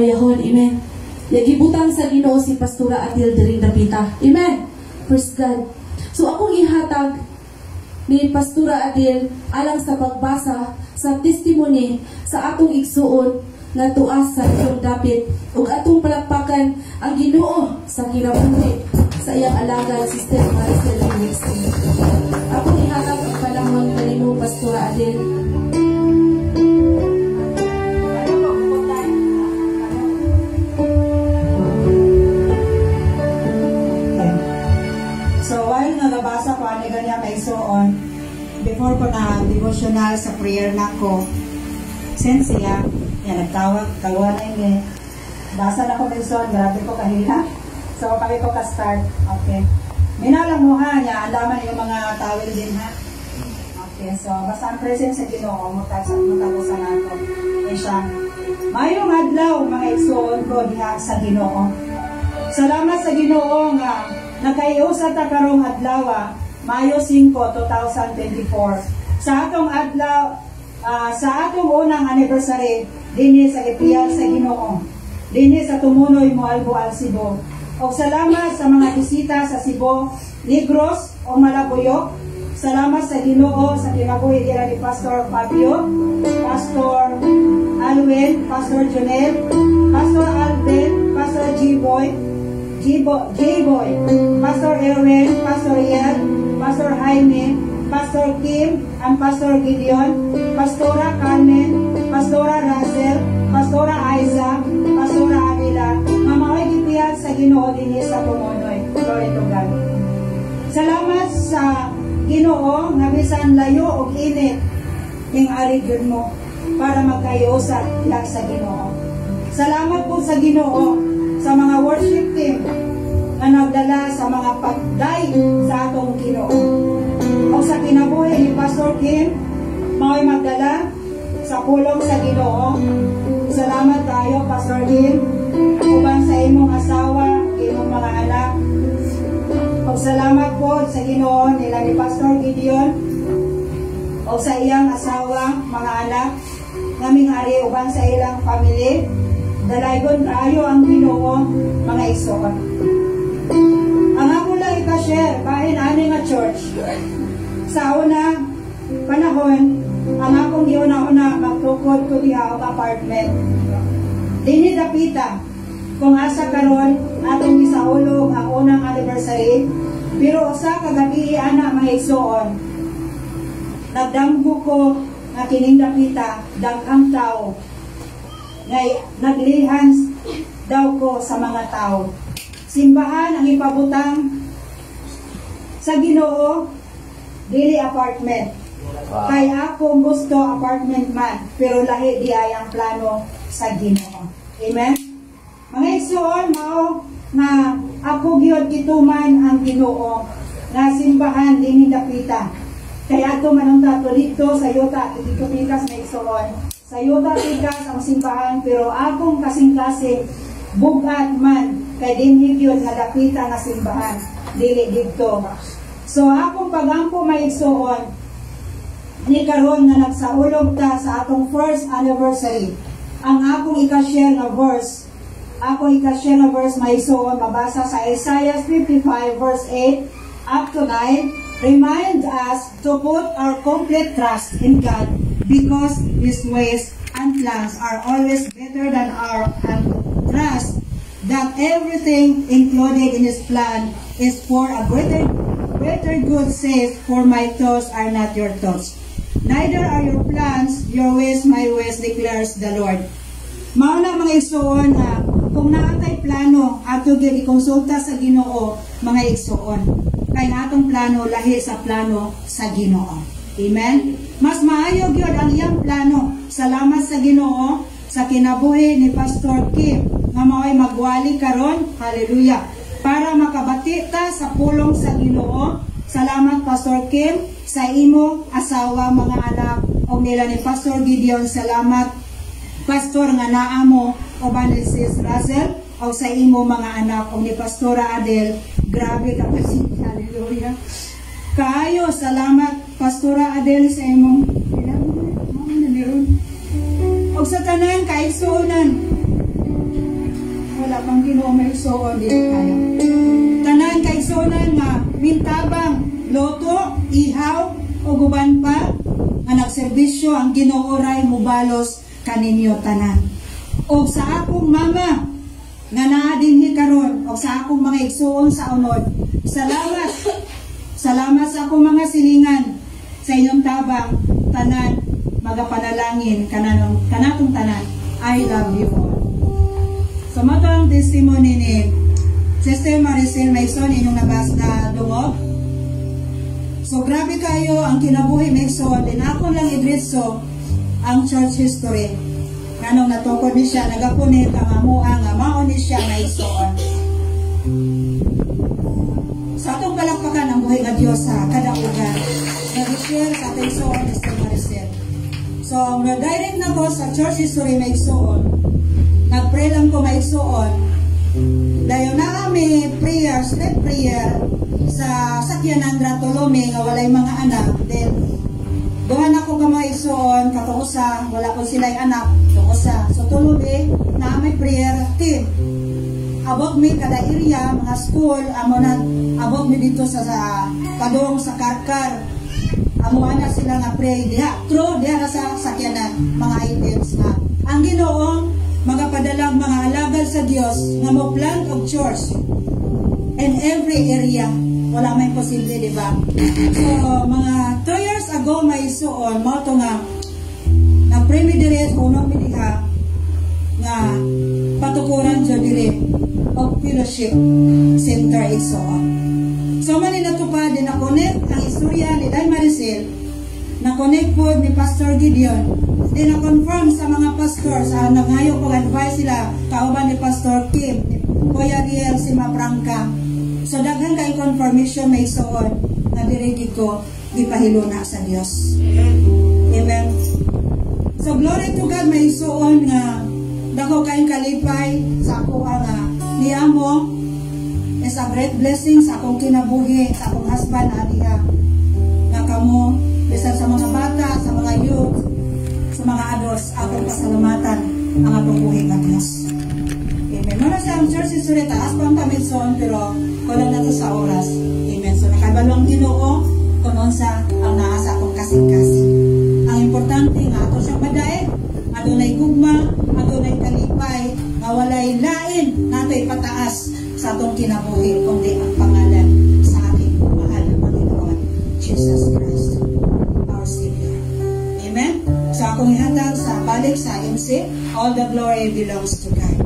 Yahon, amen. Yagibutang sa Ginoo si Pastora Adil diring dapita. Amen. Praise God. So akong ihatag ni Pastora Adil alang sa pagbasa sa testimony sa atong igsuon nga tuas sa itong dapit ug atong palakpakan ang Ginoo sa kinabuhi sa iyang alagad Sister Maricel Winston. Akong ihatag ang panahon kanimo Pastora Adil. Nabasa ko ani ganyan kay suon before ko na devotional sa prayer nako sensiya yan nagtawag kaluan ini basa na ko kay suon grabe ko kahila so kami ko ka start okay minalang mo ha nya andaman yung mga tawil din ha okay so basta ang presence sa Ginoo mo tagusan nato siya mayong adlaw mga igsoon ko diha sa Ginoo. Salamat sa Ginoo nga nakaiusa ta karong adlaw, Mayo 5, 2024. Sa atong adlaw, sa atong unang anniversary dinhi sa Ipiyal sa Ginoo. Dinhi sa tumunoy Moalbo al Cebu. Og salamat sa mga bisita sa Cebu, Negros o Malabuyok. Salamat sa Ginoo sa kinabuhi dira ni Pastor Fabio, Pastor Alwin, Pastor Jonel, Pastor Alvin, Pastor J-Boy, Pastor Erwin, Pastor Ian, Pastor Jaime, Pastor Kim, and Pastor Gideon, Pastora Carmen, Pastora Russell, Pastora Aiza, Pastora Adila, mamaoy gipiyat sa Ginoo dinhi sa tumunoy. Glory to God. Salamat sa Ginoo nga bisan layo og init ning ari gyud mo para magkayosa lang sa Ginoo. Salamat po sa Ginoo sa mga worship team na nagdala sa mga pagday sa atong Ginoo. O sa kinabuhi ni Pastor Kim, mao'y magdala sa pulong sa Ginoo. Salamat tayo, Pastor Kim, uban sa imong asawa, imong mga anak. O salamat po sa Ginoo nila ni Pastor Gideon, o sa iyang asawa, mga anak, naming ari uban sa ilang family. Dalaygon kayo ang Ginoo, mga igsoon. Ang ako lang ika-share, bahin ani nga church. Sa una panahon, ang akong giuna-una magtukod ko diha og apartment. Dini dapita, kung asa karon atong gisaulog ang unang anniversary, pero usa ka gabi ana mga igsoon. Nagdamgo ko nga kining dapita, daghang tao. Ngay naglihans daw ko sa mga tao. Simbahan ang ipabutang sa Ginoo, dili apartment. Wow. Kay ako gusto apartment man, pero lahi di ay ang plano sa Ginoo. Amen? Mga igsoon, mao na ako gyud gituman ang Ginoo nga simbahan dinhi dapita. Kay ato manunta to dito sa yuta, dito pikas na igsoon. Sa yuta tigas ang simbahan, pero akong kasing-kasing bugat man kay dinhi gyud nga dapita nga simbahan dili didto. So akong pagampo may igsoon ni karon nga nagsaulog ta sa atong first anniversary. Ang akong ika-share na verse, may igsoon mabasa sa Isaiah 55 verse 8 up to 9, remind us to put our complete trust in God, because His ways and plans are always better than our trust that everything included in His plan is for a greater good, says, for my thoughts are not your thoughts, neither are your plans your ways my ways, declares the Lord. Mao na mga igsoon na kung naatay plano ato gyud ikonsulta sa Ginoo, mga igsoon, kay atong plano lahi sa plano sa Ginoo. Amen? Mas maayo gyud ang iyang plano. Salamat sa Ginoo sa kinabuhi ni Pastor Kim nga mao'y magwali karon. Hallelujah. Para makabati ta sa pulong sa Ginoo. Salamat Pastor Kim sa imo asawa, mga anak o nila ni Pastor Gideon. Salamat Pastor nga naa mo uban ni Sis Russell o sa imo mga anak o ni Pastora Adel. Grabe ka kasi. Hallelujah. Kaayo, salamat Pastora Adel sa imong o sa tanan kaigsuonan maigsuon dili kaya. Tanan kaigsuonan nga mintabang loto, ihaw o guban pa nga nagserbisyo ang Ginoo ray mubalos kaninyo tanan. O sa akong mama nga naa dinhi karon o sa akong mga igsuon sa unod, salamat. Salamat sa akong mga silingan sa inyong tabang tanan magapanalangin kanatong tanan. I love you all. So matang testimony ni Sister Maricel Maison inyong nabas na dungog. So grabe kayo ang kinabuhi Maison, din ako lang idritso ang church history. Nganong natukod ni siya, nagapunit ang amuang nga maon ni siya Maison. Sa atong palakpakan ang buhay nga Diyos sa kadaugan. Nag-share sa ating soon, Sister Maricel. So, na-direct na ko sa church history Maison. Nag-pray lang ko Maison. Dayo na kami prayer, step prayer sa sakyanan Tolome nga walay mga anak. Then, doon ako ka Maison, katuusa, wala ko sila'y anak, tuusa. So, Tolome, na may prayer team. Abot mi kada area, mga school, abot mi dito sa padong sa Karkar. Amo na sila nga pray diha. True, diha na sa sakyanan, mga items na. Ang Ginoo magapadalang mga alagad sa Dios nga mo plant of church in every area. Wala may posible, di ba? So, mga 2 years ago, may isuon, mo ito nga, na-pray mi dire, unang mi diha, nga patukuran dyan dire, of fellowship center isuon. So, man natupad, na-connect ang istorya ni Day Maricel, na-connect po ni Pastor Gideon, din na-confirm sa mga pastor, sa naghayo kong advice sila, kauban ni Pastor Kim, ni Kuya Riel, si Maprangka. So, daghan kay confirmation may isuon na dirigid ko, di pahiluna sa Diyos. Amen. So, glory to God, may isuon nga dako kayong kalipay sa ako nga niya mo is a great blessing sa akong kinabuhi, sa akong husband na niya nga kamo, bisan sa mga bata, sa mga youth, sa mga adults, akong pasalamatan ang akong buhay ng Diyos. Amen. Muna sa church history, taas pa ang Maison, pero kulang na to sa oras. Amen. So, nakabalong Ginoo kung sa ang naasa akong kasing-kasing. Ang importante nga, ato siyang madaig, adunay gugma, adunay kalipay, nga walay lain, nato ipataas sa atong kinabuhi, kundi ang pangalan sa ating mahal na Panginoon, Jesus Christ, our Savior. Amen? So, akong ihatag sa balik sa MC, all the glory belongs to God.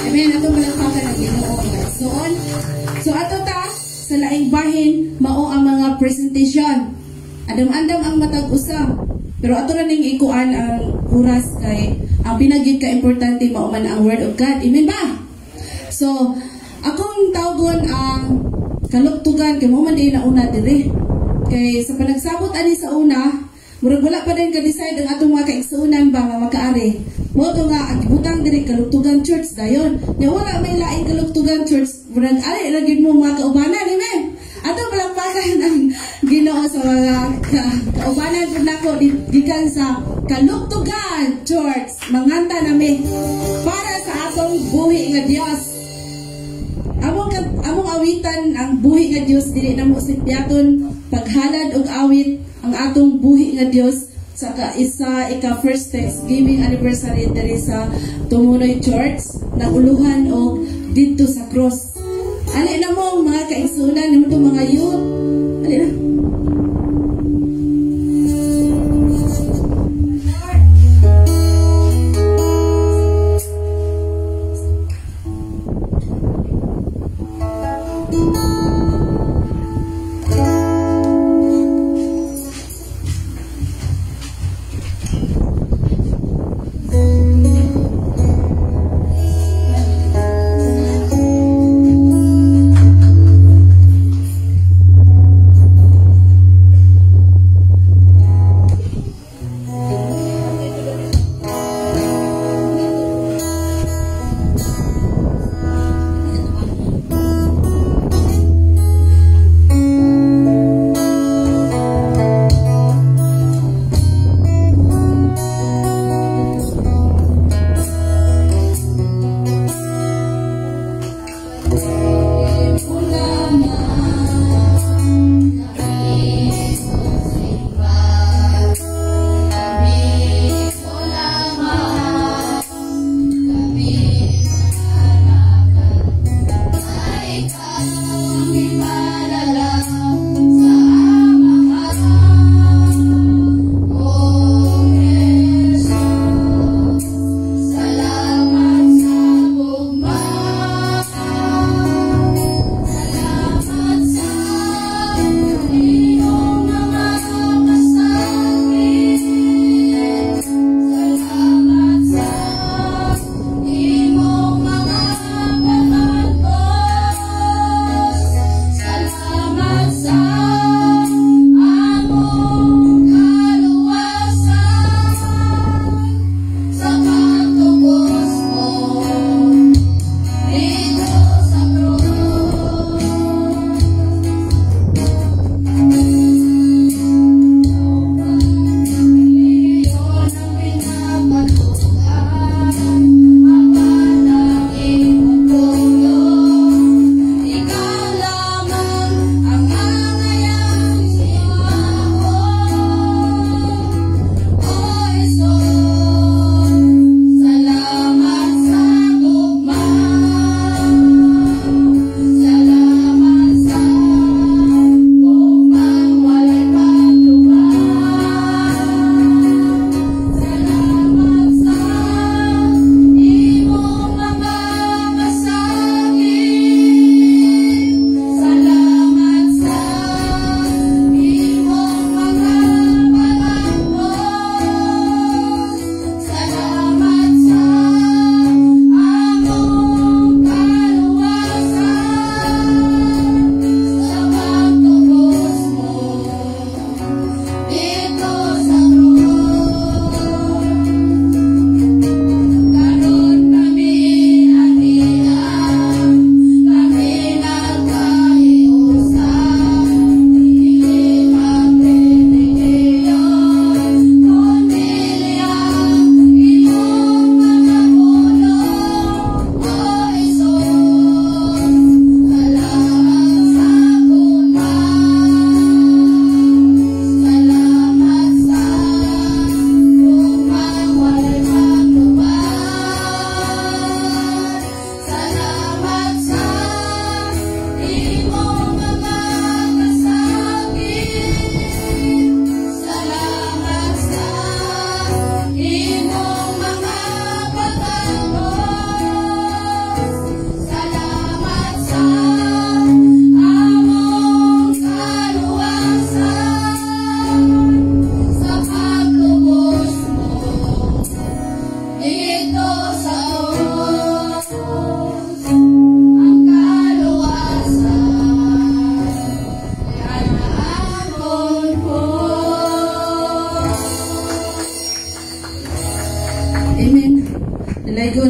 Amen. Ato palakpakan ang Ginoo Maison. So ato ta sa laing bahin mao ang mga presentation. Andam-andam ang matag usa. Pero ato na ning ikuan ang oras kay ang pinagid ka importante mao man ang word of God. Amen ba? So akong tawgon ang kaluktugan kay mao man din na una diri. Kay sa panagsabot ani sa una, murag wala pa din ka-decide ang atong mga kaigsuonan ba nga makaari. Mo to nga ang gibutang diri Kaluktugan Church dayon. Nya wala may laing Kaluktugan Church. Murag ari ra gid mo mga kaubanan, amen. Ato palakpakan ang Ginoo sa mga kaubanan pud nako gikan sa Kaluktugan Church. Manganta nami para sa atong buhi nga Dios. Among awitan ang buhi nga Dios dili namo sipyaton paghalad og awit ang atong buhi nga Dios sa ika-first Thanksgiving anniversary diri sa Tumunoy Church na uluhan o dito sa cross. Ali na mo mga kaigsunan nimo mga youth. Ali na.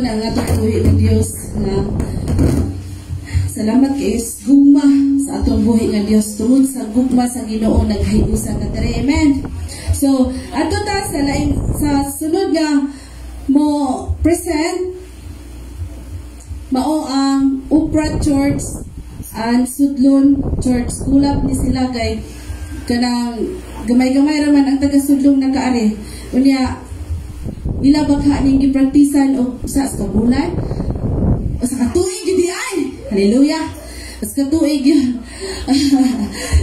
ingon ang atong buhi ng Dios nga salamat kay gugma sa atong buhi ng Dios tungod sa gugma sa Ginoo naghiusa ka diri. Amen. So ato ta sa sunod nga mo present mao ang Upra Church and Sudlon Church. Kulap ni sila kay kanang gamay-gamay raman ang taga-Sudlong nakaari. Unya ila bagha ning gipraktisan og sa kabulan o sa katuig gid ay. Hallelujah. Sa katuig yun.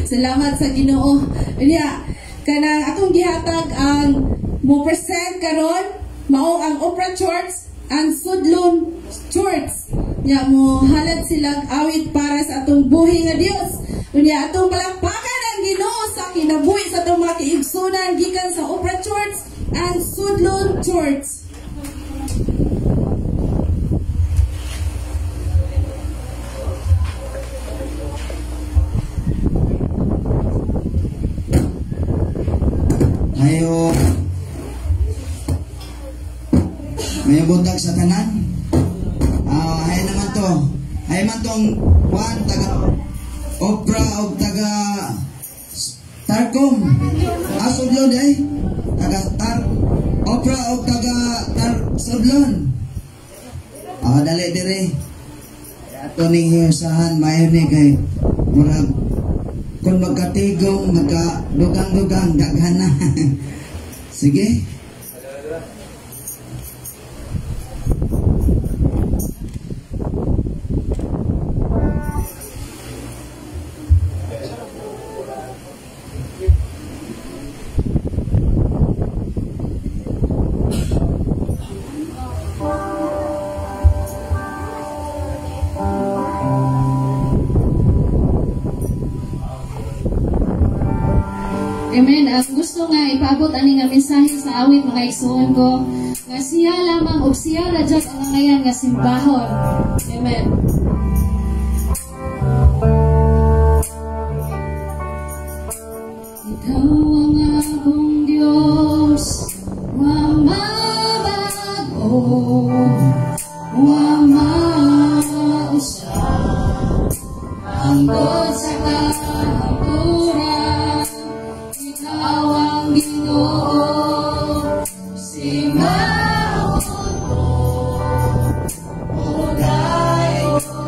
Salamat sa Ginoo. Unya kanang akong gihatag ang mo present karon mao ang Upra Church and Sudlon Church. Nya mo halad silang awit para sa atong buhi nga Dios. Unya atong palakpakan ang Ginoo sa kinabuhi sa atong mga kaigsunan gikan sa Upra Church and Sudlon Church. Ayo may buntag sa tanan. Ay naman to. Ay man tong Juan taga Opera o taga Tarcom. Sudlon taga Opera o taga Sudlon. Dali dire. Ato ning hiusahan mayo ni kay murag kung magkatigong magkadugang-dugang daghan na. Sige. Amen. Ang gusto nga ipaabot ani nga mensahe sa awit mga igsuon ko nga siya lamang og siya ra jud ang ngayan nga simbahon. Amen. Ikaw ang akong Diyos, wa mabago, wa mausa, hangtod sa kahaturan. Ikaw ang Ginoo, simbahon ko, o dayon ko.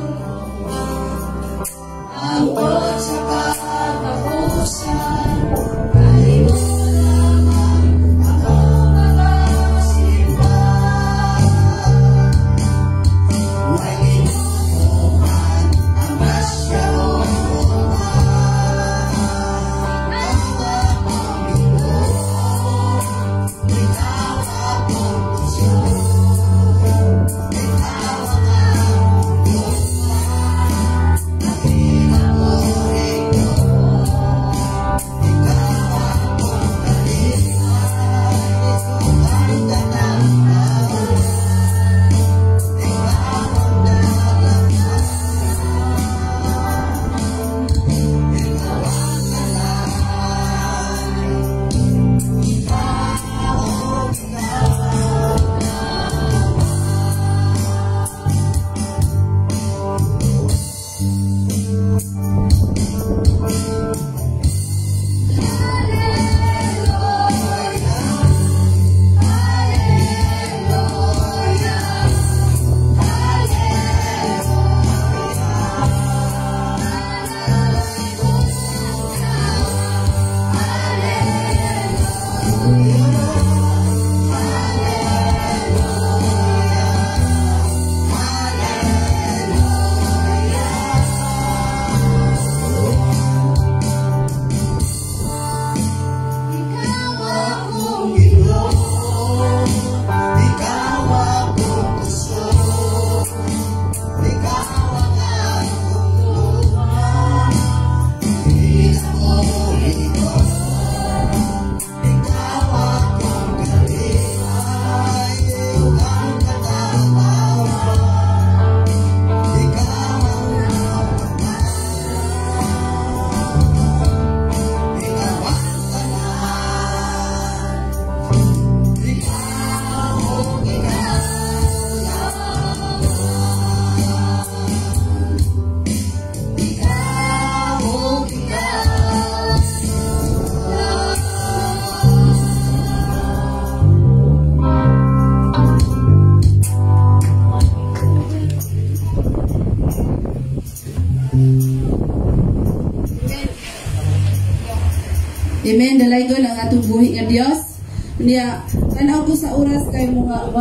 dalaygon ang atong buhi nga Dios. Niya tanaw ko sa oras kay mga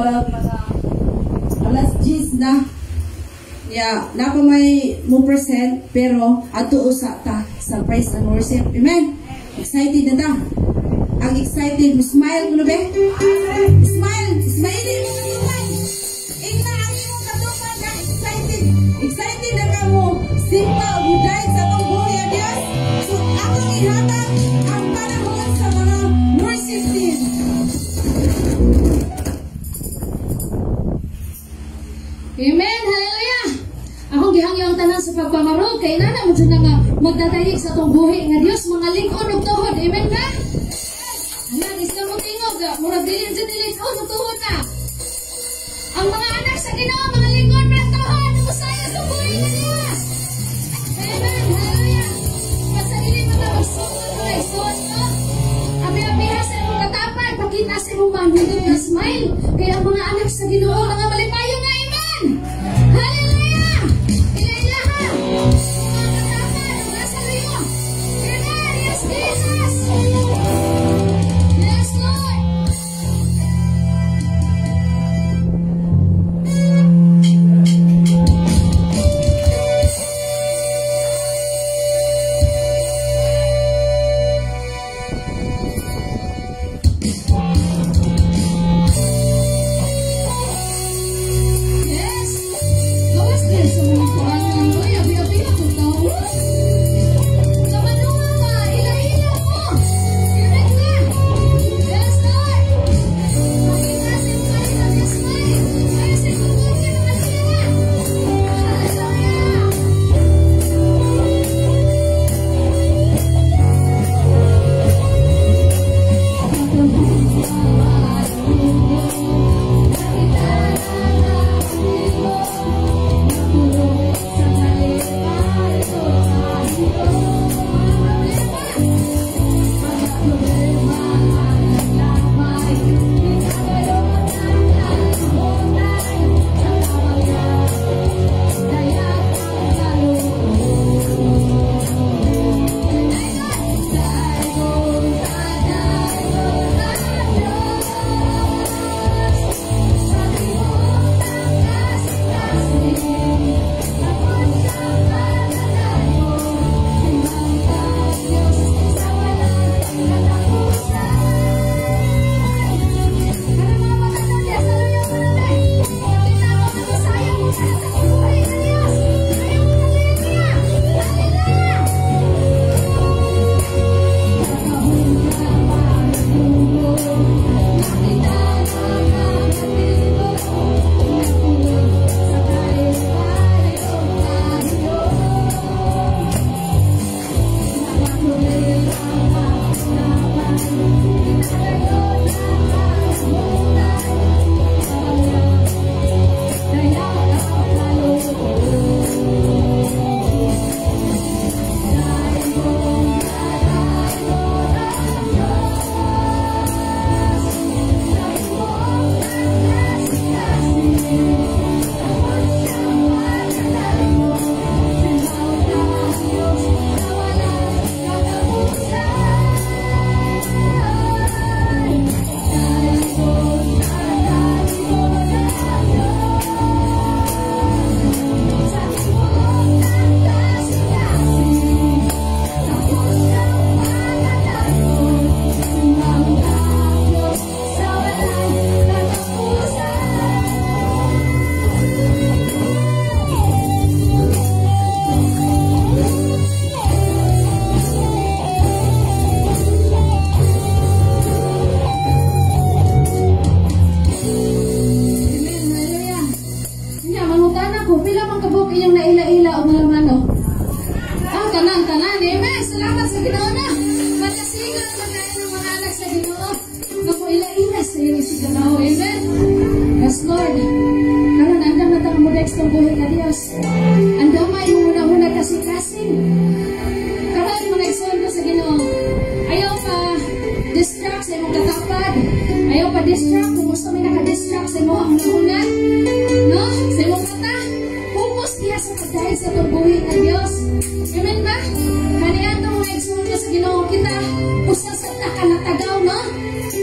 alas 10 na. Niya nako may mo present pero ato usa ta sa praise and worship. Amen. Excited na ta. Ang excited, smile mo na be? Smile! Smiley mo na naman! Ingna ang iyong katupan na excited! Excited na ka mo! Simpa o buday sa itong buhay ang Diyos! So, akong ihatag ang panahon sa mga worship team! Amen! Hallelujah! Akong gihangyang tanan sa pagpamarog kay nana mo dyan na nga magdadayig sa itong buhay nga Diyos mga lingkod o tuhod. Amen ba? Ayan, isla mo tingog. Murag dilin sa dilin. Oh, nagtuhod na. Ang mga anak sa Ginoo, mga lingkod, tuhod. Nagusaya sa buhay na Diyos. Amen. Hallelujah. Basta dili mga magsugod mga isuot mo. Abi-abiha sa imong katapan. Pakita sa imong manhindog na smile. Kaya ang mga anak sa Ginoo, mga malipayo nga. Amen. Hallelujah. Ilaha. Mga katapan, mga saliyo. Amen. Yes, Jesus. Yes, Lord. Yes. Gawas din sa mga kuanan. Uy, abi-abi na kung tao. Laman-laman ka. Ila-ila mo. Amen ka. Yes, Lord. Makita sa mga ilang smile. Kaya sa mga kundi naman sila. Hallelujah. inyong naila-ila o mga mano. Tanan. Amen. Salamat sa Ginoo na. Matasigan ang pagkain ng mga anak sa Ginoo. Naku ila-ila sa iyo si Ginoo. Amen. Yes, Lord. Karon andam na tang mo next ng buhay ka Dios. Andamay mo muna kasing-kasing. Karon mo next ka sa Ginoo. Ayaw pa distract sa imong katapad. Ayaw pa distract kung gusto may naka-distract sa imong hunan. No? Sa imong mata. Focus niya sa pagkain sa tubuhin ng Diyos. Amen ba? Kaniya itong mga igsuon sa Ginoo kita. Usa sa sa taka natagaw, no?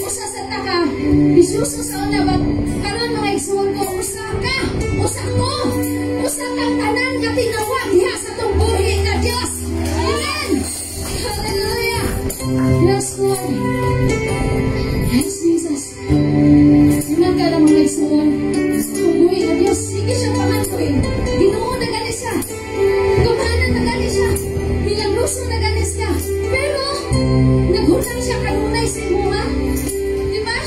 Usa sa taka, bisuso sa una, but karon mga igsuon ko, usa ko, usa kang tanan katinawag diha sa tong buhi nga Dios. Amen! Hallelujah! Yes, Lord. Yes, Jesus. Iman ka na mga igsuon, sa tong buhi nga Dios, sige siya pangantuin. Ginoo na gani siya. Gumanan na gani siya. Bilang luso na gani siya. Pero, naghunang siya kanunay sa imo, ha? Di ba?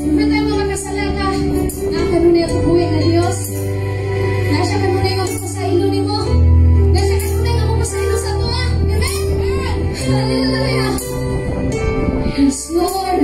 Diba tayo mga kasalaka? Na kanunay ako buhay na Diyos. Na siya kanunay ako sa ilo ni mo. Na siya kanunay ako sa ilo sa tuwa. Amen? Hallelujah! Yes, Lord!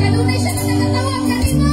Kanunay siya na nakatawag kanino?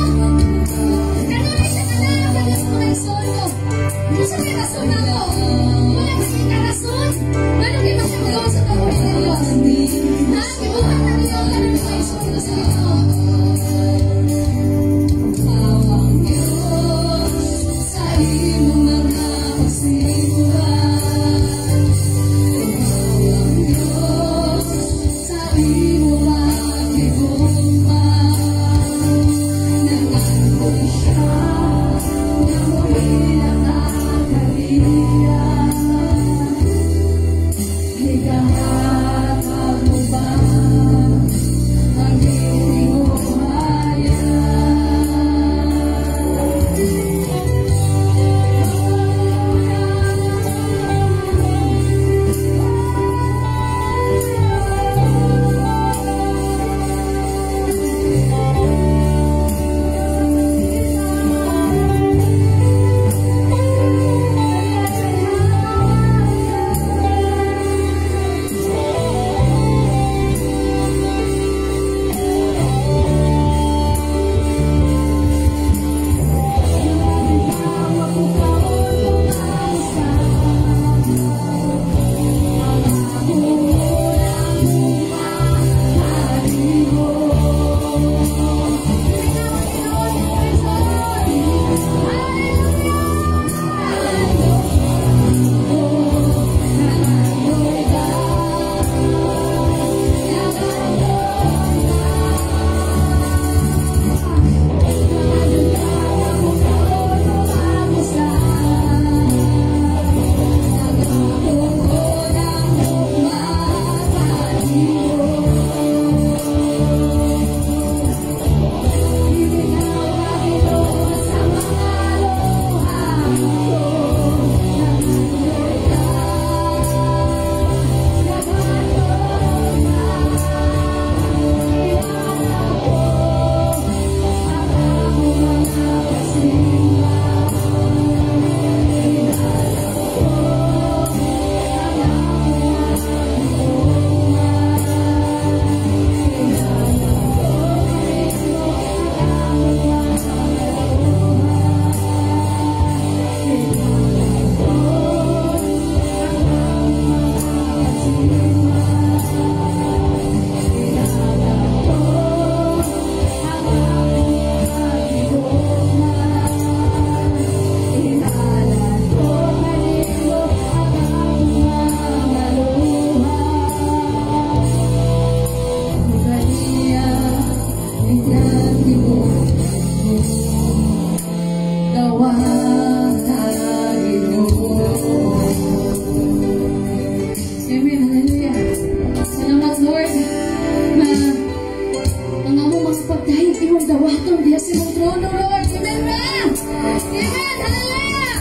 diya sa imong trono, Lord. Amen ba? Amen. Hallelujah.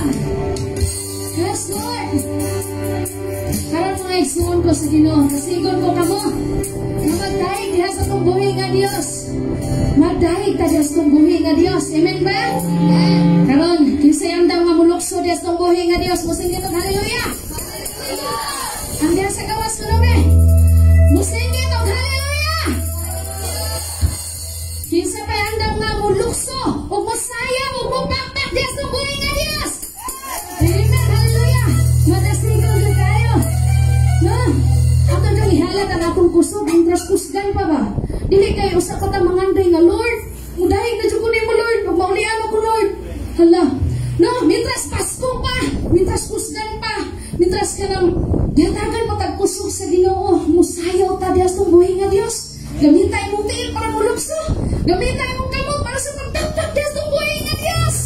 Yes, Lord. Karon mga igsuon ko sa Ginoo, kasigon ko kamo. Na magdahig diha sa tong buhi nga Dios. Magdahig ta diha sa tong buhi nga Dios. Amen ba? Karon, kinsay andam nga mulukso diha sa tong buhi nga Dios. Musingit og hallelujah. Ang diha sa gawas ko nabe. Musingit og hallelujah. Kinsa pa andam nga mulukso ug musayang ug mupakpak diha sa tong buhi nga Dios. Amen. Hallelujah. Madasigon gyud kayo. No? Ato nang ihalat ang akong kusog, intras kusgan pa ba? Dili kayo usa ka ta manganday nga Lord. Mudahig na jud ko nimo Lord, ug maulian ako Lord. Hala. No, mitras Pasko pa, mitras kusgan pa, mitras ka nang diyatagan pa tag kusog sa Ginoo, musayaw ta diha sa buhi nga Dios. Gamitay mong tiil para mulukso. Gamitay mong kamot para sa pagtagtag diha sa buhi nga Dios.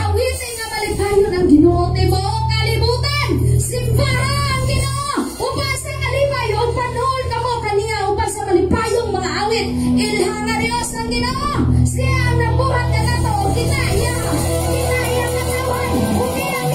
Awitin nga malikayon ang Ginoo tibuok kalibutan. Simbahan ang Ginoo. Upang sa kalipay o panahon kamo kaniya upang sa malipayong mga awit. Ilhang nga Dios ng Ginoo. Siya ang nabuhat na nato o kinaya. Kinaya ng lawan. Umilang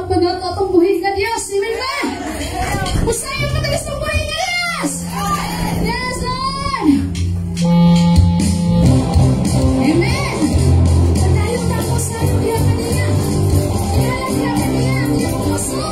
pa na ito itong buhay nga Diyos. Amen ba? Usayo pa tagas itong buhay nga Diyos. Yes, Lord. Amen. Pagdayo na po sa iyo diyan kanina. Ihalag ka kanina ang iyong puso.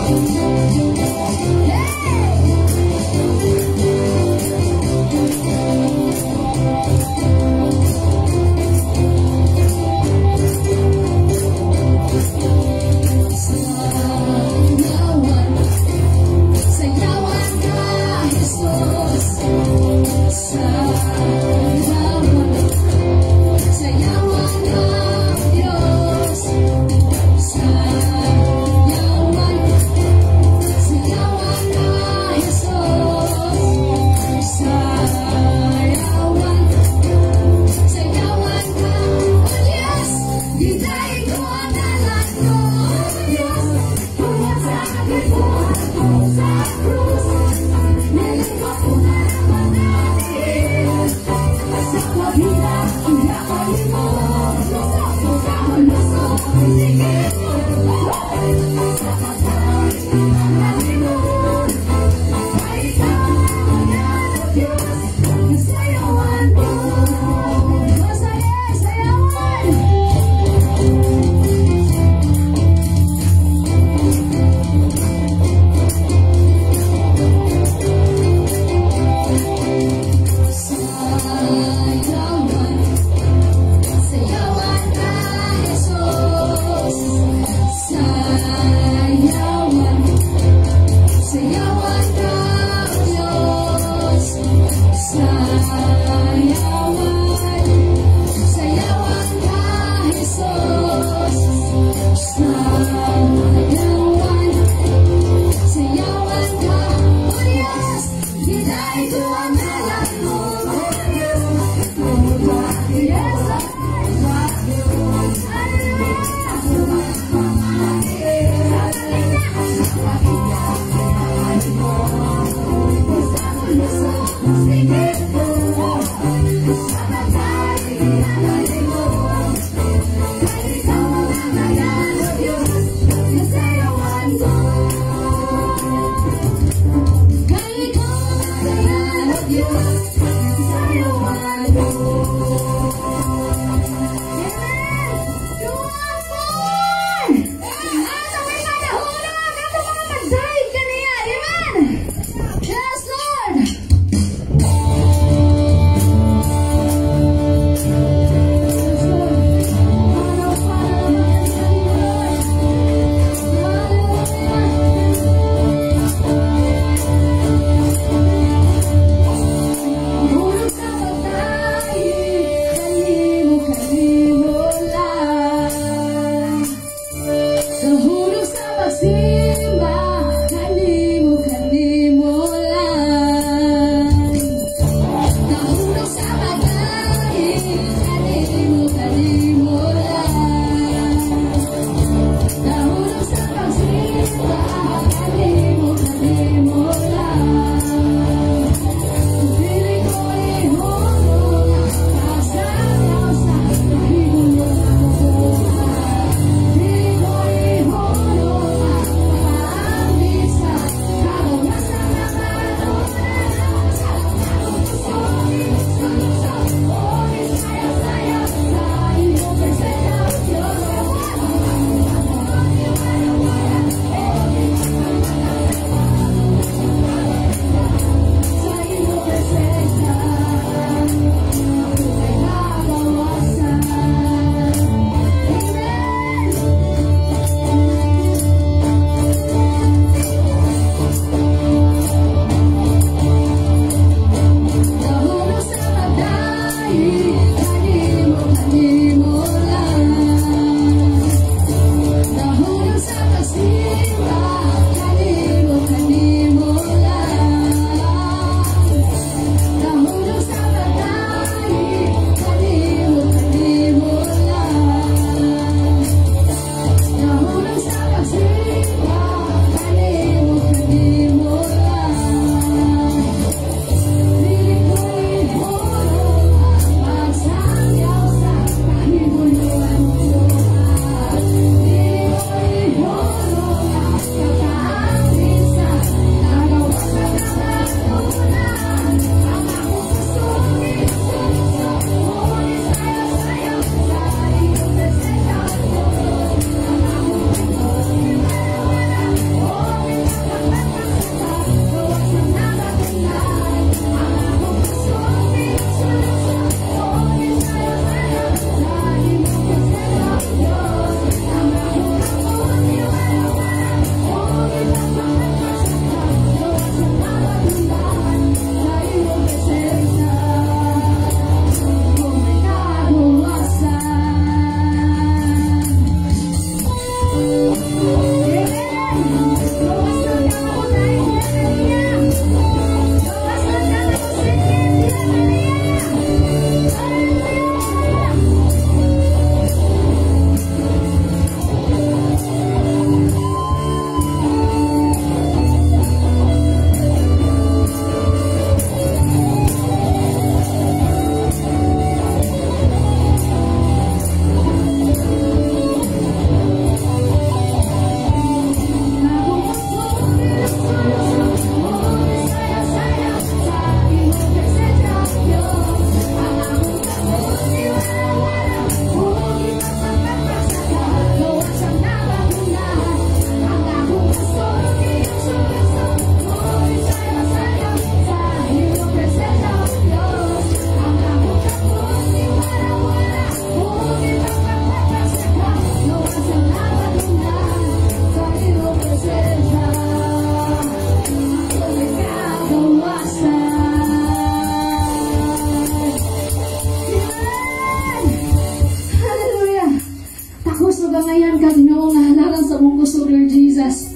Ngayon ka Ginoo nga halaran sa mong gusto, Lord Jesus.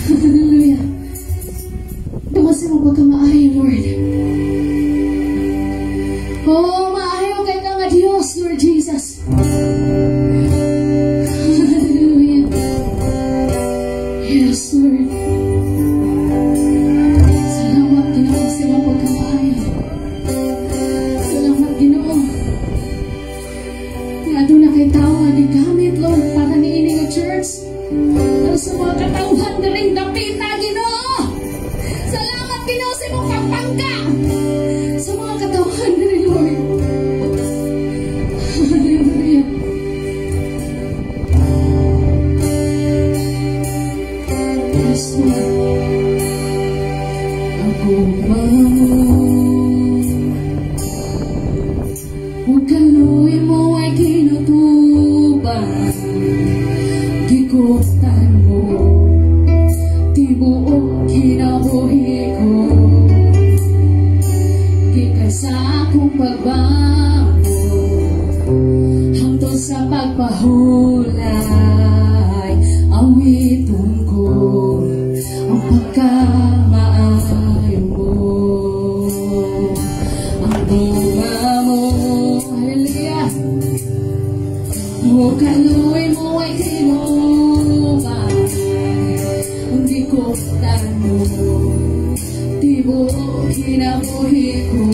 Hallelujah. Dumasi mo ba ka maayo, Lord? Oh, maayo kay ka nga Diyos, Lord Jesus. Hallelujah. Yes, Lord. Salamat, Ginoo, sa mong pagkamaayo. Salamat, Ginoo. Nga na kay tao nga gamit, Lord, para niini nga church. Pero sa mga katauhan na rin dapita, Ginoo. Salamat, Ginoo, sa mong pagpangga. Sa mga katauhan na rin, Lord. Hallelujah. Yes, Lord. Ako ba huwag kaluwi mo ay kinutuban, gikutan mo, tibuok kinabuhi ko, gikan sa akong pagbango, hangtod sa pagpahulay, awiton ko, ang pagkamaayo mo, ang bunga mo. Huwag kaluwi mo ay kinuban, hindi ko tano, tibuok kinabuhi ko,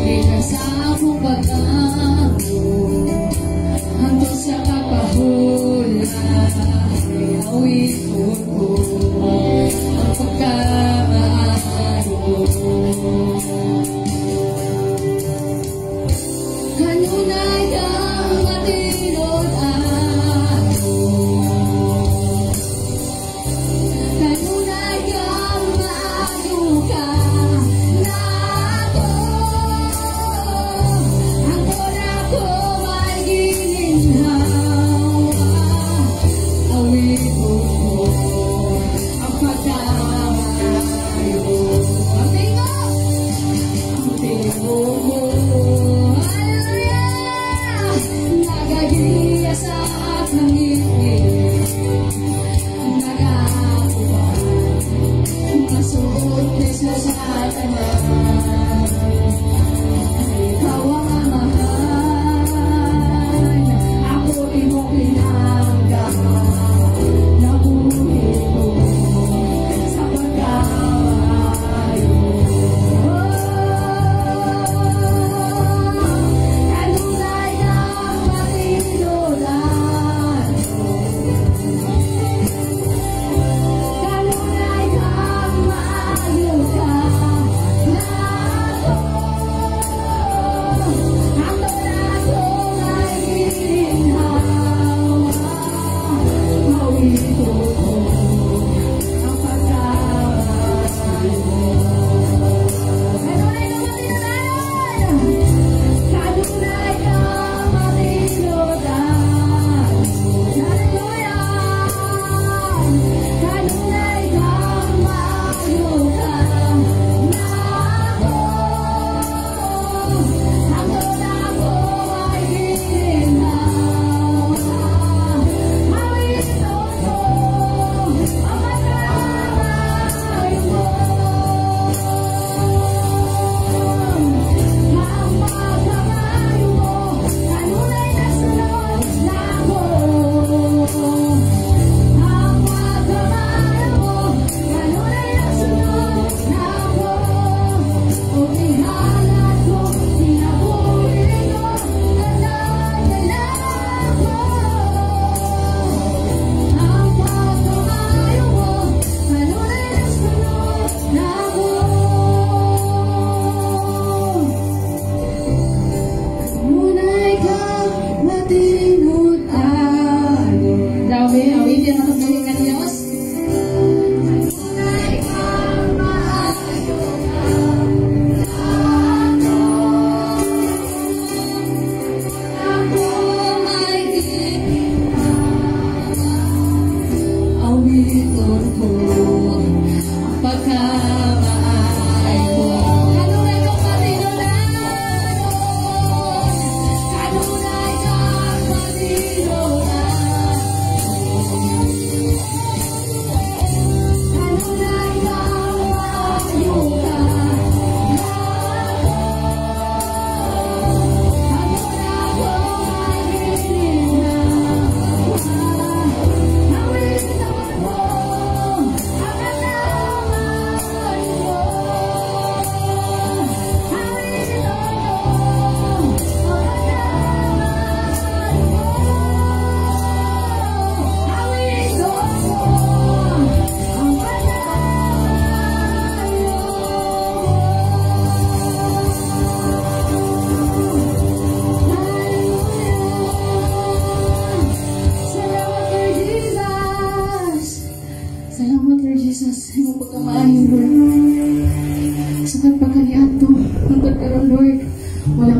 gikan sa akong pagbango, hangtod sa pagpahulay, awiton ko, ang pagkamaayo mo. Kanunay ang matinod ako, kanunay ang maayo ka na ako, ako na ko may gininhawa, awit mo ang pagkamayo, ang tingo mo. Nagagiya sa aking ngiti, nagakuha, masuot sa tanan, ikaw ang mahal, ako imong pinanggahan, nabuhi ko sa pagkamayo. Kanunay ang matinod ako,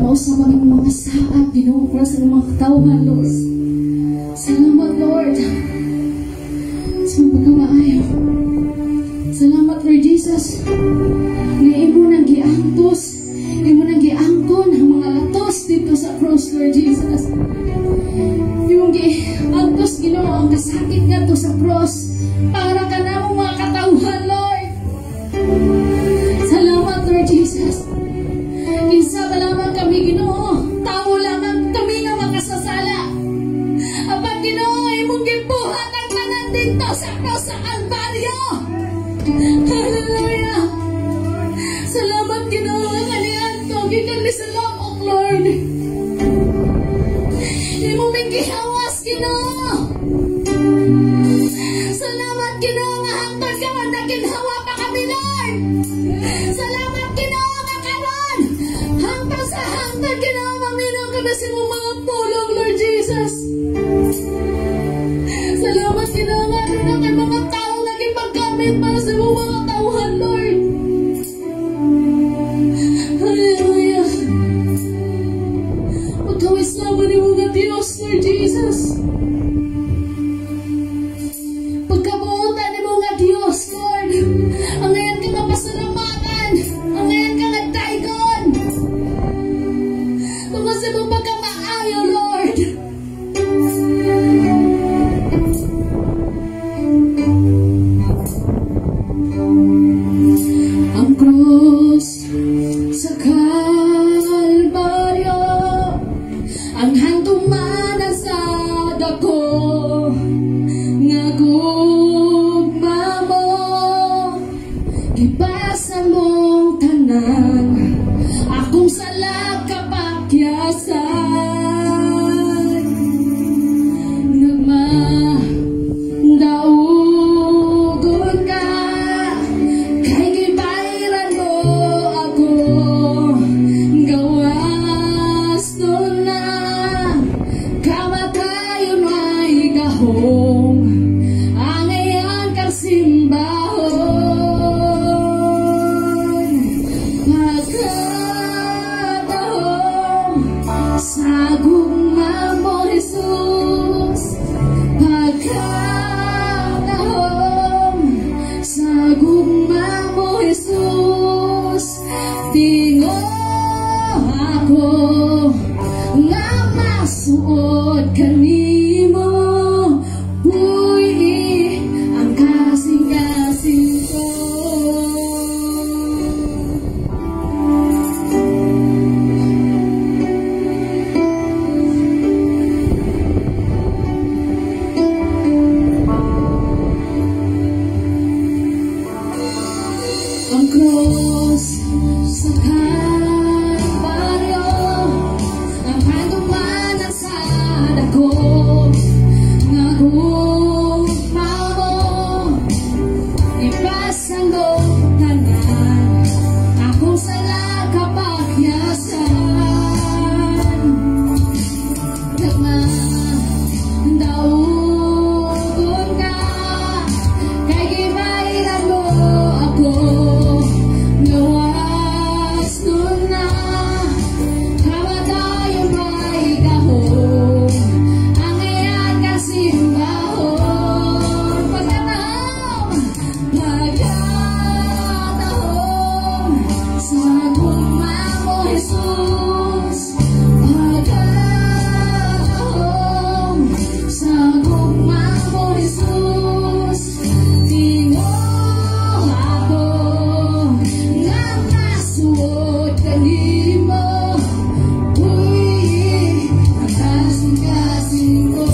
mausap ang mga saat, Ginoo, para sa mga katawhan, Lord. Salamat, Lord. Sa pagkamaayo. Salamat, Lord Jesus. Na imo nang giantos, imo nang giangkon ang mga latos dito sa cross, Lord Jesus. Yung giantos, Ginoo, ang kasakit nga to sa cross para ka na mga katawhan, Lord. Salamat, Lord Jesus. Isa ba lamang kami, Ginoo? Tao lamang kami nga makasasala. Apag, Ginoo, imong gibuhat ang tanan dito sa cross sa Calvario. Hallelujah! Salamat, Ginoo, kanian ko, gikan ni sa loob, Lord. Imong gihawas, Ginoo. Salamat, Ginoo, nga hangtod ka man naginhawa pa kami, Lord. Salamat, Ginoo, nga karon hangtod sa hangtod, Ginoo, maminaw ka na sa mga pulong, Lord Jesus. Salamat, Ginoo, nga rin kay mga tao naging paggamit para sa mga tauhan, Lord. Hallelujah. Pagkawis naman ni mga Diyos, Lord Jesus. Pagkabuutan ni mga Diyos, Lord. Ang ngayon ka mapasalamatan. Ang ngayon ka nagtaygon. Tungkol sa mga pagkamaayo, Lord. Ang krus sa Kalbaryo, ang hantumanan sa dako, nga gugma mo, ipasan mong tanan, akong sala kapakyasan, nagmadaugon ka, kay gibayran mo ako, gawas doon na, kamatayon ay gahong, ang iyan kang simbahon. Pagkatahong sa gugma mo, Jesus. Pagkatahong sa gugma mo, Jesus. Tingo ako nga masuot kanimo, buhi ang kasing-kasing ko. Ang cross sa Kalbaryo, ang handumanan sa dako, nga gugma mo, ipasan mo tanan, akong sala kapakyasan, nagmadaugon ka, kay gibayran mo ako, gawas doon na, kamatayon ay gahong, ang iyan kang simbahon. Pagkatahong sa gugma mo, Jesus. Pagkatahong sa gugma mo, Jesus. Tingo ako nga masuot kanimo, buhi ang kasing-kasing ko.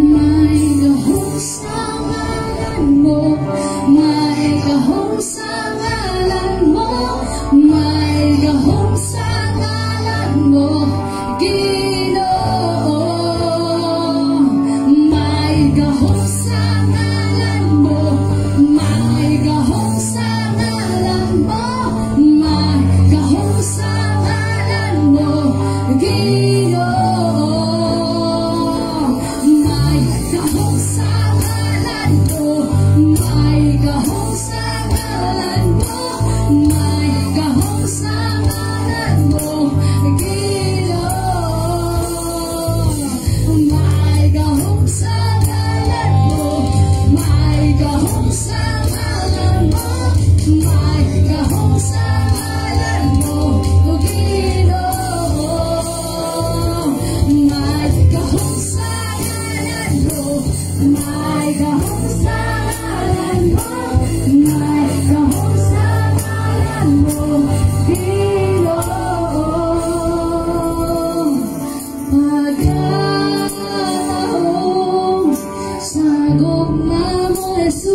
May gahong sa ngalan mo, may gahong sa ngalan mo, may gahong sa ngalan mo, Ginoo. May gahong sa ngalan mo, may gahong sa ngalan mo, may gahong sa ngalan mo, Ginoo.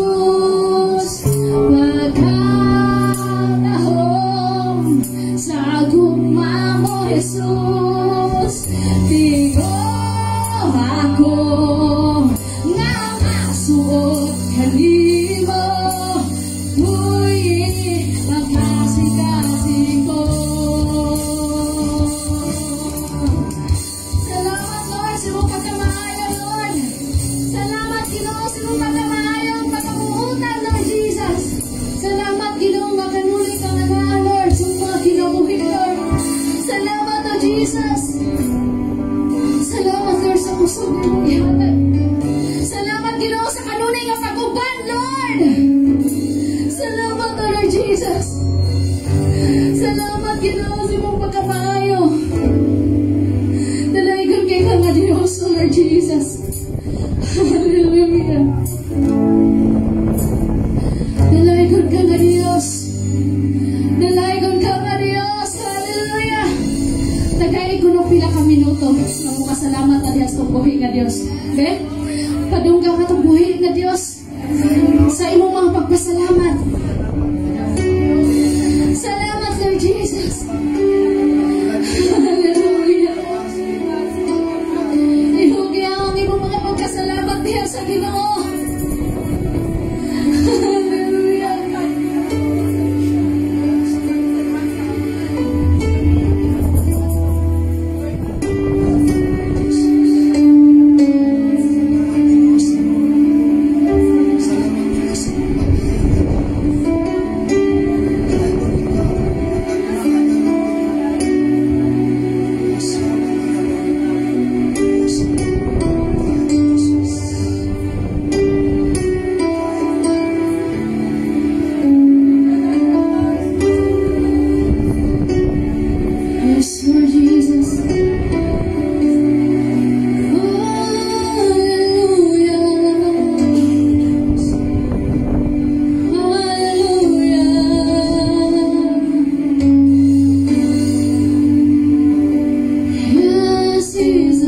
Jesus, pagkatahom sa gugma mo, Jesus. Tigo ako nga masuot kanimo, uy, magkasing-kasing ko. Salamat, Lord, sa mong pagkamaayo, Lord. Salamat, Ginoo, sa mong pagkamaayo, pagkamuutan, Lord Jesus. Salamat, Ginoo, nga kanulit ang nanaan, Lord, sa mga kinabuhi, Lord. Salamat, O Jesus. Salamat, Lord, sa kusog ng mong ihatag. Salamat, Ginoo, sa kanunay nga pag-uban, Lord. Salamat, O Lord Jesus. Salamat, Ginoo, sa mong pagkamaayo. Dalaygon kay ka nga Diyos, O Lord Jesus. Hallelujah. Dalaygon ka nga Diyos. Dalaygon ka nga Diyos. Hallelujah. Tagay ko nung pila ka minuto. Nang makasalamat na Diyos itong buhi nga Diyos. Ben, padungga ka itong buhi nga Diyos. Sa imong mga pagpasalamat. Salamat, Lord Jesus. Hallelujah. Ihugya ang imong mga pagkasalamat diha sa Ginoo. Hallelujah. Yes, Lord Jesus. Yes, Jesus.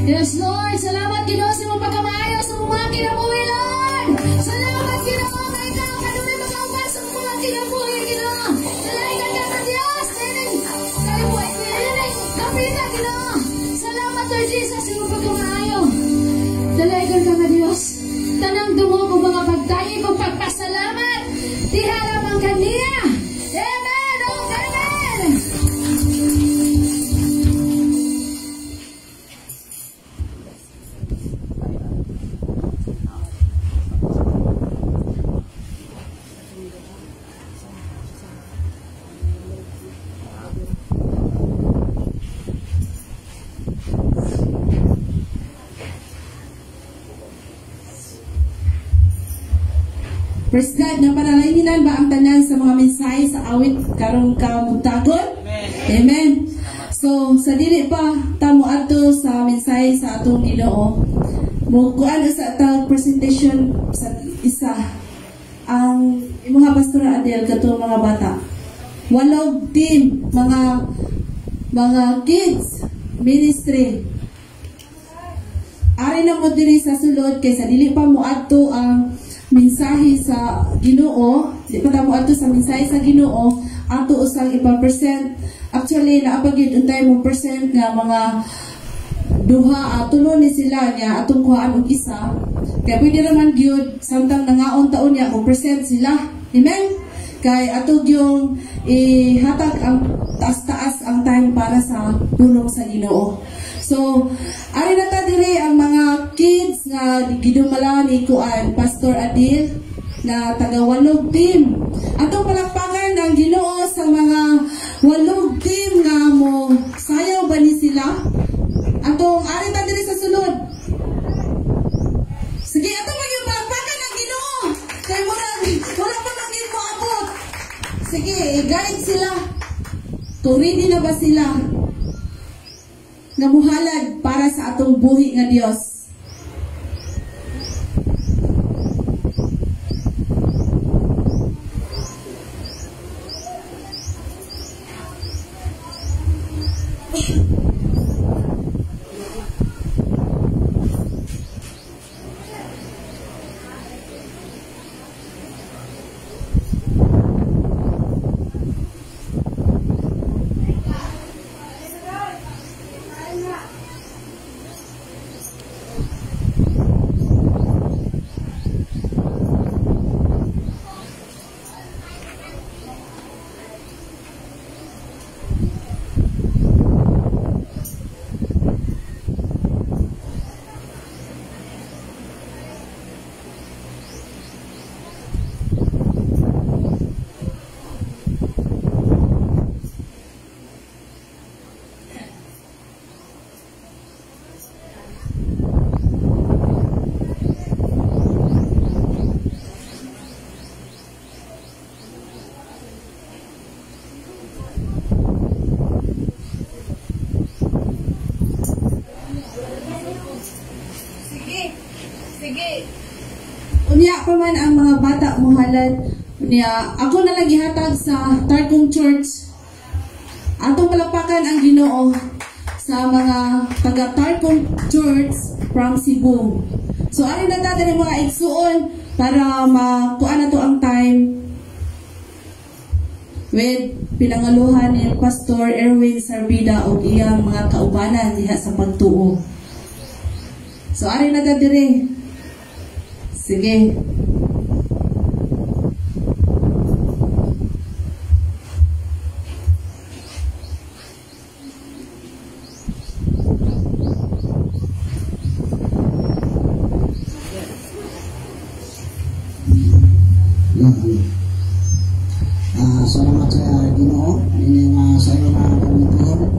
Yes, Lord. Salamat, Ginoo, sa mong pagkamaayo sa mga kinabuhi, Lord. Salamat, Ginoo, na ikaw kanunay mag-aubas sa mga kinabuhi, Ginoo. Salamat ka sa Diyos. Kapita, Ginoo. Salamat, Lord Jesus, sa mong pagkamaayo. Dalagan ka na Diyos. Tanang dungo kong mga pagdayo kong pagpasalamat. Tiharap ang kaniya. Amen. O Amen. Praise God, nga panalangin ba ang tanan sa mga mensahe sa awit karong kabutagon? Amen. So, sa dili pa tamo ato sa mensahe sa atong Ginoo, mukuan sa atong presentation sa isa ang imuha Pastora Adel kato mga bata. Walog team, mga kids ministry. Ari na mo diri sa sulod kay sa dili pa mo adto ang mensahe sa Ginoo, di pa tamo ato sa mensahe sa Ginoo, ato usang ipa-present. Actually, naapagid untay mo present nga mga duha tulo ni sila niya atong kuhaan og isa kay pwede naman gyud samtang nangaon taon niya kung present sila. Amen. Kay atog yung ihatag ang taas-taas ang time para sa pulong sa Ginoo. So, ari na ta dire ang mga kids nga gidumala ni kuan Pastor Adil na taga-walog team. Atong palakpakan ang Ginoo sa mga walog team nga mo sayaw ba ni sila? Atong ari ta dire sa sulod. Sige, atong maging palakpakan ang Ginoo. Kay wala pa maging moabot. Sige, i-guide sila. Kung ready na ba sila? Namuhalad para sa atong buhi nga Dios. Unya pa man ang mga bata muhalad niya. Ako na lang ihatag sa Tarkong Church. Atong palakpakan ang Ginoo sa mga taga Tarkong Church from Cebu. So ari na ta diri mga igsuon para makuha na to ang time with pinangaluhan ni Pastor Erwin Sarbida o iyang mga kaubanan diha sa pagtuo. So ari na ta diri. Sige. Salamat sa Ginoo ini nga sayo na gamiton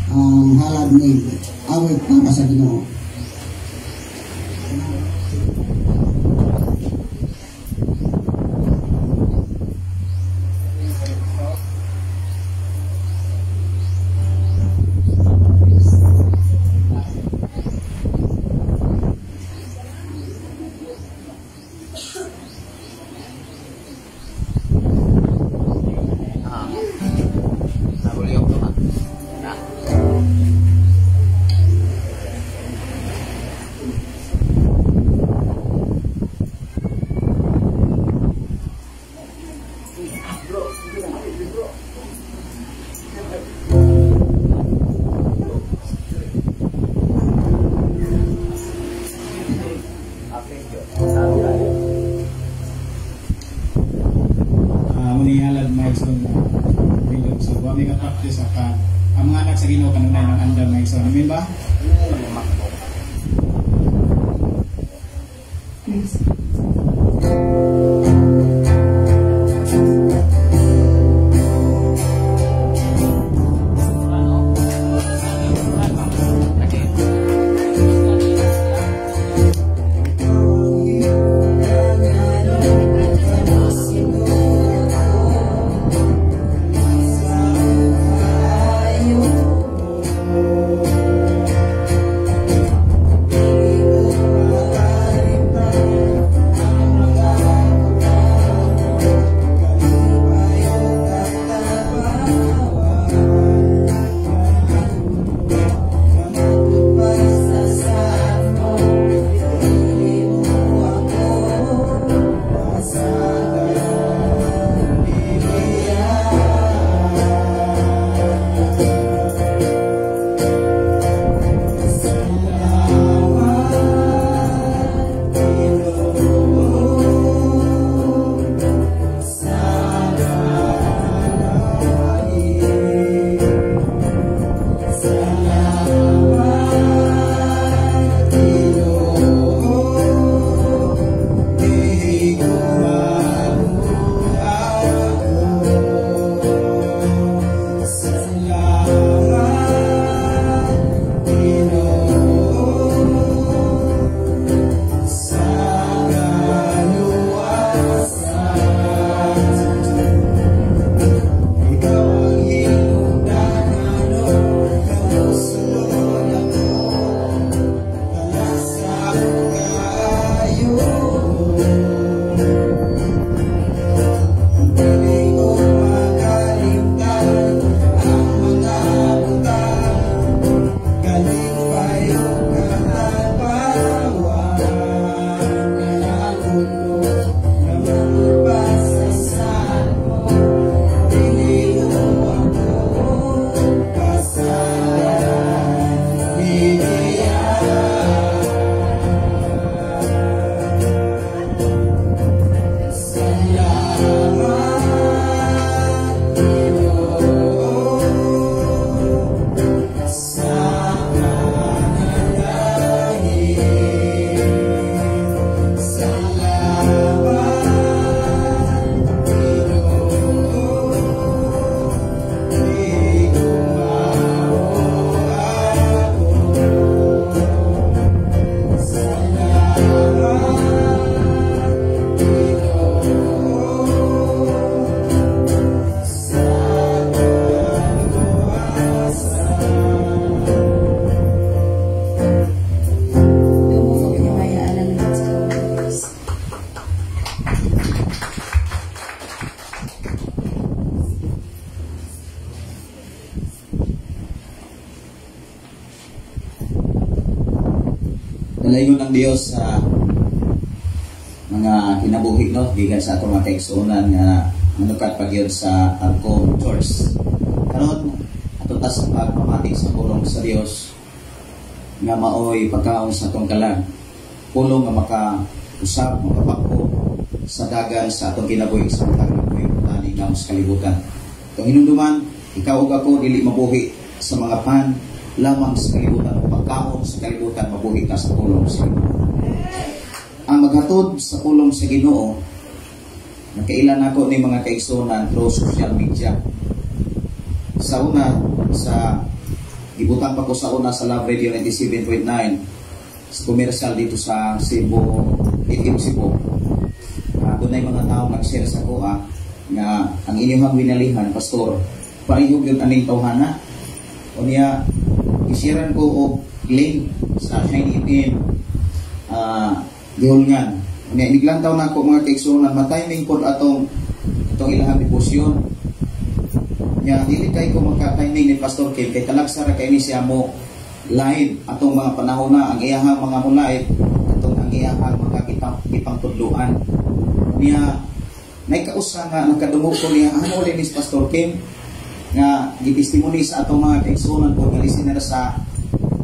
ang halad ni awit para sa Ginoo. Nalaygon ng Dios sa mga kinabuhi, no, gikan sa atong mga kaigsuonan nga manukat pag yun sa Arcon Church. Karon ato ta sa pagpamati sa pulong sa Dios nga maoy pagkaon sa atong kalag. Pulong nga makausap, makapako sa dagan sa atong kinabuhi sa matag na tani nga sa kalibutan. Kung hinumduman, ikaw ug ako dili mabuhi sa mga pan lamang sa kalibutan o pagkaon sa kalibutan, mabuhi ka sa pulong sa Ginoo. Ang maghatod sa pulong sa Ginoo, nakailan ako ni mga kaigsuonan through social media. Sa una, ibutang pa ko sa una sa Love Radio 97.9 sa commercial dito sa Cebu, FM Cebu. Doon ay mga tao nag-share sa kuha nga ang inyong winalihan, Pastor, parihog yung aning tawhana. O niya, isiran ko o link sa Shine FM Gihulngan. Iniglantaw na ako mga kaigsuonan, matiming po itong ilahang debosyon. Nya, dili kay ko magka-timing ni Pastor Kim, kay talagsara kay ni siya mo live atong mga panahon na ang iyahang mga mulait, atong ang iyahang mga gipangtudluan. Niya, may kausa nga nagkadungog ko niya, ano ulit ni Pastor Kim, nga gitistimony sa atong mga kaigsuonan po, nga listener sa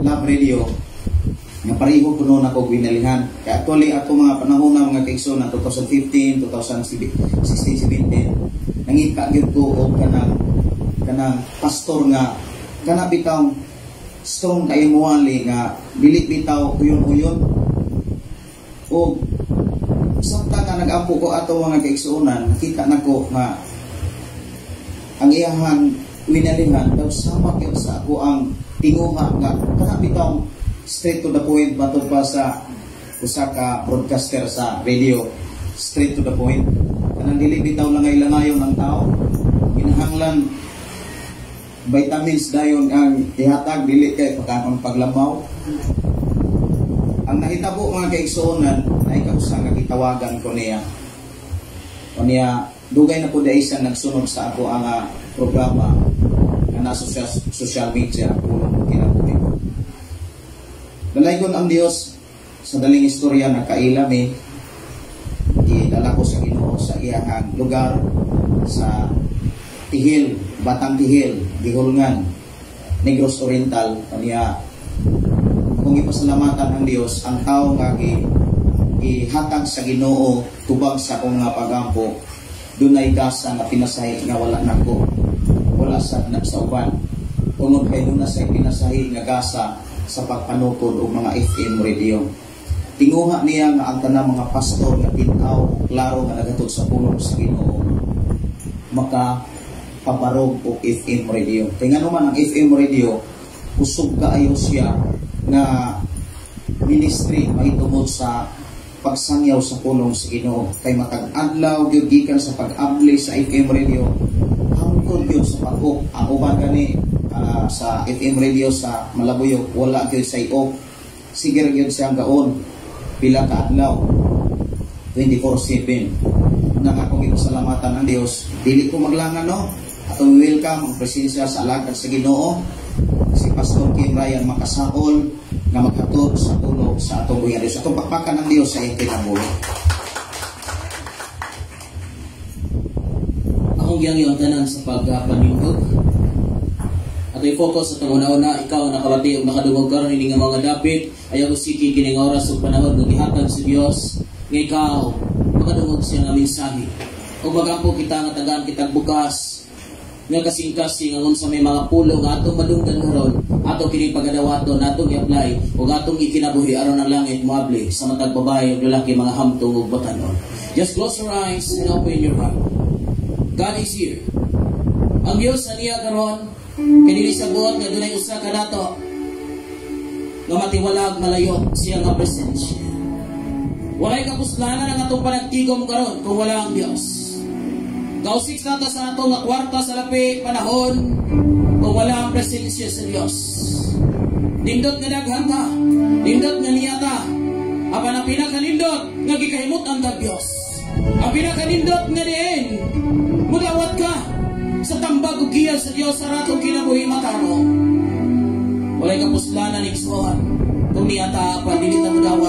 Love Radio, nga pareho ko noon ako winalihan. Kaya actually ato mga panahon na mga kaigsuonan 2015, 2016, 17 nangika gyud ko og kanang pastor nga kana bitaw strong kay muwali nga dili bitaw uyon-uyon. O samtang nga nag-ampo ko ato mga kaigsuonan, nakita nako nga ang iyahang winalihan daw sama gyud sa ako ang tinguha nga kana bitaw straight to the point, bato pa sa usa ka broadcaster sa radio, straight to the point. Kanang dili bitaw lang ay langayon ang tao, kinahanglan vitamins dayon ang ihatag, dili kay pagkakang paglamaw. Ang nahitabo mga kaigsuonan ay kausa nga gitawagan ko niya. O niya, dugay na po dahil siya nagsunod sa ako ang programa na nasa social media, pulong kinabuhi ko. Nalaygon ang Dios sa daling istorya na kailami, idala ko sa Ginoo sa iyahang lugar sa Tihil, Batang Tihil, Gihulngan, Negros Oriental. Kaniya, kung ipasalamatan ang Dios, ang tao nga gihatag sa Ginoo tubag sa akong nga pagampo, dunay gasa nga pinasahi nga wala nako, wala sa uban. Unod kay doon na sa pinasahi nga gasa sa pagpanukod o mga FM radio. Tinguha niya nga ang tanang mga pastor nga bitaw, klaro nga nagatod sa pulong sa Ginoo, maka paparog o FM radio. Kaya nga naman ang FM radio, usog kaayo siya nga ministry mahitungod sa pagsangyaw sa pulong sa Ginoo. Kay matag-adlaw gyud gikan sa pag-abli sa FM radio, hangtod gyud sa pag-ok. Ang uban gani sa FM radio sa Malabuyok, wala gyud sa i-off. Sige gyud siyang gaon pila ka adlaw 24/7. Nang akong ipasalamatan ng Dios, dili ko maglangan, no, atong welcome ang presensya sa alagad sa Ginoo si Pastor Kim Ryan Makasaol nga maghatod sa tulog sa atong buhay Dios. Atong pakpakan ng Dios sa iyang kinabuhi. Akong giyang tanan sa pagpanindog. Ato i-focus sa una-una, ikaw nakalati o nakadungog karon ini nga mga dapit, ayaw usiki kining oras ug panahon nga gihatag sa Dios nga ikaw makadungog siya nga mensahe. O magampo kita nga tagaan kitag bukas nga kasing-kasing ang unsa may mga pulo nga atong madunggan karon, ato kini pagadawaton, atong i-apply ug atong ikinabuhi aron ang langit moabli sa matag babae ug lalaki mga hamtong ug batanon. Just close your eyes and open your heart. God is here. Ang Dios aniya karon kini sabuot nga dunay usa ka nato nga matiwalag malayo siya nga presensya. Walay kapuslanan ang atong panagtigom karon kung wala ang Dios. Kausik nato sa atong nga kwarta sa lapi panahon kung wala ang presensya sa Dios. Nindot nga daghan ka, nindot nga niyata, apan ang pinakanindot nga gikahimutan ka Dios. Ang pinakanindot nga diin mudawat ka sa tambag ug giya sa Dios sa ratong kinabuhi makano. Walay kapuslanan igsuon kung niyata pa dili ta mudawat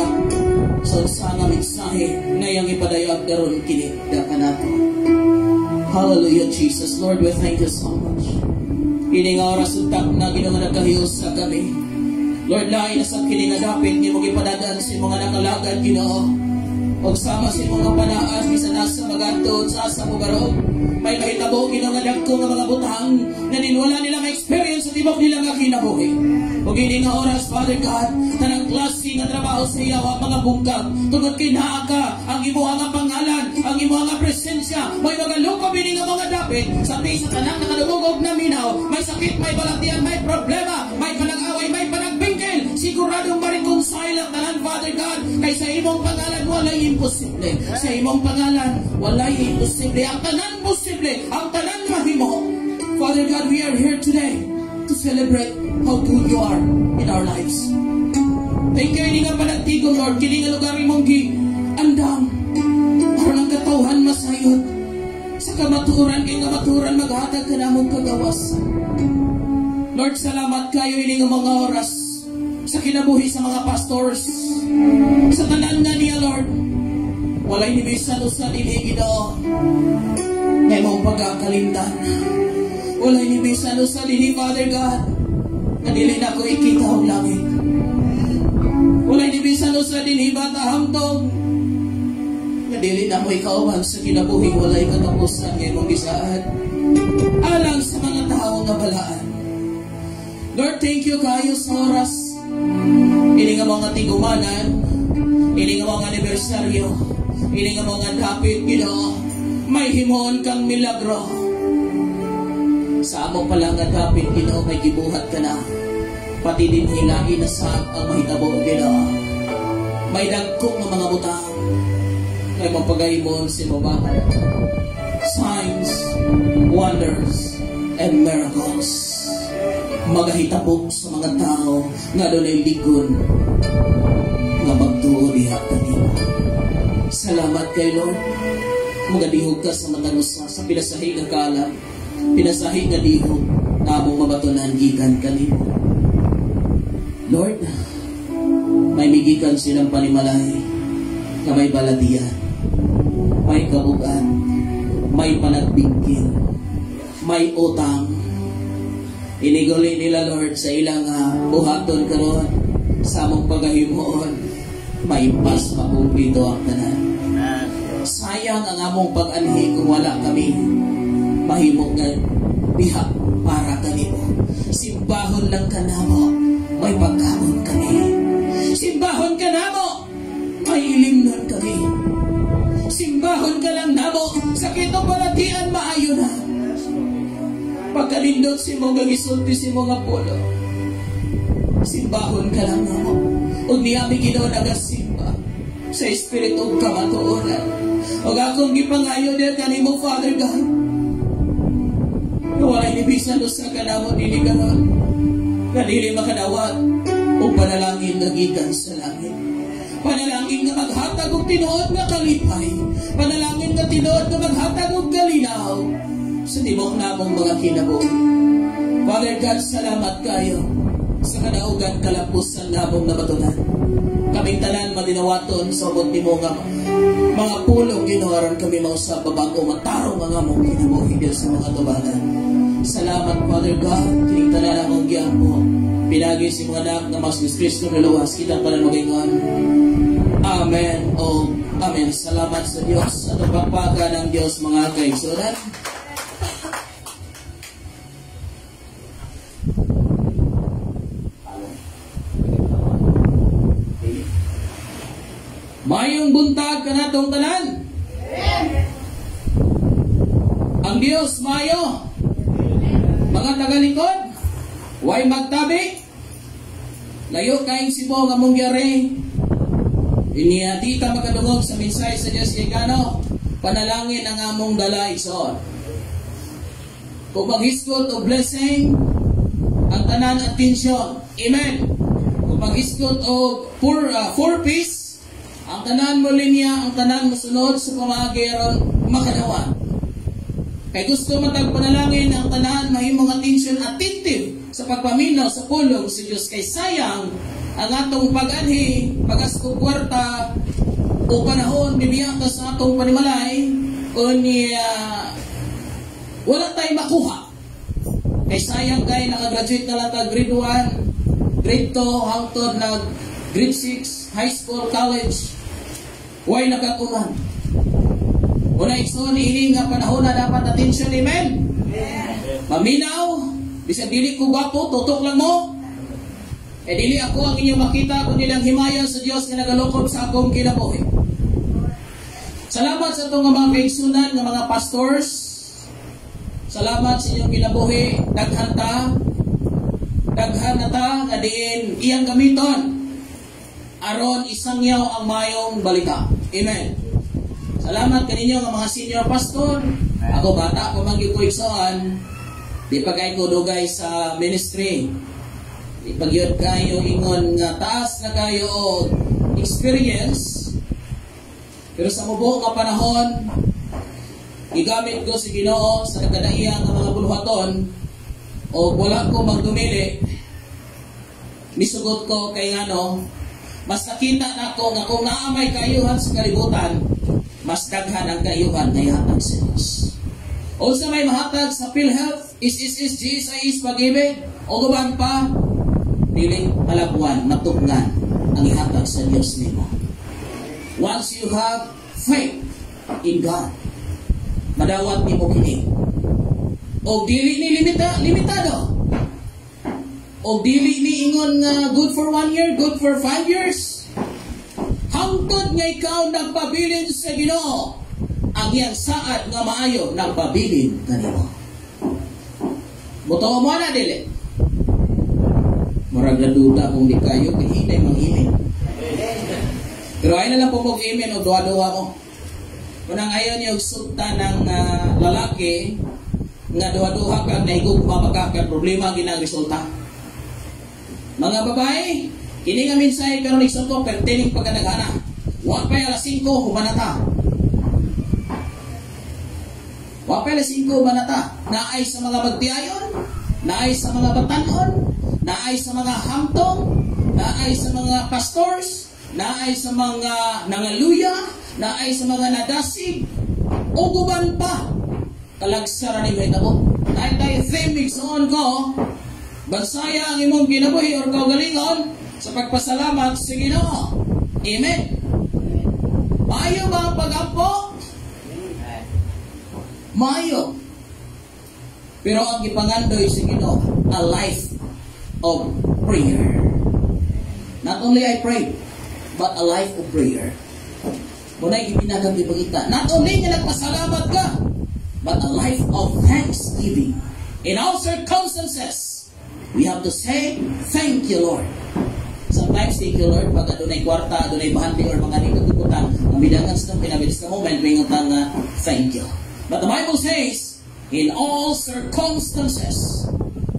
mensahe ngayang ipadayag karon kini kanato. Hallelujah, Jesus. Lord, we thank you so much. Kini nga oras utak na Ginoo nagkahiyos sa kami. Lord, lain na sa kini nga dapit ni mo gipadadaan sa mga nakalagad Ginoo. Og sama sa mga panaas bisan nasa magadto sa mugarog. May mahitabo Ginoo nga dagko nga mga butang na wala nila ma-experience sa tibok nila nga kinabuhi. Og ini nga oras, Father God, tanang klase nga trabaho sa iya mga bungkag tungod kay naa ka ang imo nga pangalan, ang imo nga presensya. May magalukob ini nga mga dapit sa tanang nakadungog na minaw. May sakit, may balatian, may problema, may panag-away, may panagbingkil. Siguradong ma-reconcile ang tanan, Father God, kay sa imong pangalan walay imposible. Sa imong pangalan walay imposible. Ang tanan posible, ang tanan mahimo. Father God, we are here today to celebrate how good you are in our lives. Thank you, hindi nga panagtigong, Lord. Kini nga lugar mong andam. Aron ang katawhan masayod. Sa kamaturan, kay kamaturan, maghatag ka na mong kagawas. Lord, salamat kayo ini nga mga oras sa kinabuhi sa mga pastors. Sa tanan na niya, Lord. Walay ni bisan-usan ini Ginoo. Ngay mong pagkakalimtan. Walay ni bisan-usan ini, Father God. Nadili na ko ikita ang langit. Walay ni bisan-usan ini, bata hamtong. Nadili na mo ikauban sa kinabuhi. Walay katapusan ngay mong bisaad. Alang sa mga tao nga balaan. Lord, thank you kayo sa oras. Ini nga mga tigumanan. Ini nga mga anibersaryo. Ini nga mga dapit, Ginoo. May himon kang milagro. Sa amo pala nga dapit, Ginoo, may gibuhat ka na. Pati din hilain na sa ang mahitabo, Ginoo. May dagkong nga mga butang. May mapagayimon si mabahan. Signs, wonders, and miracles. Magahitabo sa mga tao nga doon ay ligon nga magtuo diha kanila. Salamat kay Lord. Magadihog ka sa matanusa sa pinasahi nga kalam, pinasahi nga dihog na among mabatunan gikan kanimo. Lord, may migikan silang panimalay na may balatian, may kabugan, may panagbingkil, may utang. Iniguli nila, Lord, sa ilang buhaton karon sa among pagahimoon, may pas makumpleto ang tanan. Sayang ang among pag-anhi kung wala kami mahimong nga biha para kanimo. Simbahon lang kanamo, may pagkaon kami. Simbahon ka namo, may ilimnon kami. Simbahon ka lang namo, sakit o balatian maayo na. Pagkalindot si mo gagisulti si mo nga polo. Simbahon ka lang namo. O niyami Ginoo nagasimba sa espiritu o kamatuoran. O akong gipangayo din kanimo, Father God. Nawalay ni bisan sa kanamo dili ganon. Kadili makanawat o panalangin na gikan sa langit. Panalangin nga maghatag og tinuod nga kalipay. Panalangin nga tinuod nga maghatag og kalinaw sa tibok namong mga kinabuhi. Father God, salamat kayo sa kadaugan kalapusan namong nabatunan. Kaming tanan madinawaton sa ubod nimo nga mga pulong ginawaran kami mausap bago matarong ang among kinabuhi sa mga tubanan. Salamat, Father God, kining tanan among giampo. Pinagi si mga anak na mas Kristo niluwas kitang pananagingon. Amen o Amen. Salamat sa Diyos at ang pagpaga ng Diyos mga kaigsunan. Mayong buntag ka natong tanan. Ang Diyos mayo. Mga tagalikod, way magtabi. Layo kaing sibo nga mong gyari. Iniati ka makadungog sa mensahe sa Diyos kay kano. Panalangin ang among dala igsoon. Kung maghisgot o blessing, ang tanan atensyon. Amen. Kung maghisgot o four piece, ang tanan mo linya, ang tanan mo sunod sa pamagayron makadawa. Kay gusto matagpanalangin ang tanan mahimong atensyon attentive sa pagpaminaw sa pulong sa Diyos. Kay sayang ang atong pag-anhi, pag-asko kwarta, o panahon bibiyak ka sa atong panimalay o ni wala tayo makuha. Kay sayang kay nakagraduate na lang ka grade 1, grade 2, hangtod na grade 6, high school, college. Huwag nakakuman. Una ikson, ini nga panahon na dapat attention, amen? Maminaw, bisag dili ko gwapo, tutok lang mo. Dili ako ang inyong makita kung nilang himayan sa Diyos nga nagalokod sa akong kinabuhi. Salamat sa itong mga kaigsunan ng mga pastors. Salamat sa inyong kinabuhi. Daghan na ta nga diin iyang gamiton aron isangyaw ang mayong balita. Amen. Salamat kaninyo nga mga senior pastor. Ako bata pa man gyud ko igsoon. Di pa kay ko dugay sa ministry. Di pa gyud kayo ingon nga taas na kayo og experience. Pero sa mubo nga panahon, igamit ko si Ginoo sa nagkadaiyang nga mga buluhaton o wala ko magdumili. Misugot ko kay ngano, mas nakita na ko nga kung naamay kayuhan sa kalibutan, mas daghan ang kayuhan na ihatag sa Diyos. O sa may mahatag sa PhilHealth, GSIS pag-ibig, o guban pa, piling malabuan, matugnan ang ihatag sa Diyos nila. Once you have faith in God, madawat ni mo kini. O dili ni limitado. O dili ni ingon nga good for 1 year, good for 5 years. Hangtod nga ikaw nagpabilin sa Ginoo, ang iyang saad nga maayo nagpabilin kanimo. Buto mo na dili. Murag na duda kung di kayo, hinay mang-imin. Pero ay na lang po mag-imin o duwa-duwa mo. Kunang ayaw niyo sulta ng lalaki nga duwa-duwa kang nahigugma magkakan problema ginang resulta. Mga babae, kini nga minsay karon igsuto pertaining pagkanaghana. Wa pa alas 5 humanata. Wa pa alas 5 humanata. Naay sa mga magtiayon, naay sa mga batanon, naay sa mga hamtong, naay sa mga pastors, naay sa mga nangaluya, naay sa mga nadasig, o guban pa. Kalagsara ni may tabo. Naay tayo theme igsoon ko, bansaya ang imong kinabuhi or kaugalingon sa pagpasalamat sa Ginoo. Amen. Maayo ba ang pag-ampo? Maayo. Pero ang ipangandoy sa Ginoo, a life of prayer. Not only I pray, but a life of prayer. Muna'y ipinagang ipagita. Not only nga nagpasalamat ka, but a life of thanksgiving. In all circumstances, we have to say, thank you, Lord. Sometimes, thank you, Lord, pag adunay kwarta, adunay bahandi, or mga nitutukutan, ang bidangan sa itong pinabilis ka moment, may ngutang na, thank you. But the Bible says, in all circumstances,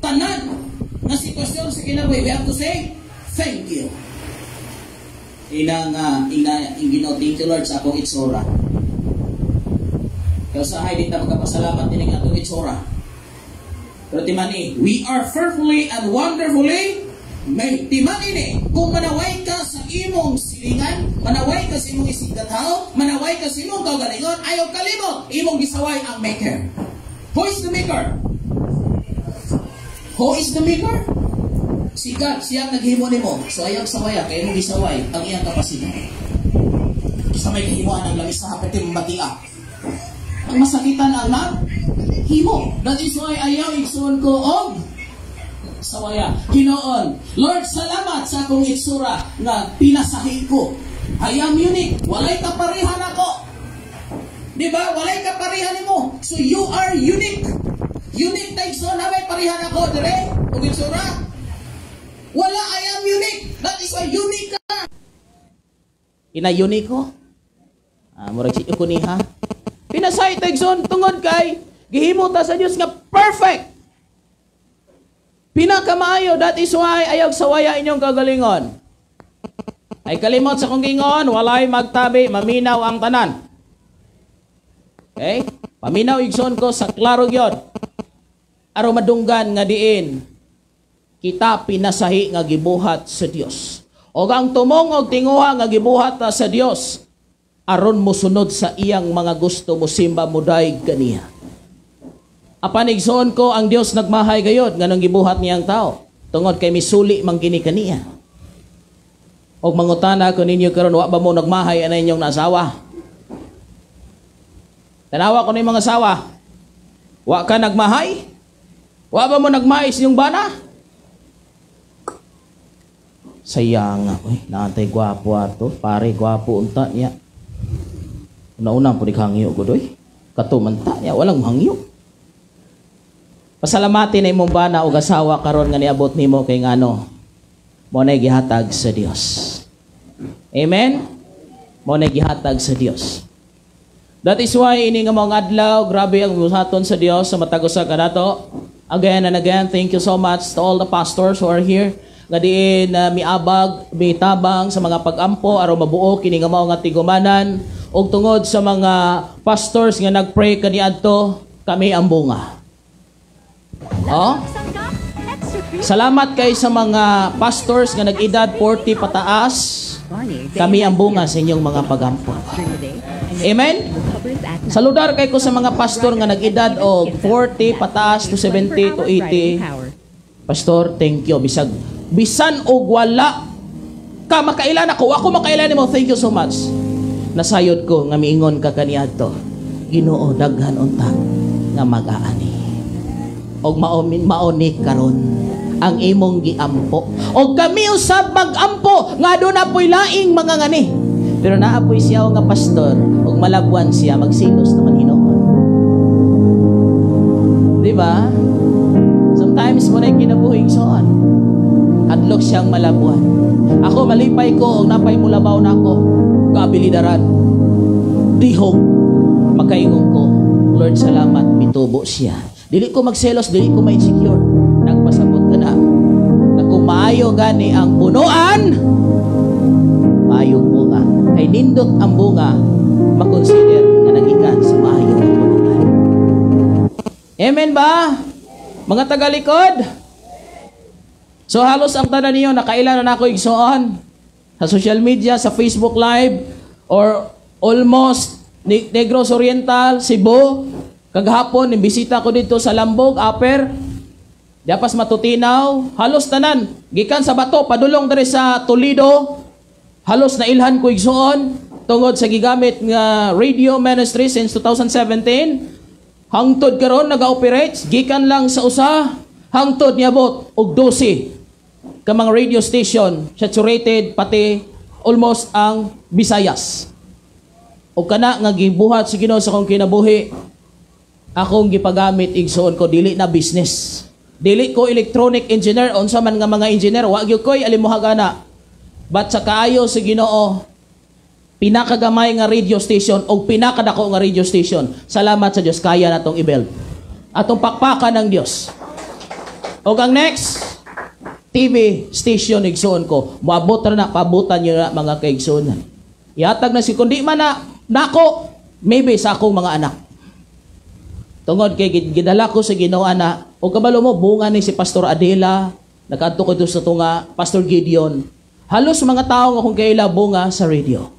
tanan na sitwasyon sa kinabuhi, we have to say, thank you. Ginoo, thank you, Lord, sa akong itsura. Kaya sa hay, di na magkapasalamat din ang atong itsura. Pero timani, we are fearfully and wonderfully made. Timani ni, kung manaway ka sa imong silingan, manaway ka sa imong isigathaw, manaway ka sa imong kaugalingon, ayaw kalimot, imong gisaway ang maker. Who is the maker? Who is the maker? Si God, siyang naghimo nimo. So ayaw sawaya, kaya imong gisaway ang iyang kapasidad. Sa may kahimuan ang langis na hapetim matia. Ang masakitan ang himo. That is why ayaw igsuon ko og sawaya. Ginoon, Lord, salamat sa akong itsura na pinasahi ko. I am unique. Walay kaparihan ako. Diba? Walay kaparihan mo. So you are unique. Unique na igsuon na may parihan ako. Dire? Og itsura? Wala, I am unique. That is why unique ka. Ina-unique ko? Murag si ko ni ha? Pinasay tagson tungod kay gihimo ta sa Dios nga perfect. Pinakamaayo, that is why ayaw sawaya inyong kagalingon. Ay kalimot sa kong gingon, walay magtabi, maminaw ang tanan. Okay? Paminaw igsoon ko sa klaro gyud. Aron madunggan nga diin kita pinasahi nga gibuhat sa Dios. O ang tumong og tinguha nga gibuhat ta sa Dios, aron mo sunod sa iyang mga gusto mo simba mo daig kaniya. Apan igsoon ko ang Dios nagmahay gayod nganong gibuhat niyang tao tungod kay misuli man kini kaniya. Og mangutana ko ninyo karon wa ba mo nagmahay ana inyong nasawa? Tanawa ko ni mga asawa. Wa ka nagmahay? Wa ba mo nagmahay sa inyong bana? Sayang nga, naantay gwapo ato, pare gwapo unta niya. Una-una po di hangyo ko doy. Katumanta niya, walang hangyo. Pasalamati na imong bana o asawa karon nga niabot nimo kay ngano. Mo na gihatag sa Dios. Amen? Mo na gihatag sa Dios. That is why ini nga mga adlaw, grabe ang buhaton sa Dios sa matag-usa kanato. Again and again, thank you so much to all the pastors who are here. Nga diin miabag, mitabang sa mga pag-ampo aron mabuo kini nga mao nga tigumanan. Og tungod sa mga pastors nga nagpray kaniadto, kami ang bunga. Oh? Salamat kay sa mga pastors nga nag-edad 40 pataas. Kami ang bunga sa inyong mga pagampo. Amen? Saludar kay ko sa mga pastor nga nag-edad og 40 pataas to 70 to 80. Pastor, thank you. Bisan og wala ka makailan ako makailan nimo, thank you so much. Nasayod ko nga miingon ka kaniadto, Ginoo daghan unta nga mag-aani. Og maonik karon ang imong giampo. Og kami usab mag-ampo nga aduna po'y laing mga ngani. Pero naapoy siya nga pastor og malabuan siya magsilos naman Hinoon. Di ba? Sometimes mo na kinabuhing soon. Adlok siyang malabuan. Ako malipay ko og napay mulabaw na ako. Kaabilidaran. Dihog. Makaingon ko, Lord salamat, mitubo siya. Dili ko magselos, dili ko ma-insecure. Nagpasabot ka na. Na kung maayo gani ang punuan, maayong bunga. Kay nindot ang bunga, makonsider na nagikan sa maayong punuan. Amen ba? Mga tagalikod? So halos ang tanan niyo, nakailan na ako igsoon sa social media, sa Facebook Live, or almost Negros Oriental, Cebu. Kagahapon, nimbisita ko dito sa Lambog, Upper, Diapas Matutinaw, halos tanan. Gikan sa bato, padulong dari sa Toledo, halos na ilhan ko igsoon, tungod sa gigamit nga radio ministry since 2017. Hangtod karon naga-operate, gikan lang sa usa, hangtod niabot og 12 kamang radio station, saturated pati almost ang Visayas. O kana nga gibuhat sa Ginoo sa akong kinabuhi, akong gipagamit igsoon ko dili na business. Dili ko electronic engineer unsa man nga mga engineer, wa gyud koy alimuhagana. But sa kaayo sa Ginoo, pinakagamay nga radio station o pinakadako nga radio station. Salamat sa Dios kaya natong i-build. Atong pakpakan ng Dios. O ang next TV station igsoon ko, moabot na pabutan niyo na mga kaigsuonan. Ihatag na si kundi man na nako, maybe sa akong mga anak. Tungod kay gidala ko sa Ginoo ana, o kabalo mo bunga ni si Pastor Adela, nakadto ko sa tunga Pastor Gideon. Halos mga tao nga kung kaila bunga sa radio.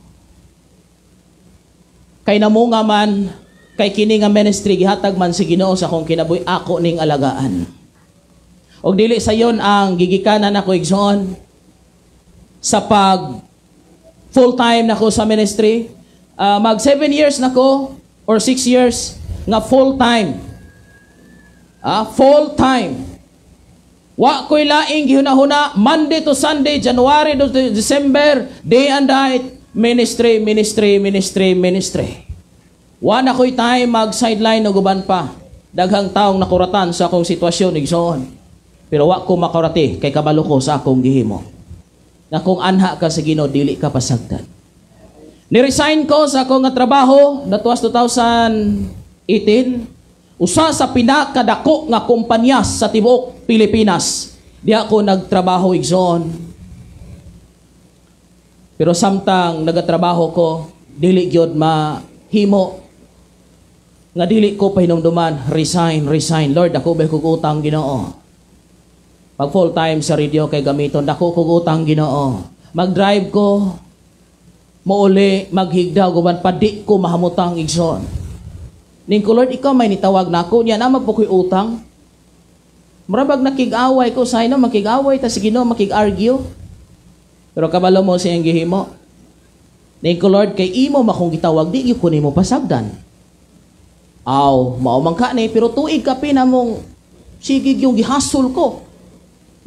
Kay namunga man kay kini nga ministry gihatag man si Ginoo sa akong kinabuhi, ako ning alagaan. Og dili sayon ang gigikanan ako igsoon sa pag full time nako sa ministry. Mag 7 years nako or 6 years nga full time. Full time. Wa ko'y laing gihunahuna Monday to Sunday, January to December, day and night, ministry. Wa na ko'y time mag sideline o guban pa. Daghang taong nakuratan sa akong sitwasyon igsoon. Pero wa ko makurati kay kabalo ko sa akong gihimo. Na kung anha ka sa Ginoo dili ka pasagdan. Ni-resign ko sa akong trabaho that was 2018. Usa sa pinakadako nga kumpanya sa tibuok Pilipinas. Di ako nagtrabaho igsoon. Pero samtang nagatrabaho ko, dili gyud mahimo nga dili ko pahinumduman, resign. Lord, ako ba kog utang Ginoo? Pag full time sa radio kay gamiton, dako kog utang Ginoo. Mag-drive ko, Mauli maghigdaw guban padi ko mahamutang igsoon. Ning ko Lord, ikaw may nitawag nako niya na mapukoy utang. Marabag nakig-away ko sa ino, makig-away ta si Ginoo makig-argue. Pero kabalo mo siyang gihimo. Ning ko Lord, kay imo makong gitawag di gyud ko nimo pasagdan. Aw, mao man ka ni pero tuig ka pinamong sigig yung gihasol ko.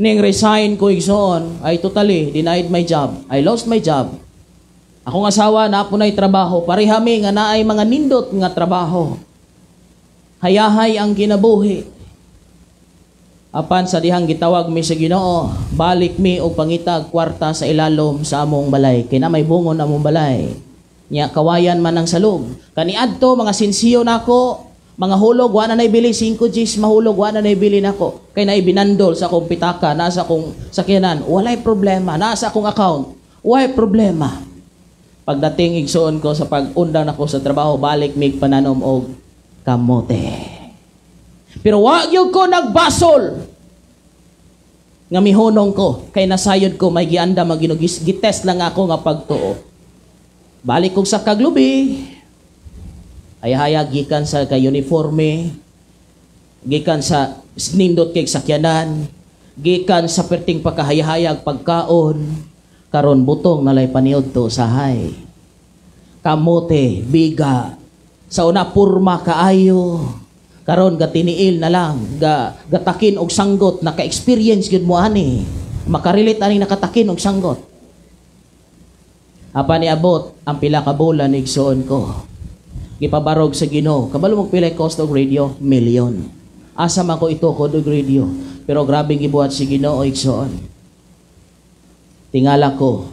Ning resign ko igsoon, I totally denied my job. I lost my job. Akong asawa na po na'y trabaho, parihami nga naay mga nindot nga trabaho. Hayahay ang kinabuhi. Apan sa dihang gitawag mi sa Ginoo, balik mi og pangitag kwarta sa ilalom sa among balay. Kay na may bungon among balay. Nya kawayan man ang salog. Kaniadto mga sinsiyo nako, mga hulog wa na naibili 5 Gs mahulog wa na naibili nako. Kay na ibinandol sa akong pitaka, nasa akong sakyanan, walay problema, nasa akong account, walay problema. Pagdating igsoon ko sa pag-undang nako sa trabaho, balik mig pananom og kamote. Pero wa gyud ko nagbasol. Nga mihunong ko kay nasayod ko may gianda maginugis gitest lang ako nga pagtuo. Balik kog sa kaglubi. Hayahayag gikan sa kay uniforme, gikan sa nindot kay sakyanan, gikan sa perting pagkahayahayag pagkaon. Karon butong nalay paniod to sahay. Kamote, biga. Sa una purma kaayo. Karon gatiniil na lang, gatakin og sanggot, naka-experience gyud mo ani. Makarelate ani nakatakin og sanggot. Apa niabot ang pila ka bulan igsoon ko. Gipabarog sa Ginoo. Kabalo mo pila cost og radio? Milyon. Asa man ko ito ko og radio. Pero grabe gibuhat si Ginoo igsoon. Tingala ko,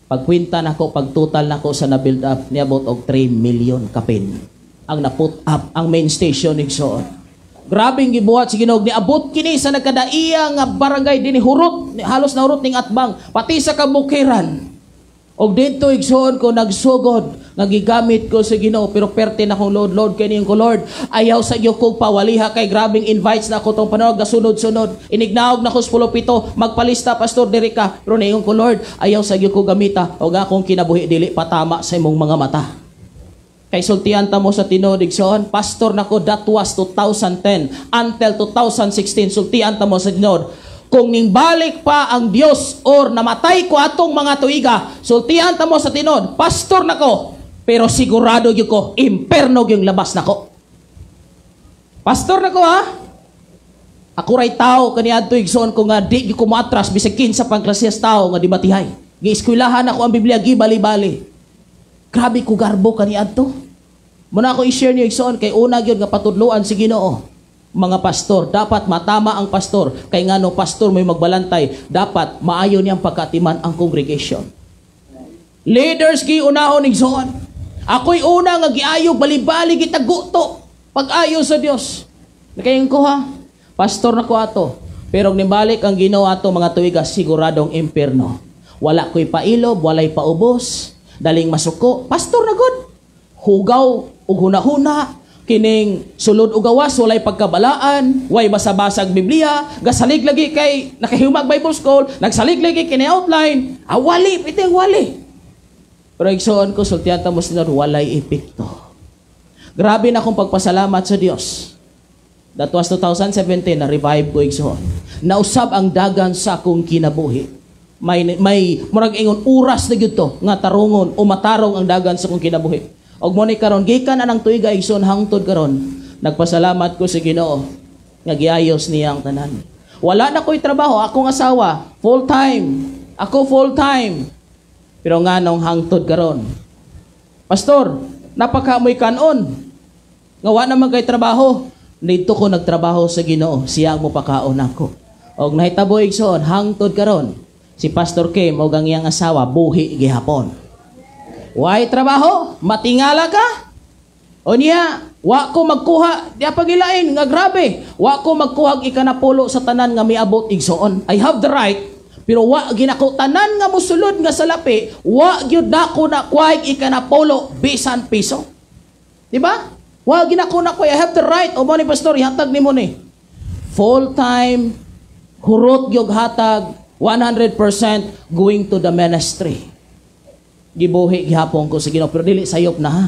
pagkwinta nako, pagtotal nako sa na-build up, niabot og 3 million kapin. Ang na-put up, ang main station igsoon. Grabing gibuhat si Ginoo, niabot kini sa nagkadaiya nga barangay dinhi hurot, halos na hurot ning atbang, pati sa kabukiran. Og dito igsoon ko nagsugod, nagigamit ko sa Ginoo, pero perte na kong load kay niyong ko Lord. Ayaw sa iyo kong pawaliha kay grabing invites na ako tong pananog na sunod-sunod. Inignaog na ko sa pulpito, magpalista Pastor Derika, pero niyong ko Lord, ayaw sa iyo ko gamita, og akong kinabuhi dili patama sa imong mga mata. Kay sultian ta mo sa tinuod igsoon, pastor nako that was 2010 until 2016 sultian ta mo sa tinuod. Kung ningbalik pa ang Dios or namatay ko atong mga tuiga, sultihan ta mo sa tinod, pastor nako, pero sigurado gyud ko imperno yung labas nako. Pastor nako ha. Ako ray tao kaniadto igsoon ko nga di ko matras bisag kinsa pang klaseng tao nga di matihay. Gieskwelahan ako ang Biblia gibali-bali. Grabe ko garbo kaniadto. Muna ako i-share niyo igsoon kay una gyud nga patudloan si Ginoo. Mga pastor, dapat matama ang pastor. Kay nga no pastor may magbalantay, dapat maayo niyang pagkatiman ang congregation. Leaders gi unahon igsoon. Ako'y una nga giayo bali-bali gitaguto pag-ayo sa Dios. Nakayon ko ha. Pastor na ko ato. Pero nibalik ang Ginoo ato mga tuiga siguradong impierno. Wala ko'y pailob, walay paubos, daling masuko. Pastor na gud. Hugaw ug hunahuna. Kining sulod og gawas walay pagkabalaan, way basa-basag Biblia, gasalig lagi kay nakahimag Bible School, nagsalig lagi kini outline, wali piteng wali. Pero igsoon ko sultihan ta mo sinod walay epekto. Grabe na akong pagpasalamat sa Dios. That was 2017 na revive ko igsoon. Nausab ang dagan sa akong kinabuhi. May murag ingon oras na gyud to nga tarungon o matarong ang dagan sa akong kinabuhi. Og mo ni karon gikan anang tuiga igsoon hangtod karon nagpasalamat ko sa Ginoo nga giayos niya ang tanan. Wala na ko'y trabaho, akong asawa full time. Ako full time. Pero nganong hangtod karon. Pastor, napakamoy kanon. Nga wa naman kay trabaho. Dito ko nagtrabaho sa Ginoo, siya mo pakaon ako. Og nahitabo igsoon hangtod karon. Si Pastor Kim og ang iyang asawa buhi gihapon. Why trabaho? Matingala ka? O niya, wa ko magkuha, di pagilain, nga grabe. Wa ko magkuha ikanapulo sa tanan nga miabot igsoon. I have the right, pero wa ginako tanan nga musulod nga salapi, wa gyud nako na kuha ikanapulo bisan piso. Di ba? Wa ginako na kuha, I have the right. O mo ni pastor, ihatag nimo ni. Full time, hurot gyud hatag, 100% going to the ministry. gibuhi gihapon ko sa Ginoo pero dili sayop na ha.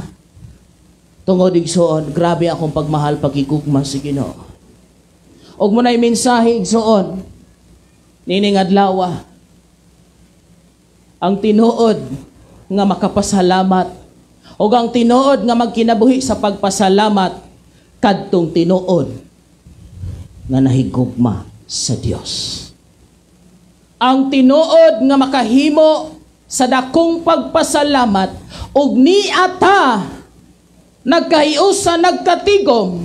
Tungod igsoon, grabe akong pagmahal pagigugma sa Ginoo. Og mo na'y mensahe igsoon, nining adlaw, ang tinuod nga makapasalamat o ang tinuod nga magkinabuhi sa pagpasalamat kadtong tinuod nga nahigugma sa Dios. Ang tinuod nga makahimo sa dakong pagpasalamat ug niata nagkahiusa nagkatigom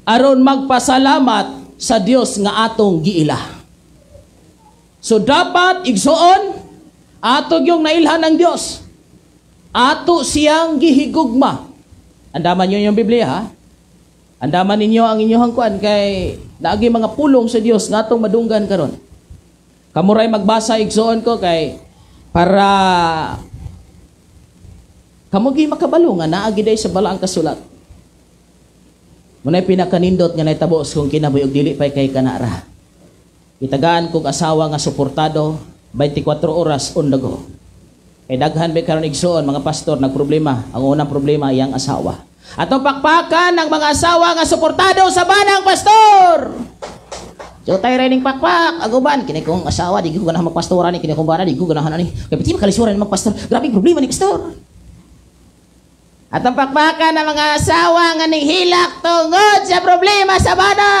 aron magpasalamat sa Dios nga atong giila. So dapat igsuon ato yung nailhan ng Dios. Ato siyang gihigugma. Andaman niyo yung Biblia ha? Andaman ninyo ang inyong kuan kay naagi mga pulong sa Dios nga atong madunggan karon. Kamuray magbasa igsuon ko kay para kamugi makabalo nga naagi day sa balaang kasulat. Munay pinakanindot nga nahitabo kung kinabuhi og dili pay kay kanara. Itagaan kong asawa nga suportado 24 oras on the go. Kay daghan ba karon igsuon mga pastor nagproblema. Ang unang problema iyang asawa. Atong pakpakan ng mga asawa nga suportado sa banang pastor. So tayo rin pakpak, aguban, kini kong asawa, di ko ganahan magpastora ni, kini kong bana, di ko ganahan ni. Kaya pati makalisuran magpastor, grabe problema ni pastor. At ang pakpakan ng mga asawa nga hilak tungod sa problema sa bana.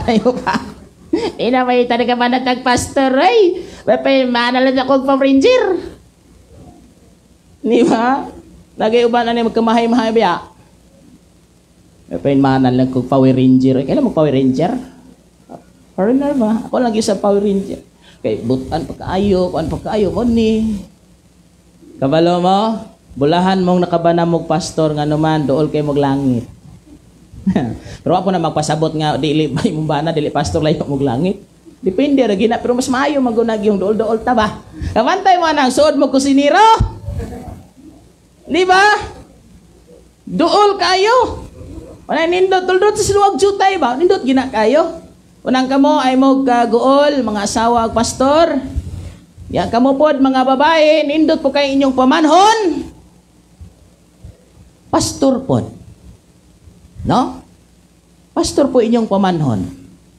Ayaw pa. Di na may talaga man nagpastor, ay. Bapay, manalan ako pang-ranger. Di ba? Nag-iuban na niya magkamahay-mahay biya. Bapay, manalan ko Power Ranger. Kailan mo Power Ranger? Foreigner ba? Ako lagi sa Power Ranger. Kay butan pagkaayo, kuan pagkaayo mo ni. Kabalo mo, bulahan mong nakabana mong pastor nga naman dool kay mong langit. Pero ako na magpasabot nga dili ba imong bana dili pastor layo mong langit. Depende ra gina pero mas maayo magunag yung dool-dool ta ba. Kamantay mo nang suod mo kusiniro. Di ba? Dool kayo. Wala nindot dul-dul sa siluwag jutay ba? Nindot gina kayo. Unang kamo ay mo kaguol, mga asawa ag pastor. Yan kamo pod mga babae, nindot po kay inyong pamanhon. Pastor pod. No? Pastor po inyong pamanhon.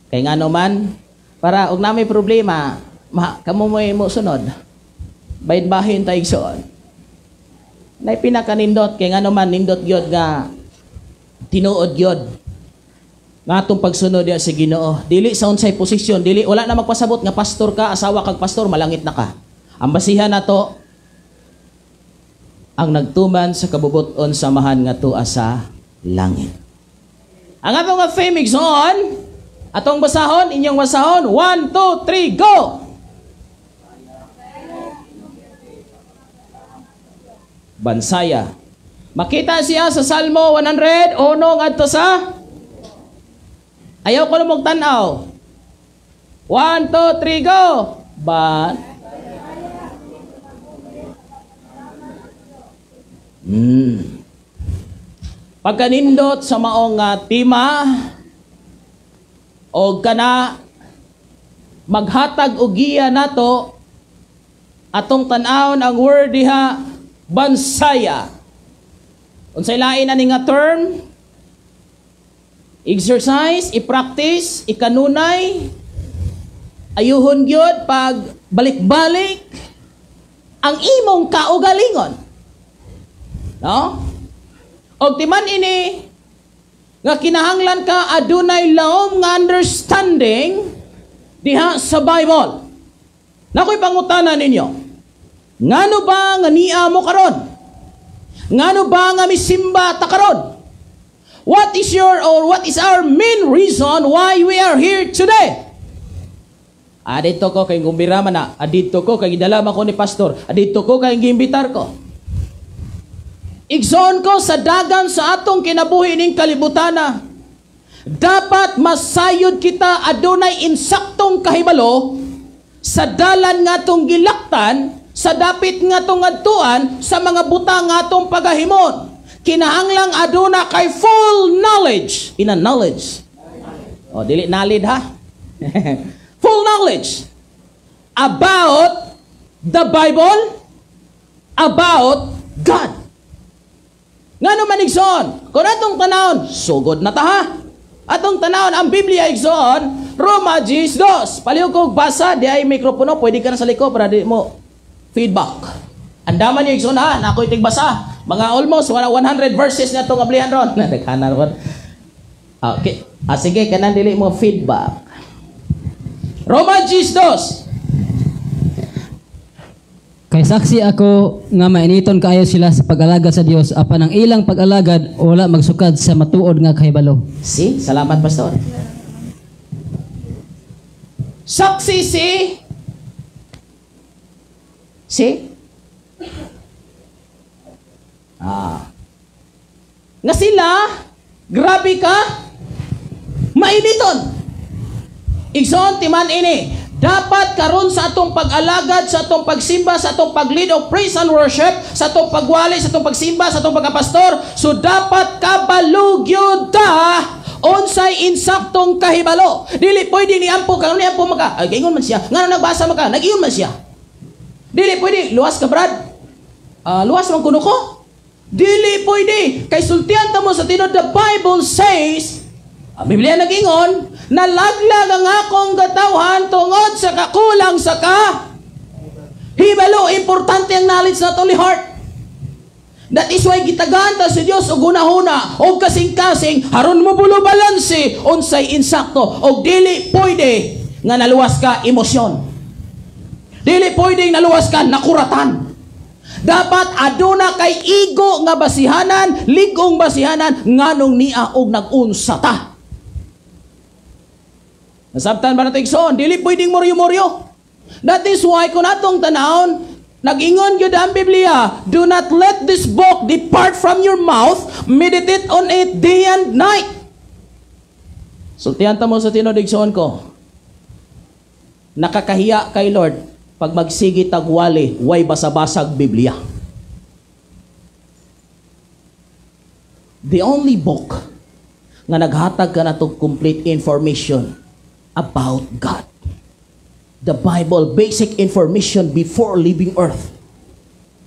Kay nga naman, para og na may problema, kamo mo sunod. Bayad bahin tayo igsoon. Nay pinakanindot, kay nga naman nindot gyud nga tinuod gyud. Nga atong pagsunod ya sa Ginoo. Dili sa unsay posisyon, dili wala na magpasabot nga pastor ka, asawa kag pastor, malangit na ka. Ang basihan nato ang nagtuman sa kabubuton samahan nga tuwa sa langit. Ang atong nga fame igsoon, atong basahon, inyong basahon, 1, 2, 3, go! Bansaya. Makita siya sa Salmo 100, unong adto sa ayaw ko na magtanaw. 1, 2, 3, go! Pagkanindot sa maong tima o kana maghatag og giya nato atong tan-awon ang word diha bansaya. Unsay lain ani nga term? Exercise, i-practice, ikanunay, ayuhon gyud pag balik-balik ang imong kaugalingon. No? Og timan ini nga kinahanglan ka adunay laom nga understanding diha sa Bible. Nakoy pangutana ninyo. Ngano ba nga niya mo karon? Ngano ba nga misimba ta karon? What is our main reason why we are here today? Adito ko kay gumbira man na, adito ko kay gidala ko ni pastor, adito ko kay giimbitar ko. Igsoon ko sa dagan sa atong kinabuhi ning kalibutana. Dapat masayod kita adunay insaktong kahibalo sa dalan nga atong gilaktan, sa dapit nga atong adtuan, sa mga butang nga atong pagahimon. Kinahanglang aduna kay full knowledge. Ina knowledge. O, dili nalid ha? Full knowledge about the Bible, about God. Nga naman igsoon, kung atong tanawon, sugod na ta ha. Atong tanawon, ang Biblia igsoon, Roma 10:2. Palihog kong basa, di ay mikropono, pwede ka na sa liko para di mo feedback. Andaman yung igsoon ha, na ako'y tigbasa. Mga almost 100 verses na itong ablihan ron. Nagkanan ron. Okay. Sige, kanan dili mo feedback. Roma 10:2. Kay saksi ako nga mainiton kaayo sila sa pag-alagad sa Dios apan ang ilang pag-alagad wala magsukad sa matuod nga kahibalo. Si, salamat pastor. Saksi si nga sila grabe ka mainiton. Igsoon timan ini dapat karon sa atong pag-alagad, sa atong pagsimba, sa atong pag-lead of praise and worship, sa atong pagwali, sa atong pagsimba, sa atong pagkapastor, so dapat kabalugyod ta unsay insaktong kahibalo. Dili pwede ni ampo karon ni ampo maka. Ay gingon man siya. Ngano nagbasa maka? Nag-iyon man siya. Dili pwede luwas ka brad. Luwas man kuno ko. Dili pwede kay sultihan ta mo sa tinod the Bible says Biblia nag-ingon, nalaglag ang akong katawhan tungod sa kakulang sa hibalo. Importante ang knowledge not only heart. That is why gitagaan ta si Dios og hunahuna og kasing-kasing haron mo bulo balanse unsay insakto og dili pwede nga naluwas ka emosyon. Dili pwede naluwas ka nakuratan. Dapat aduna kay igo nga basihanan, ligong basihanan nganong niya og nag-unsa ta. Nasabtan ba natin igsoon? Dili pwedeng moryo-moryo. That is why kung atong tanawon, nag-ingon yun ang Biblia, do not let this book depart from your mouth, meditate on it day and night. Sultihan ta mo sa tinod igsoon ko, nakakahiya kay Lord, pag magsigi tagwali, way basabasag Biblia. The only book nga naghatag ka na itong complete information about God. The Bible, basic information before leaving earth.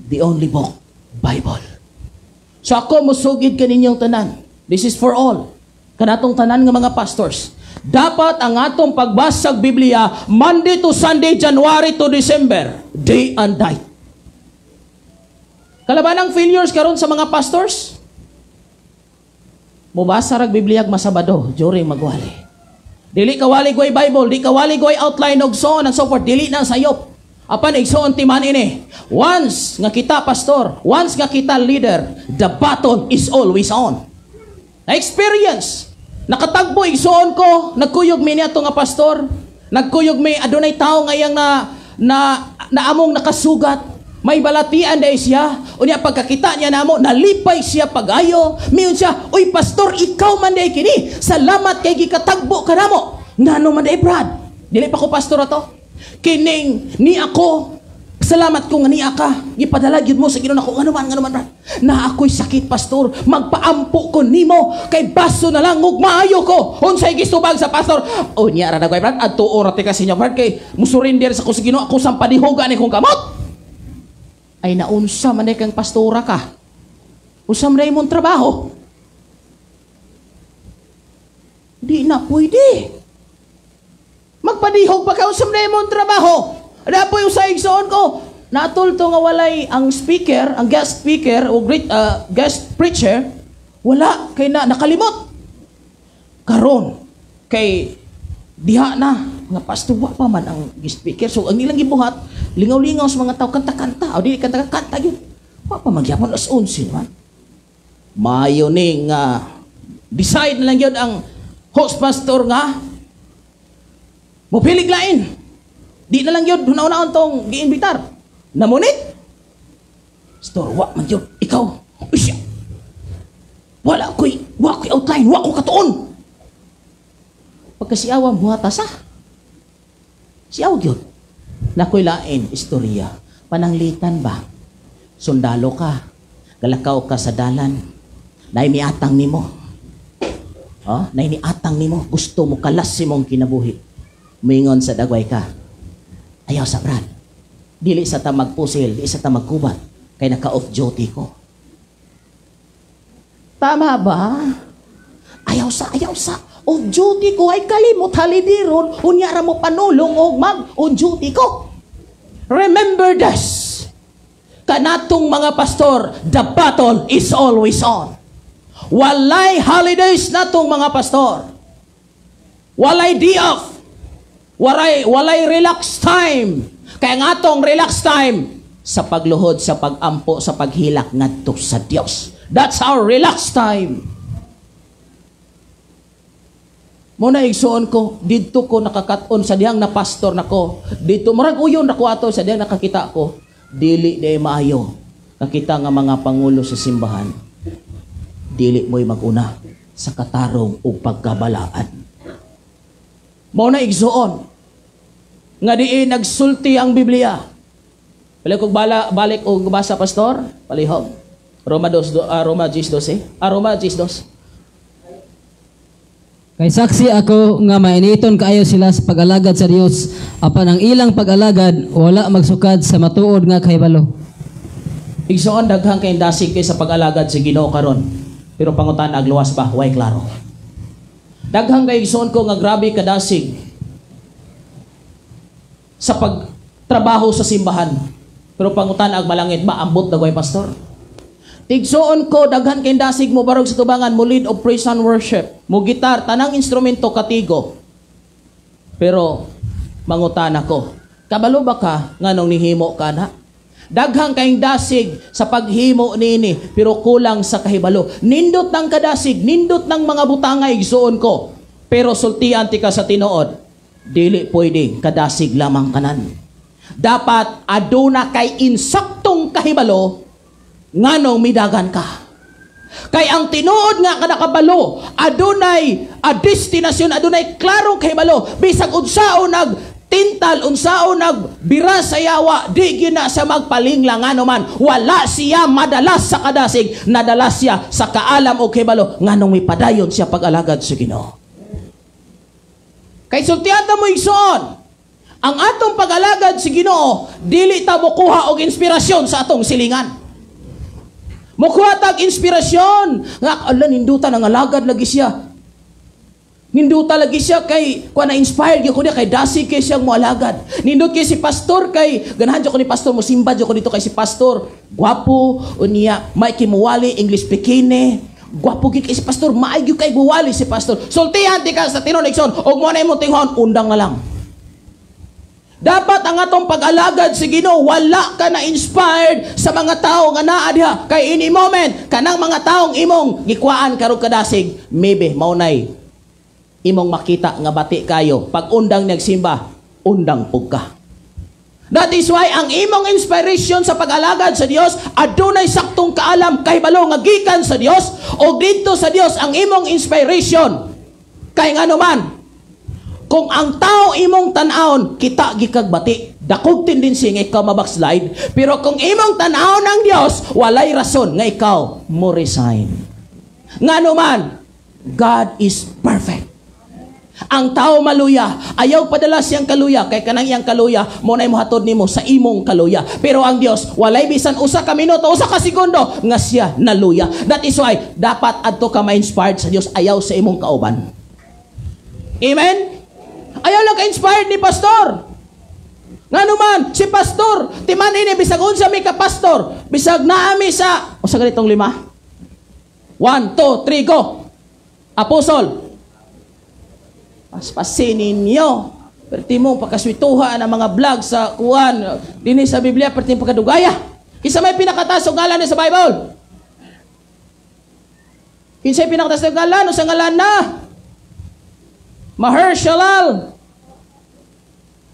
The only book, Bible. So ako musugid kaninyong tanan. This is for all. Kanatong tanan nga mga pastors. Dapat ang atong pagbasag Biblia Monday to Sunday, January to December, day and night. Kalaban ang failures karon sa mga pastors. Mubasa rag Biblia masabado, during magwali. Dili kawali goy Bible, di kawali goy outline og so on and so forth, dili na sayop. Apan igsoon timan ini. Once nga kita pastor, once nga kita leader, the baton is always on. Na experience. Nakatagbo igsoon ko, nagkuyog mi niya nga pastor, nagkuyog mi adunay tawo ngayang na among nakasugat. May balatian dahil siya. Unya pagkakita niya namo, nalipay siya pag-ayo. Miyon siya, uy pastor, ikaw man dahil kini. Salamat kay gikatagbo ka namo. Ngano man dahil Brad. Dili pa ko pastor ato. Kining ni ako. Salamat ko nga niya ka. Ipadalagyod mo sa Ginoo nako. Ngano man Brad. Na ako'y sakit pastor. Magpaampo ko nimo. Kay baso na lang ug maayo ko. Unsay gistubag sa pastor. Unya ra na ko Brad. Adto orate kasi niya Brad. Kay musurindir sa ko sa Ginoo. Ako sang padihoga ni kong kamot. Ay naunsa man kang pastora ka. Unsa man imong trabaho? Di na pwede. Magpadihog pa ka unsa man imong trabaho. Ada po yung sa igsoon ko. Natulto nga walay ang speaker, ang guest speaker o guest preacher, wala kay nakalimot. Karon kay diha na nga pastor wa pa man ang guest speaker. So ang ilang gibuhat, lingaw-lingaw sa mga tao kanta-kanta. O di kanta-kanta yun. Wa pa magyapon as 11 man. Mayo ning decide na lang yun ang host pastor nga mopilig lain. Di na lang yun hunaw-naon tong giimbitar. Namunit. Pastor, wa man yun. Ikaw. Usya. Wala ko'y outline. Wa ko katuon. Pagkasiawan buhata sa siyaw yun. Nakoy lain, istorya. Pananglitan ba? Sundalo ka. Galakaw ka sa dalan. Naimiatang nimo. Naimiatang nimo. Gusto mo kalas si mong kinabuhi. Mingon sa dagway ka. Ayaw sa Brad. Dili sa ta magpusil, di sa ta magkubat. kay naka-off duty ko. Tama ba? Ayaw sa. Off duty ko ay kalimot halidiron, unyara mo panulong og mag-on duty ko. Remember this. Kanatong mga pastor, the battle is always on. Walay holidays natong mga pastor. Walay day off. Walay relax time. Kaya nga atong relax time sa pagluhod, sa pagampo, sa paghilak ngadto sa Dios. That's our relax time. Muna igsuon ko, dito ko nakakaton sa diyang na pastor nako. Dito murag uyon nako ato sa diyang nakakita ko. Dili day maayo. Nakita nga mga pangulo sa simbahan. Dili mo'y maguna sa katarong o pagkabalaan. Muna igsuon nga diin nagsulti ang Biblia. Balik og balik og basa pastor, palihog. Roma 10:12. Roma 10:12. Kay saksi ako nga mainiton kaayo sila sa pag-alagad sa Dios, apan ang ilang pag-alagad wala magsukad sa matuod nga kahibalo. Igsoon daghang kay dasig kay sa pag-alagad sa Ginoo karon. Pero pangutan agluwas ba way klaro. Daghang kay igsoon ko nga grabe kadasig sa pagtrabaho sa simbahan. Pero pangutan ag malangit ba ambot dagway pastor. Tigsoon ko daghan kay dasig mo barog sa tubangan mo lead of praise and worship, mo gitar tanang instrumento katigo. Pero mangutan ako, kabalo ba ka nganong nihimo ka na? Daghang kayong dasig sa paghimo nini pero kulang sa kahibalo. Nindot ng kadasig, nindot ng mga butangay igsoon ko. Pero sultian ti ka sa tinuod, dili pwede kadasig lamang kanan. Dapat aduna kay insaktong kahibalo nganong midagan ka. Kay ang tinuod nga kadakabalo, adunay a destinasyon, adunay klarong kahibalo. Bisag unsao nagtintal, unsao nagbira sa yawa, di gina sa magpalinglang ano man. Wala siya madalas sa kadasig, nadalas siya sa kaalam o kahibalo nganong may padayon siya pag-alagad sa Ginoo. Kay sultiata mo igsoon, ang atong pag-alagad sa Ginoo dili ta mokuha og inspirasyon sa atong silingan. Mokuha tag inspirasyon nga ala nindutan ang alagad lagi siya. Ninduta lagi siya kay kuan na inspired gyud ko niya kay dasig kay siyang moalagad. Nindot kay si pastor kay ganahan jud ko ni pastor mo simba jud ko dito kay si pastor. Gwapo unya may kimuwali English speaking. Gwapo gyud kay si pastor, maay gyud kay buwali si pastor. Sultihan ti ka sa tinon igsoon og mo na imong tinghon undang na lang. Dapat ang atong pag-alagad sa Ginoo wala ka na inspired sa mga tao nga naa diha kay any moment kanang mga taong imong gikuan karong kadasig maybe maunay imong makita nga bati kayo pag undang nagsimba undang pug ka. That is why ang imong inspiration sa pag-alagad sa Dios adunay saktong kaalam kahibalo nga gikan sa Dios o didto sa Dios ang imong inspiration kay ngano man. Kung ang tao imong tan-awon, kita gikag bati. Dakog tendency nga ikaw mabackslide. Pero kung imong tan-awon ng Dios, walay rason nga ikaw mo resign. Ngano man, God is perfect. Ang tao maluya, ayaw padala siyang kaluya, kay kanang iyang kaluya, mo na imuhatod nimo sa imong kaluya. Pero ang Dios, walay bisan usa ka minuto, usa ka segundo, nga siya naluya. That is why, dapat adto ka ma-inspired sa Dios, ayaw sa imong kauban. Amen? Ayaw lang ka-inspired ni pastor. Nga naman, si pastor, timan ini, bisag unsa mi ka pastor, bisag naami sa, o sa ganitong 5. 1, 2, 3, go. Apostol. Paspasin ninyo. Perti mong pakaswituhan ang mga vlog sa kuwan, dini sa Biblia, perti mong pagkadugaya. Isa may pinakatas o ngalan sa Bible. Kinsa pinakatas o ngalan o sa ngalan na? Mahershalal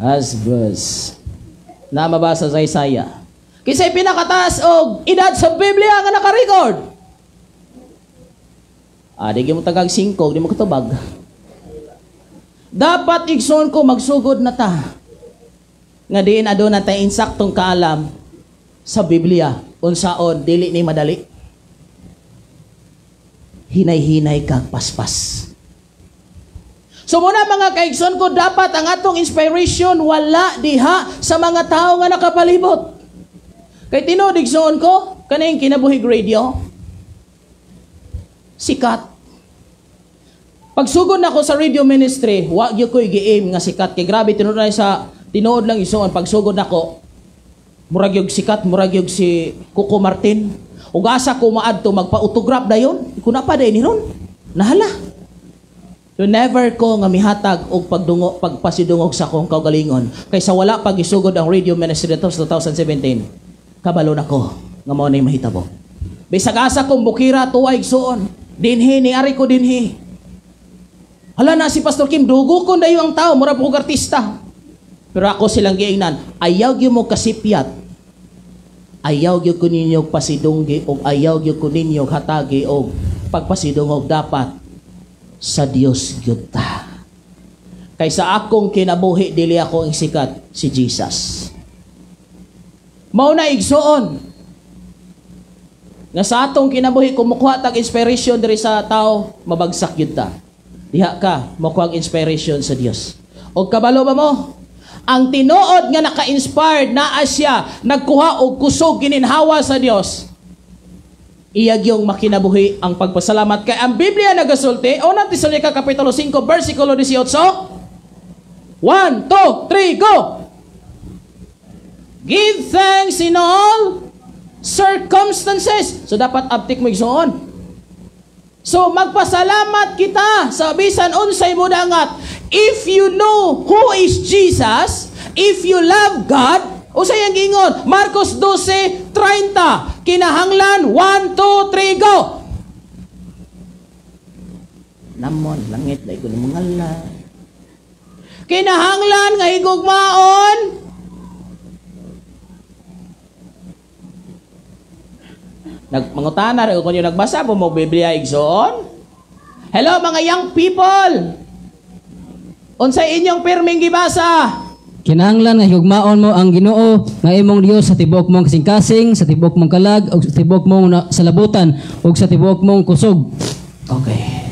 Hasbus na mabasa sa Isaiah. Kisa'y pinakataas og edad sa Biblia nga naka-record. Di mo tagag 5, di mo katubag. Dapat igsoon ko magsugod na ta. Nga diin aduna tay insaktong kaalam sa Biblia unsaon dili ni madali. Hinay-hinay kag paspas. So muna mga kaigsoon ko, dapat ang atong inspiration wala diha sa mga tao nga nakapalibot. Kay tinuod igsoon ko, kaning kinabuhig radio, sikat. Pagsugod na ko sa radio ministry, wa gyud ko'y gi-aim nga sikat. Kay grabe, tinuod lang igsoon, pagsugod na ko, murag yung sikat, murag yung si Coco Martin. Ug asa ko maadto magpa-autograph dayon, ko na pa day ni ron. Nahala. So never ko nga mihatag og pagpasidungog sa akong kaugalingon. Kaysa wala pag isugod ang radio ministry dito sa 2017. Kabalo na ko nga mao nay mahitabo. Bisag asa kong bukira tuwa igsoon, dinhi ni ari ko dinhi. Hala na si Pastor Kim, dugo ko dayo ang tao, mura po artista. Pero ako silang giingnan, ayaw gyud mo kasipyat. Ayaw gyud ko ninyo pasidunggi o ayaw gyud ko ninyo hatagi o pagpasidungog dapat sa Dios gyud ta. Kaysa akong kinabuhi dili ako ang sikat, si Jesus. Mao na igsoon nga sa atong kinabuhi kumukuha tag inspiration diri sa tao, mabagsak gyud ta. Diha ka makuha inspiration sa Dios. O kabalo ba mo? Ang tinuod nga naka-inspired na asya, nagkuha og kusog gininhawa sa Dios. Iyag yung makinabuhi ang pagpasalamat. Kay ang Biblia nagasulti, unang Tesalonica kapitulo 5 versikulo 18. 1, 2, 3, go! Give thanks in all circumstances. So dapat uptick mo igsoon. So magpasalamat kita sa bisan unsay mudangat. If you know who is Jesus, if you love God, usay ang gingon, Marcos 12:30, kinahanglan 1, 2, 3, go. Namon langit dai ko ni mangala. Kinahanglan nga higugmaon. Mangutana rin kung yung nagbasa po mo Biblia igsoon. Hello mga young people. Unsay inyong pirming gibasa? Kinahanglan nga higugmaon mo ang Ginoo nga imong Dios sa tibuok mong kasing-kasing, sa tibuok mong kalag, ug sa tibuok mong salabutan, ug sa tibuok mong kusog. Okay.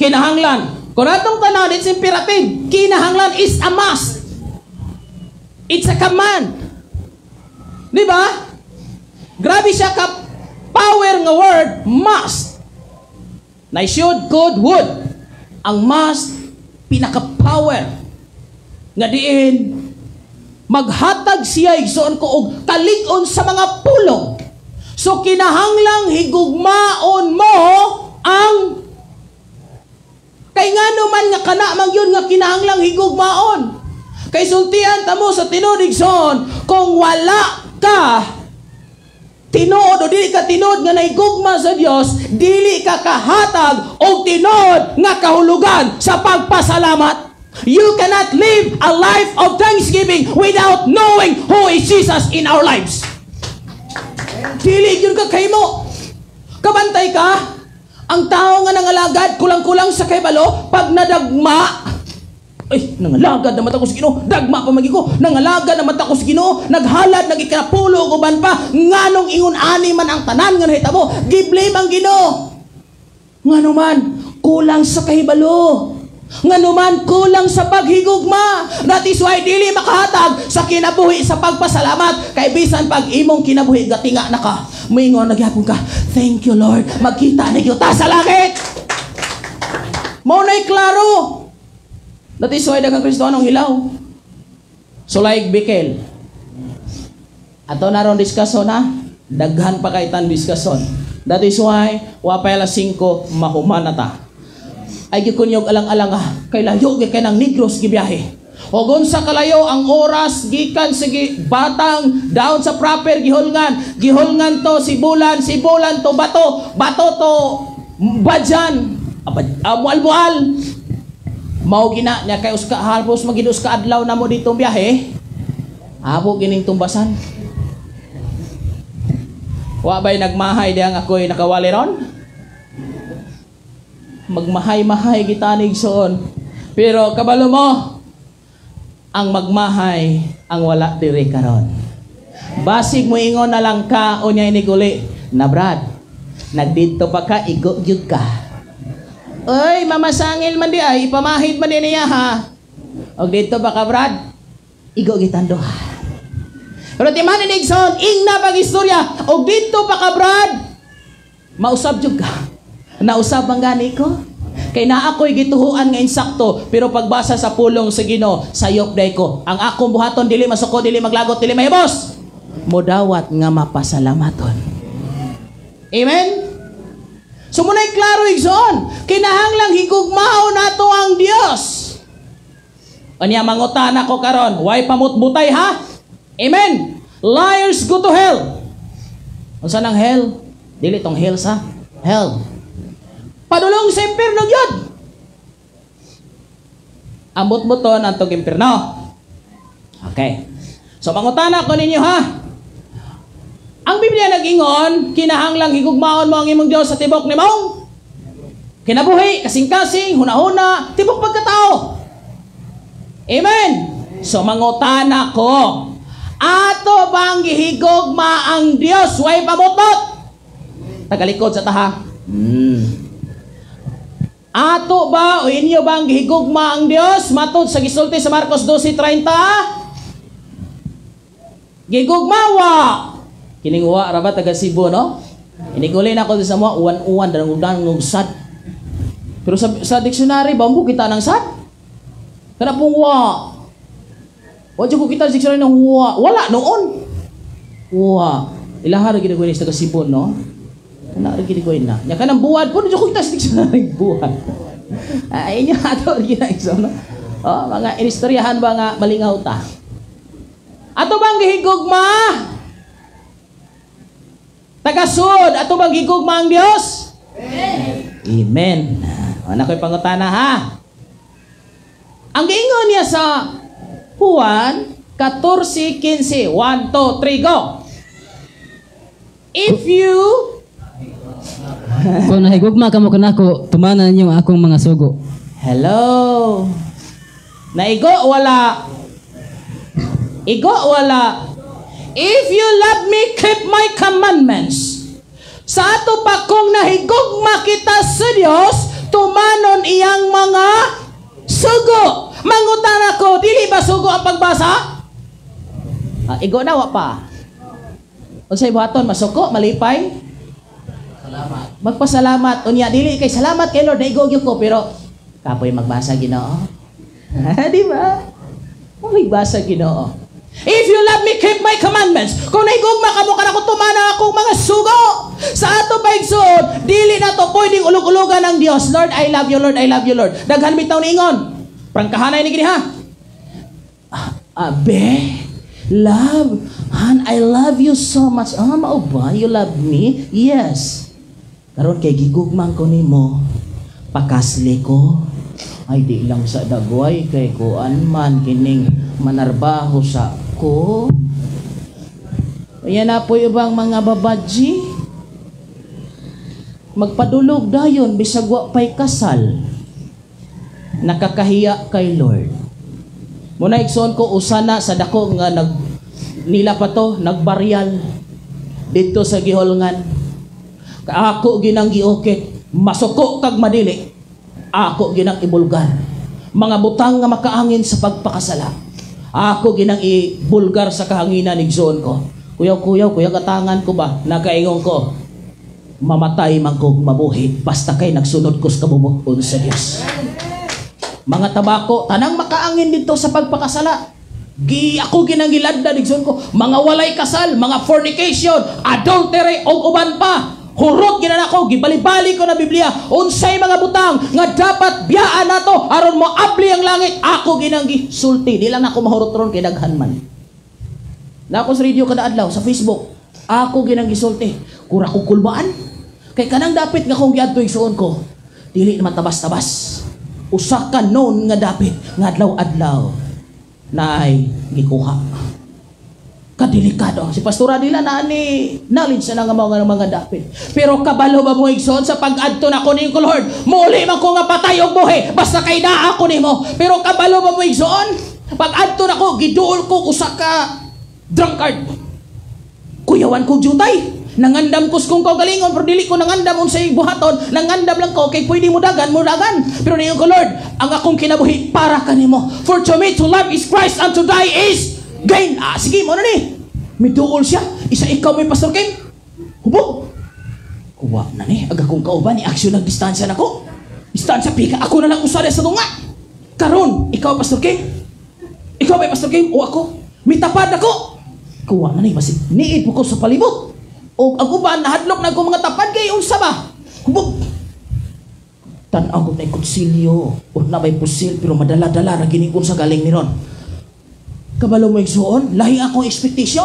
Kinahanglan. Kung atong tanaw, it's imperative. Kinahanglan is a must. It's a command. Di ba? Grabe siya ka power nga word, must. Na should, could, would. Ang must, pinaka-power. Nga diin, maghatag siya, igsoon ko, og kalig-on sa mga pulong. So, kinahanglang higugmaon mo ang kay nga naman nga kanamang yun nga kinahanglang higugmaon. Kay sultihan tamo sa tinuod-igsoon, kung wala ka tinuod o dili ka tinuod nga naigugma sa Dios, dili ka kahatag o tinuod nga kahulugan sa pagpasalamat. You cannot live a life of thanksgiving without knowing who is Jesus in our lives. Dili yun ka kay mo. Kabantay ka. Ang tao nga nangalagad, kulang-kulang sa kaybalo, pag nadagma, ay, nangalagad na mata ko sa Ginoo, dagma pa magi ko, nangalagad na mata ko sa Ginoo, naghalad, nagikanapulo, uban pa, nganong ingon-ani man ang tanan nga nahitabo, giblame ang Ginoo. Ngano man, kulang sa kahibalo. Ngano man, kulang sa paghigugma. That is why dili makahatag sa kinabuhi sa pagpasalamat. Kay bisan pag imong kinabuhi, gatinga na ka. Moingon, nagyapon ka, thank you Lord, magkita na kita sa langit. Maunay klaro. That is why daghang Kristiyanong hilaw. So like Bikel. Ato naron diskason na. Daghan pa kay tan diskason. That is why wapay alas 5 mahuman na ta. Ay gikunyog alang-alang kay layo kay nang Negros gibiyahe. O sa kalayo ang oras gikan sige Batang down sa proper gihulngan to Sibulan to bato to Badjan Mual mao gina nya kay uska halpos magidus ka adlaw na mo dito biyahe abo gining tumbasan wa bay nagmahay diyang ako'y nakawali ron magmahay-mahay gitanig soon pero kabalo mo ang magmahay ang wala diri karon basig mo ingon na lang ka o niya iniguli na Brad nagdito pa ka igo gyud ka. Oy, mamasangil man di ay, ipamahid man din niya ha. O dito ba ka, Brad? Igo gitando ha. Pero ti man inigson, ing na pag-istorya, og dito pa ka, Brad, mausab jud ka. Nausab ang gani ko. Kay na ako'y gituhuan nga insakto, pero pagbasa sa pulong sa Ginoo, sayop day ko. Ang akong buhaton dili masuko, dili maglagot, dili mahibos. Modawat nga mapasalamaton. Amen? So muna'y klaro igsoon, kinahanglang higugmao nato ang Dios. Anya mangutan ako karon, why pamutbutay ha? Amen. Liars go to hell. Unsa nang hell? Dili tong hell sa hell. Padulong sa impierno gyud. Ambot-buton antong impierno. Okay. So mangutan ako ninyo ha. Ang Biblia nag-ingon, kinahanglang higugmaon mo ang imong Dios sa tibok nimong kinabuhi, kasing-kasing, huna-huna, tibok pagkatao. Amen. So mangutan ako, ato bang gihigugma ang Dios way pamutbot? Tagalikod sa taha. Ato ba o inyo bang gihigugma ang Dios? Matod sa gisulti sa Marcos 12:30. Gigugmawa. Kininguwa ra ba taga Cebu, no? Inigulay na ako sa mga uwan-uwan danang sad. Pero sa dictionary bambu kita ng sad. Kana pong wa. Wa jud ko kita sa dictionary ng wa. Wala noon. Wa. Ilahar gid ko ni taga Cebu, no? Kana ra gid ko na. Nya kanang buwad po jud ko kita sa dictionary buwad. Ay inyo ato gid na iso, no? Oh, mga inistoryahan ba nga malingaw ta. Ato bang gihigugma? Tagasud, ato bang gigugma ang Dios? Amen. Ana ko'y pangutana ha. Ang giingon niya sa Juan 14:15. 1, 2, 3, go. If you Kung nahigugma ka mo kanako, tumanan ninyo ang akong mga sugo. hello. Naigo wala. Igo wala. If you love me, keep my commandments. Sa ato pa kung nahigugma kita sa Dios, tumanon iyang mga sugo. Mangutan ako, dili ba sugo ang pagbasa? Igo na wa pa. Unsay buhaton, masuko, malipay? Salamat. Magpasalamat. Unya, dili kay salamat kay Lord, naigo gyud ko, pero kapoy magbasa Ginoo. Di ba? Magbasa Ginoo. If you love me, keep my commandments. Kung naigugma ka mo kanako, tumana akong mga sugo. Sa ato paigsoon, dili na to pwedeng ulog-ulogan ng Dios. Lord, I love you, Lord, I love you, Lord. Daghan bitaw ni ingon. Prangkahanay ni gini ha. Abe, love, Han, I love you so much. Mao ba? You love me? Yes. Karon kay gigugmang ko nimo, pakasli ko. Ay di lang sa dagway kay kuan man kining manarbaho sa ko. Ayan na po ibang mga babadji. Magpadulog dayon bisag wa pay kasal. Nakakahiya kay Lord. Muna igsoon ko usana sa dako nga nila pa to nagbaryal dito sa Giholngan. Ako ginang giokit, masuko kag madili. Ako ginang ibulgar. Mga butang nga makaangin sa pagpakasala. Ako ginang ibulgar sa kahanginan igsoon ko. Kuyaw, katangan ko ba? Nakaingon ko, mamatay man ko mabuhi basta kay nagsunod ko sa kabubuton sa Dios. Mga tabako, tanang makaangin dito sa pagpakasala. Ako ginang giladda igsoon ko, mga walay kasal, mga fornication, adultery o uban pa. Hurot ginan ako, gibali-bali ko na Biblia. Unsay mga butang nga dapat biyaan nato aron mo abli ang langit. Ako ginang gisulti. Di lang ako mahurot ron kay daghan man. Na ako sa radio kada adlaw sa Facebook. Ako ginang gisulti. Kura ko kulbaan. Kay kanang dapit nga kong giadto igsuon ko. Dili naman tabas-tabas. Usa ka noon nga dapit nga adlaw-adlaw na ay gikuha. Kadelikado. Si Pastora nila na ni knowledge na nga mga dapit. Pero kabalo ba mo igsoon sa pag-adto na ko ni ko Lord? Muli man ko nga patay og buhi basta kay naa ko nimo. Pero kabalo ba mo igsoon? Pag-adto na ko giduol ko usa ka drunkard. Kuyawan ko jutay. Nangandam ko kung kaugalingon pero dili ko nangandam unsay buhaton. Nangandam lang ko kay pwede mo dagan. Pero niyo ko Lord, ang akong kinabuhi para kanimo. For to me to love is Christ and to die is gain. Sige mo na ni. Miduol siya. Isa ikaw may Pastor Kim. Hubog. Kuwa na ni. Aga kong kauban. I-action ng distansya na ko. Distansya pika. Ako na lang usari sa tunga. Karon, ikaw Pastor Kim. Ikaw may Pastor Kim o ako. Mitapad ako. Kuwa na ni. Masig niid mo ko sa palibot. O ang uban, nahadlok na ko mga tapad kay unsa ba? Hubog. Tanaw ko na yung konsilyo. O na may pusil pero madala-dala na ginikon sa galing ni Ron. Kabalo mo yung suon, lahi akong expectation.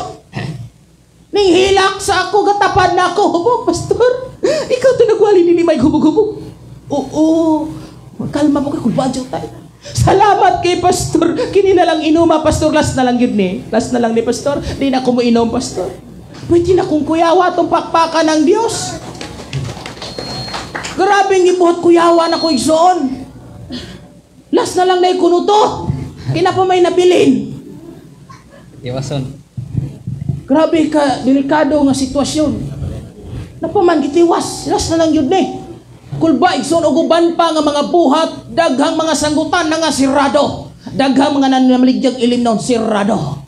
Ning hilak sa ako, gatapad na ako. Hubog, Pastor. Ikaw ito nagwali ni may hubog-hubog. Oo. Kalma mo ka, kulbadyo tayo. Salamat kay Pastor. Kini na lang inuma, Pastor. Last na lang yun ni. Last na lang ni Pastor. Di na ako mo inom, Pastor. Pwede na kong kuyawa itong pakpakan ng Diyos. Grabing ibuhat kuyawa na ko igsoon. Last na lang na ikunuto. Kina pa may nabilin. Iwason. Grabe ka, delikado nga sitwasyon. Napaman gitiwas. Last na lang yun ni. Kulba igsoon o guban pa nga mga buhat. Daghang mga sanggutan na nga sirado. Daghang mga nanamaligdyang ilim noon sirado.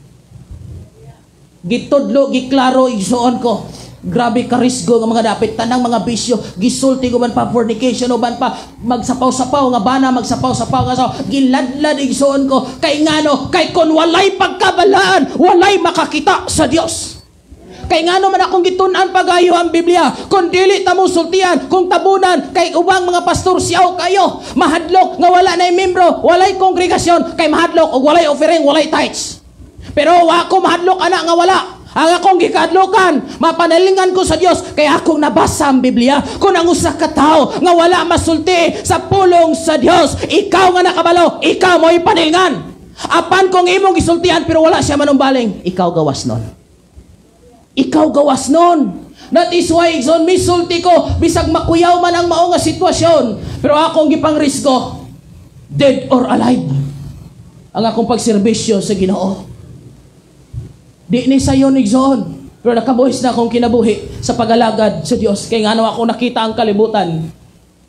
Gitudlo, giklaro, igsuon ko. Grabe ka risgo ng mga dapit. Tanang mga bisyo. Gisulti ko man pa fornication o man pa magsapaw-sapaw nga bana, magsapaw-sapaw nga so. Giladlad, igsuon ko. Kay ngano, kay kon walay pagkabalaan, walay makakita sa Dios. Kay ngano man akong gitunan pagayo ang Biblia. Kung dili tamo sultian, kung tabunan, kay ubang mga pastor siyaw kayo. Mahadlok nga wala na membro, walay kongregasyon, kay mahadlok o walay offering, walay tithes. Pero ako mahadlok anak nga wala. Ang akong gikadlokan, mapanalingan ko sa Dios kay akong nabasa ang Biblia. Kung ang usa ka tawo nga wala masulti sa pulong sa Dios, ikaw nga nakabalo, ikaw mo ipanalingan. Apan kung imong gisultihan pero wala siya manumbaling, ikaw gawas nun. Ikaw gawas nun. That is why igsoon misulti ko bisag makuyaw man ang mao nga sitwasyon, pero akong gipangrisgo, dead or alive, ang akong pagserbisyo sa Ginoo. Di ni sayon igsoon, pero nakabuhis na akong kinabuhi sa pagalagad sa Dios. Kay ngano ako nakita ang kalibutan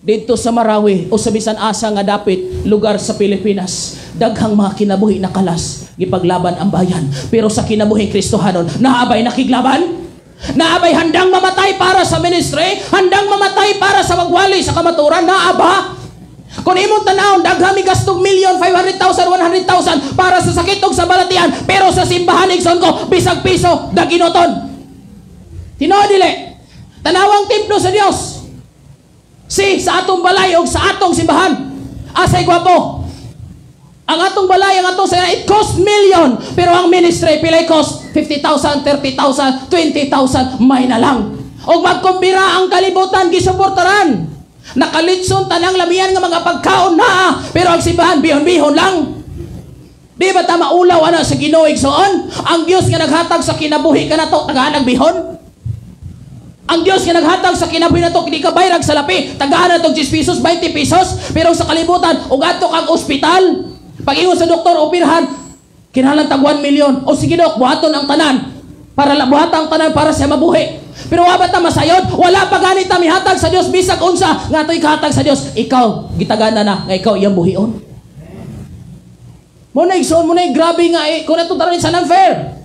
dito sa Marawi o sa bisan asa nga dapit lugar sa Pilipinas. Daghang mga kinabuhi na kalas gipaglaban ang bayan, pero sa kinabuhi Kristohanon naabay nakiglaban. Naabay handang mamatay para sa ministry, handang mamatay para sa magwali sa kamaturan. Naaba. Kung imong tanawon, daghang gastong 1,500,000, 100,000 para sa sakit o sa balatian, pero sa simbahan igsoon ko, bisag piso, daginoton. Tinuod dili. Tanawang templo sa Dios. Sa atong balay o sa atong simbahan. Asay gwapo. Ang atong balay, ang atong sa it cost million, pero ang ministry pilay cost 50,000, 30,000, 20,000, may na lang. O magkumbira ang kalibutan, gisuportaran. Nakalitson tanang lamian nga mga pagkaon na, pero ang simbahan bihon-bihon lang. Di ba ta maulaw ana sa Ginoo igsoon? Ang Dios nga naghatag sa kinabuhi ka na to, tagaan ng bihon. Ang Dios nga naghatag sa kinabuhi na to, hindi ka bayrag sa lapi, tagaan na to 10 pesos, 20 pesos, pero sa kalibutan, ugato kang ospital. Pag ingon sa doktor, operahan, kinahanglan tag 1 million. O sige dok, buhaton ang tanan. Buhaton ang tanan para sa mabuhi. Pero wabat na masayod, wala pa ganit na mihatag sa Dios bisag unsa nga to'y kahatag sa Dios. Ikaw gitagana na nga ikaw iyang buhion. Mo na igsoon mo na grabe nga kung nato taron sa unfair.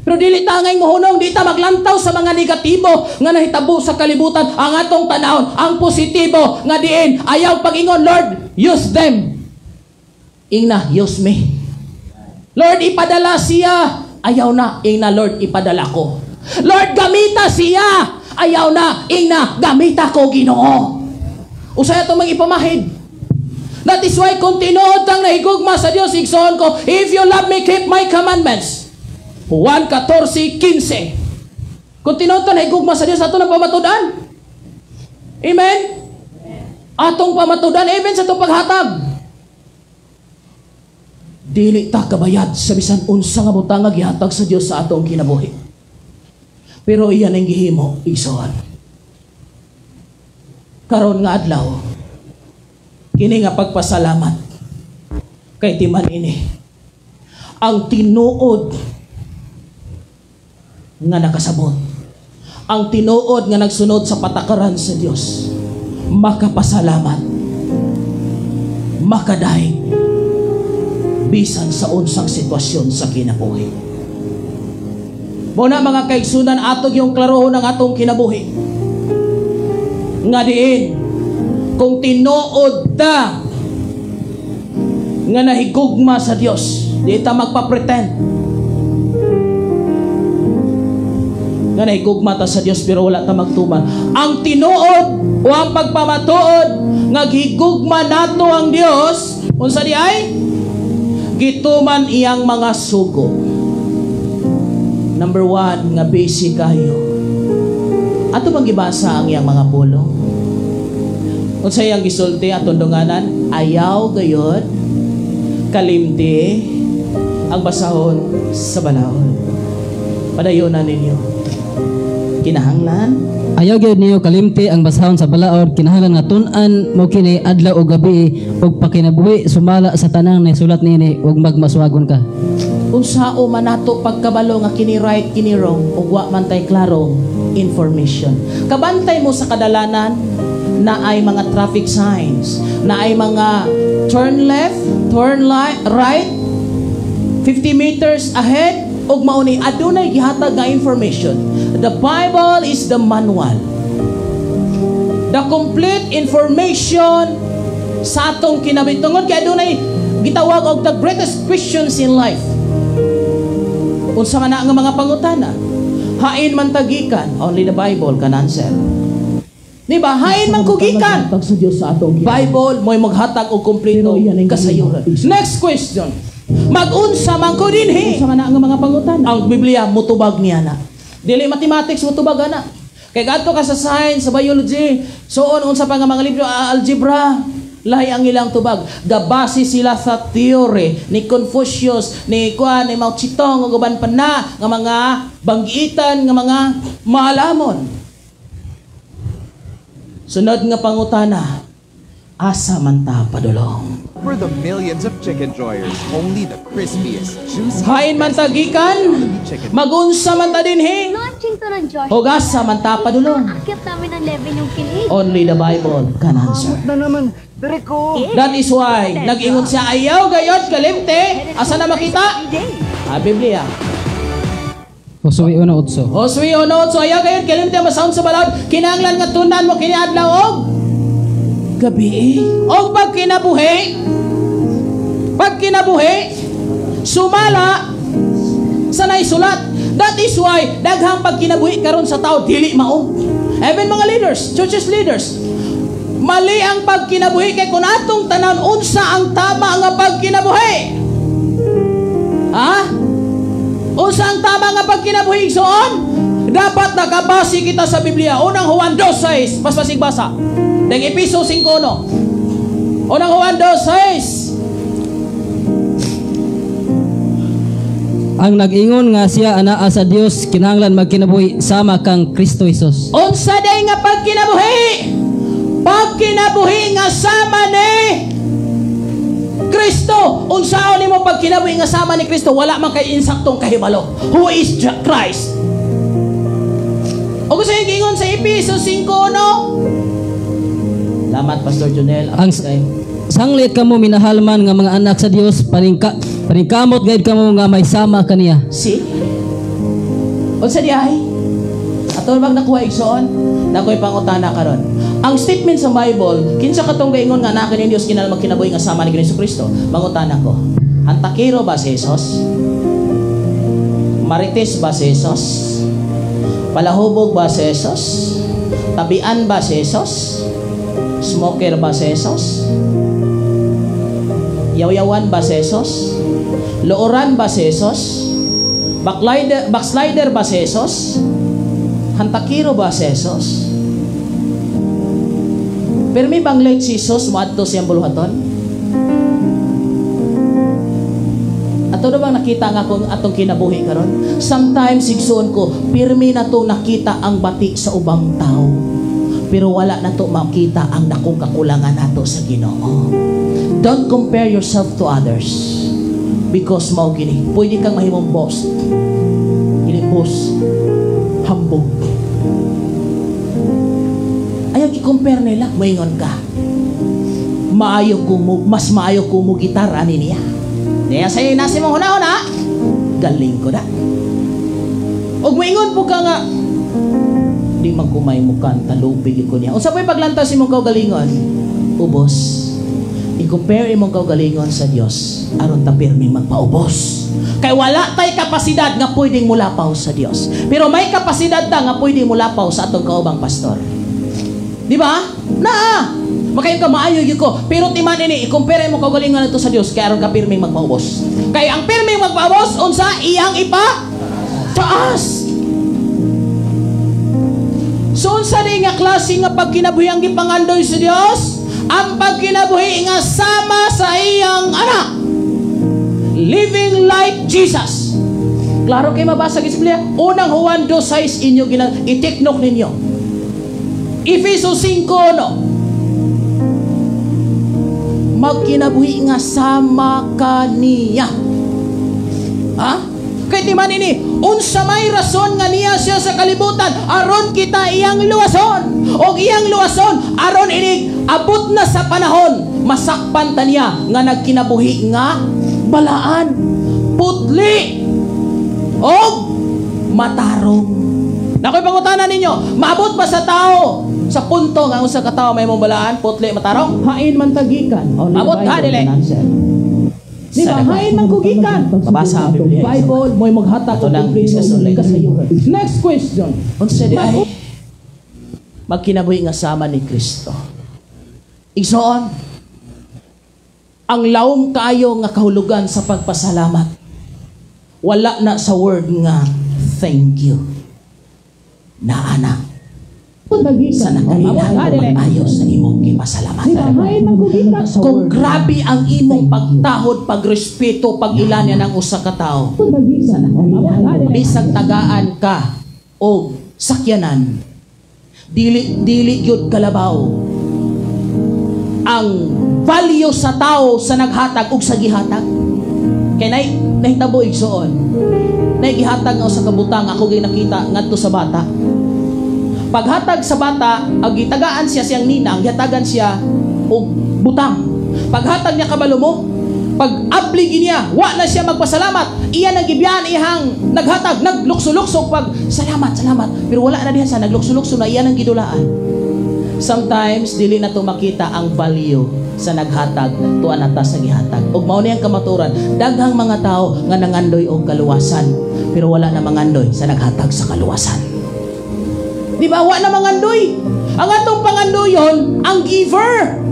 Pero dili ta ngay mohunong, di ta maglantaw sa mga negatibo nga nahitabo sa kalibutan. Ang atong tanawon, ang positibo nga diin ayaw pag-ingon, Lord, use them. Ingna, use me. Lord, ipadala siya. Ayaw na, ingna, Lord, ipadala ko. Lord, gamita siya. Ayaw na, ingna, gamita ko, Ginoo. Usay ato mang ipamahid. That is why kung tinuod kang nahigugma sa Dios, igsoon ko, if you love me, keep my commandments. 1:14-15. Kung tinuod kang nahigugma sa Dios, ato nang pamatudan. Amen? Atong pamatudan, amen sa itong paghatag. Dili ta kabayad sa bisan unsa nga butang nga gihatag sa Dios sa atong kinabuhi. Pero iyan ang gihimo, igsoon. Karon nga adlaw, kini nga pagpasalamat kay timan ini. Ang tinuod nga nakasabot, ang tinuod nga nagsunod sa patakaran sa Dios, makapasalamat, makadaig, bisan sa unsang sitwasyon sa kinabuhi. Muna mga kaigsunan, atog yung klarohon ng atong kinabuhi. Nga diin, kung tinuod ta nga nahigugma sa Dios, di ta magpa-pretend nga nahigugma ta sa Dios pero wala ta magtuman. Ang tinuod o ang pagpamatuod nga higugma nato ang Dios, unsa di ay gituman iyang mga sugo. Number 1 nga basic kayo. Ato magibasa ang iyang mga pulong. Unsa iyang gisulti atong dunganan? Ayaw gayud kalimti ang basahon sa balahon. Padayonan ninyo. Kinahanglan Ayaw gyud niyo kalimti ang basahon sa balaod, kinahanglan nga tun-an mo kini adlaw o gabi ug pakinabuhi sumala sa tanang naisulat niini ug magmaswagon ka. Unsao man nato pagkabalo nga kini right kini wrong ug wa man tay klaro information. Kabantay mo sa kadalanan na ay mga traffic signs, na ay mga turn left, turn right, 50 meters ahead ug mauni adunay gihatag nga information. The Bible is the manual, the complete information sa atong kinabitungod kay adunay gitawag og the greatest questions in life. Unsa man nga mga pangutana, hain man tagikan, only the Bible can answer. Di ba? Hain man kugikan, Bible mo'y maghatag og kompleto kasayuran. Next question. Mag-unsa man ko dinhi. Unsa man nga mga pangutana? Ang Biblia mutubag niya na. Dili mathematics mutubag ana. Kay gadto ka sa science, sa biology, soon unsa pa nga mga libro algebra, lahi ang ilang tubag. Gabase sila sa theory ni Confucius, ni Mao Zedong ug uban pa na nga mga banggitan nga mga maalamon. Sunod nga pangutana, asa man ta padulong? For the millions of chicken joyers, only the crispiest, juicy... Hain man tagikan, magunsa man ta dinhi. Launching to ng Josh. O gasa man ta padulong. Akit namin ang level yung kilig. Only the Bible can answer. Na naman, Rico. That is why nag-ingon siya, ayaw gayot kalimte. Asa na makita? Biblia. Josué 1:8. Josué 1:8, ayaw gayot kalimte masahon sa balad. Kinahanglan nga tunan mo kini adlaw og gabi. Og pag kinabuhi, sumala sa naisulat. That is why daghang pag kinabuhi karon sa tao dili mao. Even mga leaders, churches leaders, mali ang pagkinabuhi kay kung atong tanan unsa ang tama nga pagkinabuhi. Unsa ang tama nga pagkinabuhi igsoon? Dapat nakabase kita sa Biblia. Unang Juan 2:6, pasig basa. Deng Episo 5:1. Unang Juan 2:6. Ang nag-ingon nga siya anaa sa Dios kinahanglan magkinabuhi sama kang Kristo Jesus. Unsa day nga pagkinabuhi? Pagkinabuhi nga sama ni Kristo. Unsaon nimo pagkinabuhi nga sama ni Kristo? Wala man kay insaktong kahibalo. Who is Christ? O gusto yung gingon sa Episo 5:1. Salamat Pastor Jonel. Ang sanglit kamo minahalman nga mga anak sa Dios, paningkamot gayud kamo nga may sama kaniya. See? Unsa di ay? Ato bang nakuha igsoon? Nakoy pangutana karon. Ang statement sa Bible, kinsa katong gaingon nga anak ni Dios kinahanglan magkinabuhi nga sama ni Kristo? Mangutana ko. Antakiro ba si Jesus? Marites ba si Jesus? Palahubog ba si Jesus? Tabian ba si Jesus? Smoker ba si Jesus? Yaw-yawan ba si Jesus? Looran ba si Jesus? Backslider ba si Jesus? Hantakiro ba si Jesus? Permi bang late si Jesus moadto siyang buluhaton? Ato na bang nakita nga kung atong kinabuhi karon? Sometimes sigsuon ko, pirmi na to nakita ang bati sa ubang tao. Pero wala na to makita ang dakong kakulangan nato sa Ginoo. Don't compare yourself to others. Because mao gini, pwede kang mahimong boss. Ini boss, hambog. Ayaw i-compare nila, moingon ka. Mas maayo ko mo gitar ani niya. Diya sa'yo nasi mong huna-huna, galing ko na. Og moingon po ka nga, di man kumay mo kanta, lupig ko niya. Unsa pa'y paglantas imong kaugalingon? Ubos. I-compare imong kaugalingon sa Dios aron ta pirmi magpaubos. Kay wala tay kapasidad nga pwedeng mulapaw sa Dios. Pero may kapasidad ta nga pwedeng mulapaw sa atong kaubang pastor. Di ba? Naa. Makayo ka maayo gyud ko. Pero timan ini i-compare imong kaugalingon nato sa Dios kay aron ka pirming magpaubos. Kay ang pirming magpaubos unsa iyang ipa taas. So unsa di nga klase nga pagkinabuhi ang gipangandoy sa Dios? Ang pagkinabuhi nga sama sa iyang anak. Living like Jesus. Klaro kay mabasa sa Biblia. Unang Juan 2:6 inyo itiknok ninyo. Efeso 5:no. Magkinabuhi nga sama kaniya. Ha? Kay timan ini, unsa may rason nga niya siya sa kalibutan aron kita iyang luwason. Og iyang luwason aron ini abot na sa panahon masakpan ta niya nga nagkinabuhi nga balaan, putli og matarong. Nakoy pangutanan ninyo, maabot ba sa tao sa punto nga usa ka tawo may mong balaan, putli, matarong? Hain man tagikan. Maabot ka dili. Di ba? Hain man kugikan. Babasa ang Biblia. Bible mo'y maghatak o ng kasayuran. Next question. Unsa di ay magkinabuhi nga sama ni Kristo. Igsoon, ang lawom kayo nga kahulugan sa pagpasalamat. Wala na sa word nga thank you. Naana. Sa nakailangan ayos sa imong gipasalamatan. Kung grabe ang imong pagtahod, pagrespeto, pag-ilanya ng usa ka tawo, bisag tagaan ka o sakyanan, dili gyud kalabaw ang value sa tao sa naghatag ug sa gihatag. Kay nahitabo igsoon, gihatag nga usa ka butang ako gay nakita ngadto sa bata. Paghatag sa bata, ang gitagaan siya siyang ninang, gihatagan siya og butang. Paghatag niya kabalo mo, pag-aplig niya, wa na siya magpasalamat. Iyan ang gibiyan ihang naghatag, naglukso-lukso pag salamat. Pero wala na diha sa naglukso-lukso na iyan ang gidulaan. Sometimes dili na to makita ang value sa naghatag tuan ata sa gihatag. Ug mao ni ang kamaturan, daghang mga tao nga nangandoy og kaluwasan, pero wala na mangandoy sa naghatag sa kaluwasan. Di ba? Wa na mangandoy. Ang atong pangandoyon, ang giver,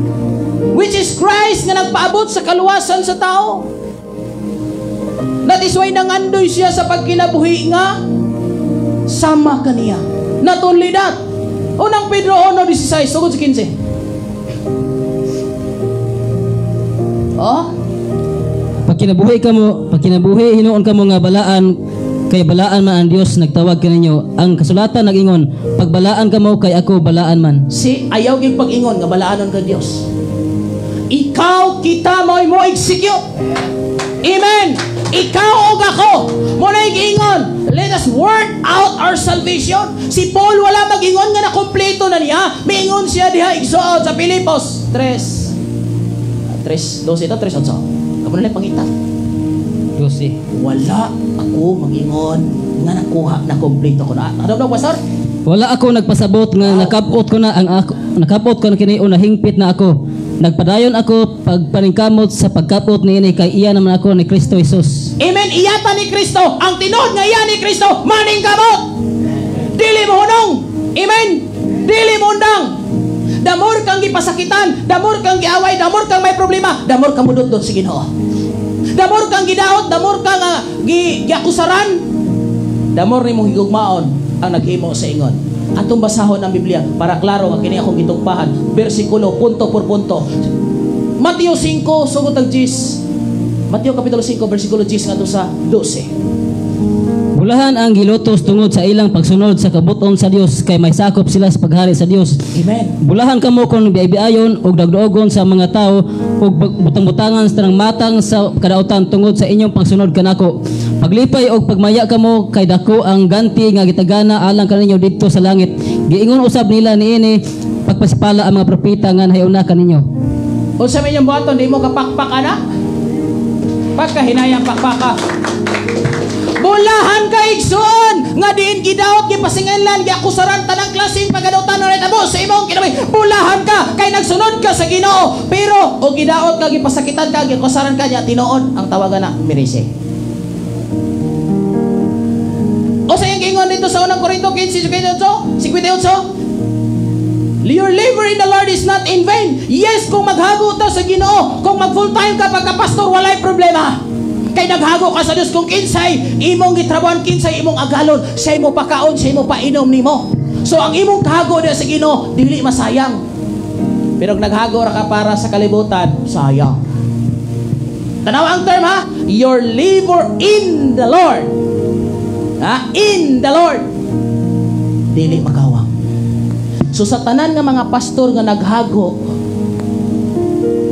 which is Christ nga nagpaabot sa kaluwasan sa tao. That is why nangandoy siya sa pagkinabuhi nga sama kaniya. Not only that, unang Pedro 1:16, sugod sa 15. Pagkinabuhi hinuon kamo nga balaan, kay balaan man ang Dios nagtawag kaninyo. Ang kasulatan nagingon, pagbalaan kamo kay ako balaan man. Si ayaw gyud pag-ingon nga balaanon ka Dios. Ikaw kita mo execute. Amen. Ikaw o ako mo na giingon. Let us work out our salvation. Si Paul wala mag-ingon nga na kompleto na niya. Miingon siya diha igsuot sa Pilipos 3:12 ito 3:8. Kamo na lang pangita. 12. Wala ako mag-ingon nga nakuha na kompleto ko na. Ano daw pastor? Wala ako nagpasabot nga nakabot ko na kini o nahingpit na ako. Nagpadayon ako pagpaningkamot sa pagkapot niini kay iya naman ako ni Kristo Jesus. Amen. Iyata ni Kristo. Ang tinod nga iya ni Kristo maningkamot. Dili mo hunong. Amen. Dili mo undang. Damor kang gipasakitan, damor kang giaway, damor kang may problema, damor kang mudot-dot sa Ginoo. Damor kang gidaot, damor kang giakusaran, damor nimong higugmaon ang naghimo sa ingon. Atong basahon ang Biblia para klaro nga kini akong gitugpahan, bersikulo punto por punto. Mateo 5 sugod ang 10. Mateo kapitulo 5 bersikulo 10 ngadto sa 12. Bulahan ang gilutos tungod sa ilang pagsunod sa kabuton sa Dios kay may sakop sila sa paghari sa Dios. Amen. Bulahan kamo kung biayon og dagduogon sa mga tao ug butang-butangan sa tanang matang sa kadautan tungod sa inyong pagsunod kanako. Paglipay og pagmaya kamo kay dako ang ganti nga gitagana alang kaninyo didto sa langit. Giingon usab nila niini pagpasipala ang mga propeta nga nahayuna kaninyo. Unsa may inyong buhaton di mo kapakpak ana? Pagkahinayang pakpaka. Bulahan ka igsoon nga diin gidaot gipasinganlan giakusaran tanang klaseng pagadaotan ulit amo sa imong kinabuhi. Bulahan ka kay nagsunod ka sa Ginoo. Pero o gidaot ka gipasakitan ka giakusaran ka nya tinuod ang tawagan na mirese. O sa iyang ingon dito sa unang Korinto 15:58. Your labor in the Lord is not in vain. Yes, kung maghago ta sa Ginoo, kung mag full time ka pagka-pastor, walay problema. Kay naghago ka sa Dios kung kinsay imong gitrabawan, kinsay imong agalon, siya mo pakaon, siya mo painom nimo. So ang imong kahago sa Ginoo dili masayang. Pero kung naghago ra ka para sa kalibutan, sayang. Tanaw ang term ha, your labor in the Lord. Ha? In the Lord. Dili makawang. So sa tanan nga mga pastor nga naghago,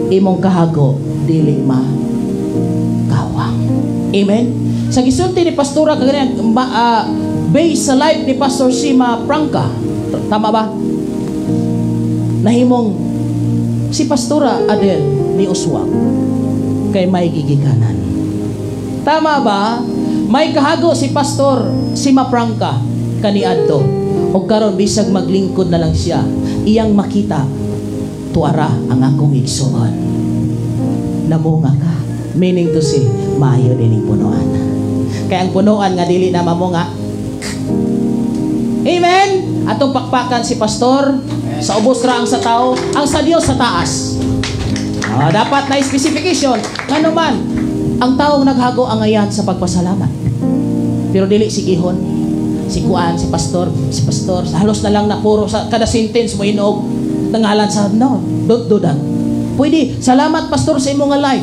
imong kahago dili makawang. Amen. Sa gisulti ni pastora kagayan based sa life ni Pastor Sima Prangka, tama ba? Nahimong si Pastora Adel ni Uswag kay may gigikanan. Tama ba? May kahago si Pastor Sima Prangka kaniadto. O karon bisag maglingkod na lang siya, iyang makita tuara ang akong igsuon. Namunga ka, meaning to say maayo dining punuan. Kaya ang punuan nga dili na mamunga. Amen. Atong pakpakan si pastor sa ubos ra ang sa tao, ang sa Dios sa taas. Dapat na specification. Ngano man ang taong naghago ang ayan sa pagpasalamat. Pero dili sigihon. Si Kuan, si pastor, halos na lang na puro sa kada sentence mo inog nangalan sa no, don't do that. Pwede, salamat pastor sa imong life.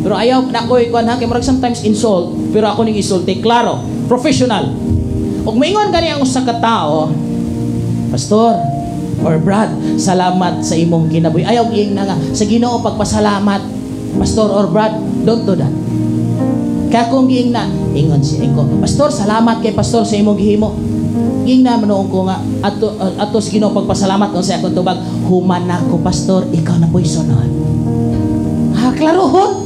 Pero ayaw na ko ikuan ha, kay murag sometimes insult, pero ako ning insulti, klaro, professional. Ug moingon gani ang usa ka tawo, pastor or Brad, salamat sa imong kinabuhi. Ayaw ing nga sa Ginoo pagpasalamat, pastor or Brad, don't do that. Kaya kung giing na, ingon siya ko, pastor, salamat kay pastor sa imong gihimo. Giing na, manoong ko nga, ato sa Ginoo pagpasalamat kung sa akong tubag, human na ko, pastor, ikaw na po'y sunod. Klarohon.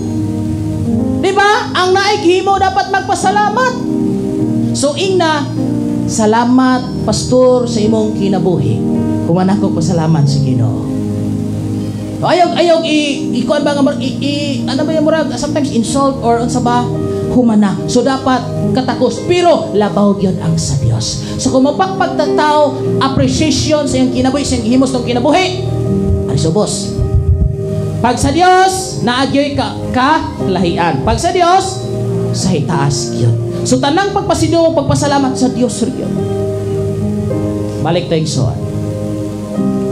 Diba? Ang naay gihimo dapat magpasalamat. So, ing na, salamat, pastor, sa imong kinabuhi. Human na ko pasalamat sa Ginoo. Ayaw ikuan ba nga ano ba yung murag sometimes insult or unsa ba humana. So dapat katakos pero labaw gyud ang sa Dios. So kung mapagpagtataw appreciation sa iyang kinabuhi, sa iyang gihimos ng kinabuhi, ay subos. Pag sa Dios naagyoy ka lahian. Pag sa Dios sa itaas gyud. So tanang pagpasidong pagpasalamat sa Dios gyud. Balik tayo sa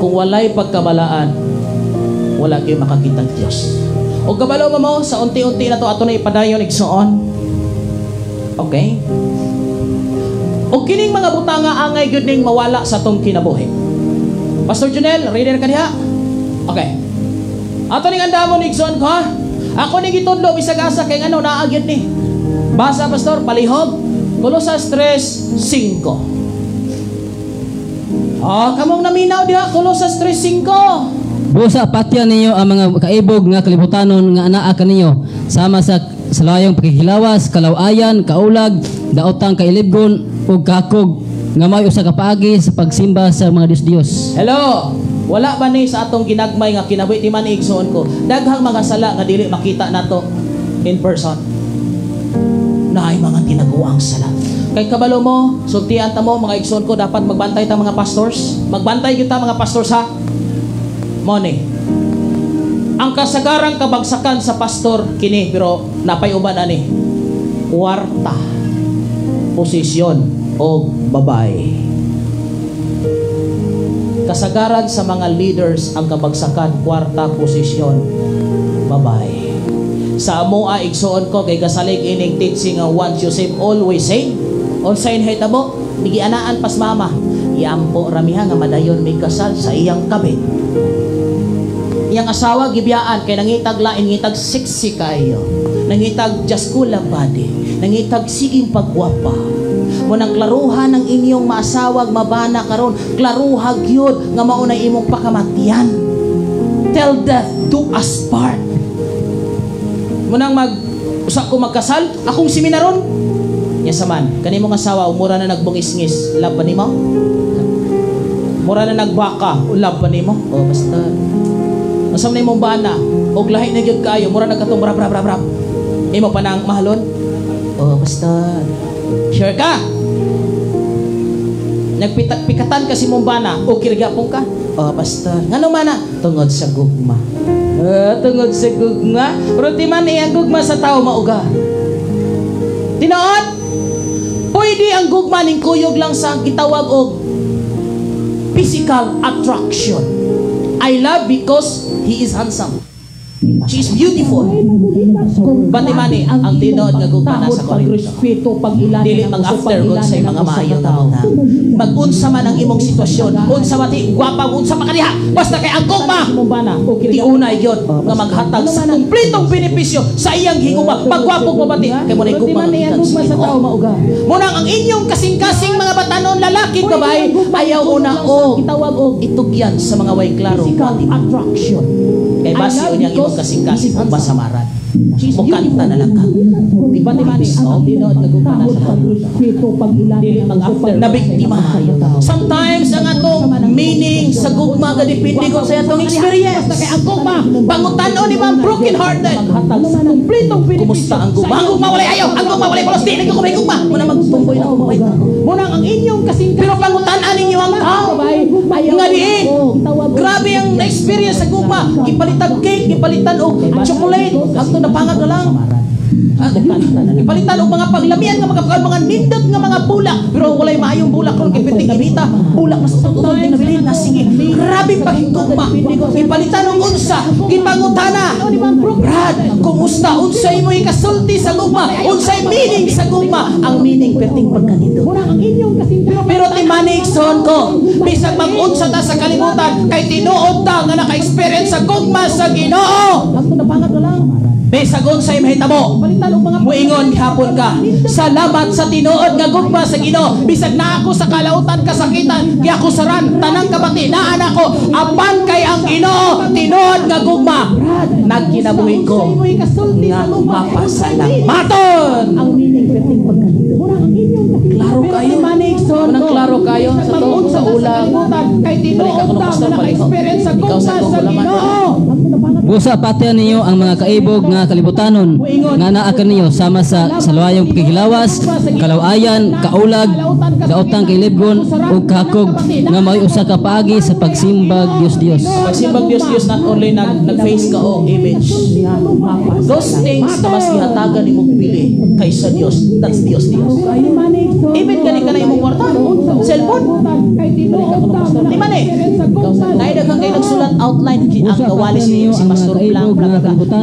kung walay pagkabalaan, wala kayo makakitang Diyos. O kabalo mo sa unti-unti na to ato na ipadayon igsoon. Okay? O kining mga butanga angay gyud ning mawala sa tong kinabuhi. Pastor Junel, ready na ka diha? Okay. Ato ning andamon igsoon ko ha. Ako ning gitudlo bisag asa kay ngano naa gyud ni. Basa pastor palihog. Kolosas 3:5. Kamong naminaw diha Kolosas 3:5. Busa patyan ninyo ang mga kaibog nga kalibutanon nga anaa kaninyo sama sa layong paghihilawas, kalawayan, kaulag, daotang kailibgon ug kakog nga may usa ka paagi sa pagsimba sa mga Dios. Hello. Wala ba ni sa atong ginagmay nga kinabuhi ti man igsoon ko? Daghang mga sala nga dili makita nato in person. Naay mga tinaguang sala. Kay kabalo mo, sultian ta mo mga igsoon ko, dapat magbantay ta mga pastors. Magbantay kita mga pastors ha. Money. Ang kasagarang kabagsakan sa pastor kini pero napayuban ani. Kwarta, posisyon o babae. Kasagaran sa mga leaders ang kabagsakan, kwarta, posisyon, babae. Sa amoa igsoon ko kay kasalig ining teaching nga once you save always save. Unsay hitabo, nigianaan pas mama. Iampo ramiha nga madayon may kasal sa iyang kabit. Iyang asawa gibiyaan kay nangitag lain, ngitag sexy kayo, nangitag jaskula body, nangitag siging pagwapa. Munang klaruhan ng inyong maasawag mabana karon, klaruhag yun nga maunay imong pakamatian. Till death do us part. Munang usa ko magkasal, akong seminaron, Nya saman, kanimo nga asawa umura na nagbungis-ngis, love pa nimo? Mura na nagbaka, love pa nimo? O basta. Masam na imong bana, og lahi na gyud kayo, mura na katong brap. Imo pa nang mahalon? O basta. Sure ka? Nagpikat-pikatan kasi mong bana, o kirigapong ka? O basta. Ngano man na? Tungod sa gugma. Tungod sa gugma? Pero di man ang gugma sa tao mauga. Tinood? Pwede ang gugma ning kuyog lang sa gitawag og physical attraction. I love because he is handsome. She is beautiful. Batimani ang tinood nga gugma sa Korinto. Dili mag-after good sa mga maayo tao na. Mag-unsa man ang imong sitwasyon, unsa mati gwapa, unsa pa kaniha, basta kay ang gugma di unay gyud nga maghatag sa kumpletong benepisyo sa iyang higugma. Pagwapog mabati kay mo nay gugma sa tao mauga. Muna ang inyong kasing-kasing mga batanon lalaki babae ayaw una og itugyan sa mga way klaro attraction. Kay base unya ang imong kasing-kasing kung basamaran. Mukanta na lang ka. Batimani ang tinood nga gugma sa Korinto. Nabiktima. Sometimes ang atong meaning sa gugma ga depende ko sa atong experience. Kay ang gugma pangutan-on ni mga broken hearted. Kumusta ang gugma? Ang gugma walay ayaw. Ang gugma walay polos. Di na may gugma. Muna magtumboy na kumay. Muna ang inyong kasing pero pangutan-an ninyo ang tao. Nga diin. Grabe ang experience sa gugma. Ipalitan cake, ipalitan og chocolate. Hangtod na pangag na lang. Ipalitan og mga paglamian nga mga nindot nga mga bulak pero walay maayong bulak ron kay piting gabita bulak na sa tutod ning nabilin na sige grabe paghigugma ipalitan og unsa gipangutana Brad kumusta unsay mo ikasulti sa gugma unsay meaning sa gugma ang meaning perting pagkanito pero timanikson ko bisag mag-unsa ta sa kalibutan kay tinuod ta nga naka-experience sa gugma sa Ginoo hangtod na pangag na lang bisag unsay mahitabo muingon gihapon ka salamat sa tinuod nga gugma sa Ginoo bisag na ako sa kalautan kasakitan kay ako saran tanang kabati naa nako apan kay ang Ginoo tinuod nga gugma nagkinabuhi ko nga mapasalamaton ang meaning perting pagkanito klaro kayo unang klaro kayo sa tuod sa ulang kay tinuod ta nga experience sa gugma sa Ginoo busa patian ninyo ang mga kaibog nga kalibutanon nga naa kaniyo sama sa saluayong pagkikilawas, kalawayan, kaulag, daotang kay libgon ug kahakog nga may usa ka paagi sa pagsimbag Dios. Pagsimbag Dios not only nag-face ka og image. Those things na mas gihatagan imong pili kaysa Dios. That's Dios. Even gani ka na imong kwarta, cellphone. Di man eh. Naidaghang kay nagsulat outline ang kawali si Pastor Blanc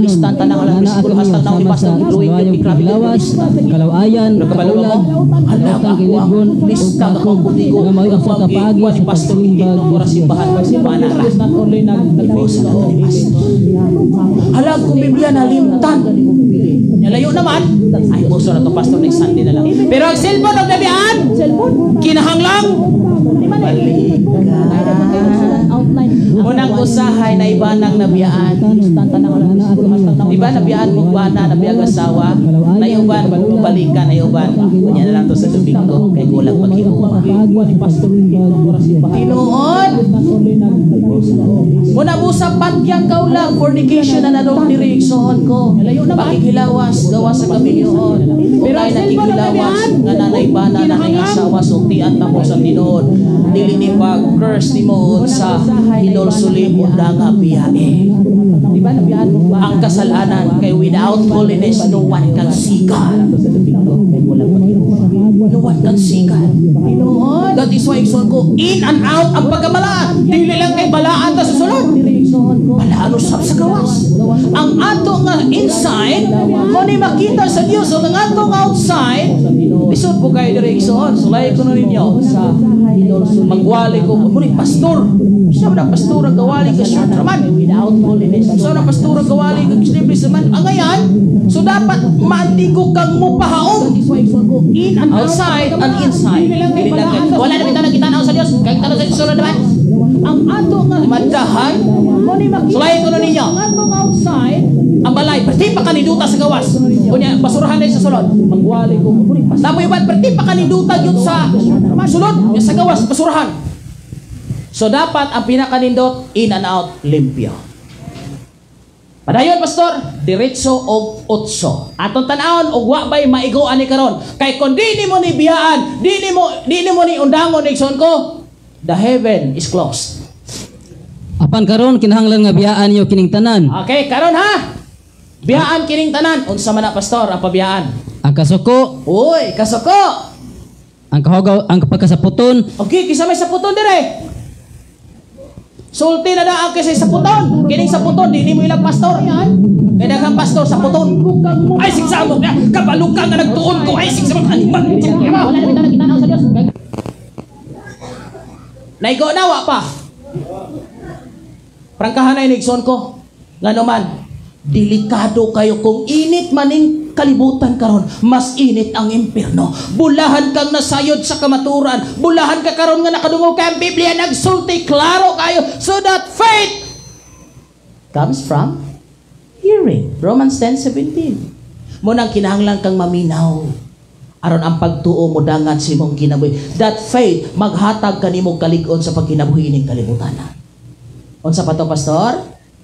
instant na lang siguro hashtag na ni Pastor Drawing yung pagkikilawas, kalawayan, kaulag, daotang kay libgon lista ka kung buti ko nga may usa ka paagi ni sa Pastor pagsimbag oras simbahan not only nag-face ka og halag kung Biblia nalimtan layo naman ay puso na to Pastor next Sunday na lang pero ang cellphone og nabian kinahanglang balik unang usahay na iba ng nabiyaan diba nabiyaan mo na nabiyag asawa na iuban balikan na iuban kunya na lang to sa Domingo kay kulang pag-iuma tinuod muna usap patyang kaulang fornication na nanong direksyon ko pakikilawas gawa sa kamilyoon pero ay nakikilawas nga nanay bana na ng asawa sultian na mo sa tinuod dili ni pag curse ni mo sa hinulsuli mo nga biyae ang kasalanan kay without holiness no one can see God no one can see God that is why igsoon ko in and out ang pagkamalaan dili lang kay balaan ta sa sunod balaan usab sa gawas ang ato nga inside mo ni makita sa Dios ang ato nga outside lisod po kayo direksyon sulay ko na ninyo sa magwali ko muni pastor siya na pastor ang gawali ka short naman so na pastor ang gawali ka libre naman ang ngayon so dapat maantigo kang mupahaong in and outside and inside wala na kita nakita na sa Diyos kaya kita na sa Diyos naman ang ato nga madahan Sulayin ko na ninyo. Ang balay, perti pa kaniduta sa gawas. Kunya, basurahan na sa sulod. Namoy ba, perti pa kaniduta yun sa sulod, sa gawas, basurahan. So dapat ang pinakanindot, in and out, limpyo. Padayon, pastor, diretso og otso. Atong tanawon og wa bay maigoan ni karon. Kay kun di nimo ni biyaan, di nimo ni undangon igsoon ko, the heaven is closed. Apan karon kinahanglan nga biyaan niyo kining tanan. Okay, karon ha. Biyaan kining tanan. Unsa man na pastor ang pabiyaan? Ang kasuko, Uy, kasoko. ang kahugaw, ang pagkasaputon, Okay, kisa may saputon dire. Sulti na daan kasi saputon. Kining saputon, di mo ilang pastor yan. Kaya daghang pastor saputon. Ay, sigsamo na. Kabalukang na nagtuon ko. Ay, sigsamo. Animal. Naigo nawa pa. Prangkahan na inigson ko. Nga naman, delikado kayo kung init maning kalibutan karon, mas init ang impyerno. Bulahan kang nasayod sa kamaturan. Bulahan ka karon nga nakadungog ka ang Biblia, nagsulti, klaro kayo. So that faith comes from hearing. Romans 10:17. Munang kinahanglan kang maminaw aron ang pagtuo mo dangan sa imong kinabuhi. That faith maghatag kanimo kalig-on sa pagkinabuhi ning kalibutan. Unsa pa to, pastor?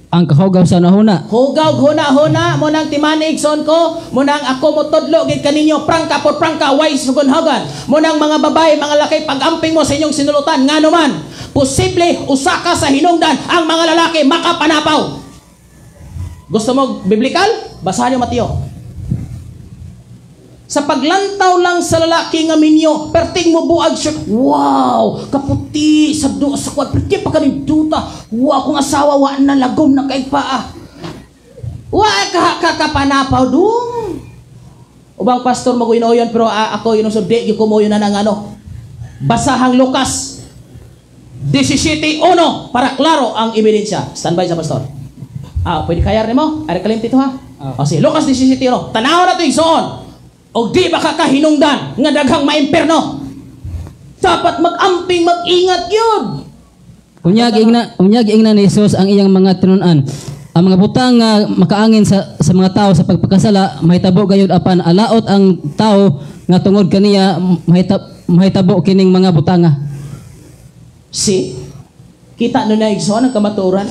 ang kahugaw sa nahuna. Hugaw huna-huna mo nang timanig son ko, mo nang ako mo tudlo gid kaninyo prangka por prangka way sugonhagan. Mo nang mga babae, mga lalaki pag-amping mo sa inyong sinulutan ngano man, posible usa ka sa hinungdan ang mga lalaki makapanapaw. Gusto mo biblikal? Basahan niyo Mateo. Sa paglantaw lang sa lalaki nga minyo, perting mo buag siya. Wow! Kaputi sa kwad. Perting pa kaning duta. Wow! Kung asawa, wa na lagom na kay paa. Wa kakapanapaw doon. Ubang pastor mag-uinoyon, pero ako yun so di ko mo yun na ng ano. Basahang Lucas 17:1 para klaro ang ebidensya. Standby sa pastor. Pwede kayar mo? Ari kalimti to ha? Sige, Lucas 17:1. Tanaw na ito yung soon. O di ba kakahinungdan nga daghang maimperno? Dapat mag-amping, mag-ingat yun. Unyag ingna ni Jesus ang iyang mga tinunan. Ang mga butang nga makaangin sa mga tao sa pagpakasala, mahitabo gayud apan alaot ang tao nga tungod kaniya mahitabo kining mga butanga. Kita no na igsoon ang kamaturan.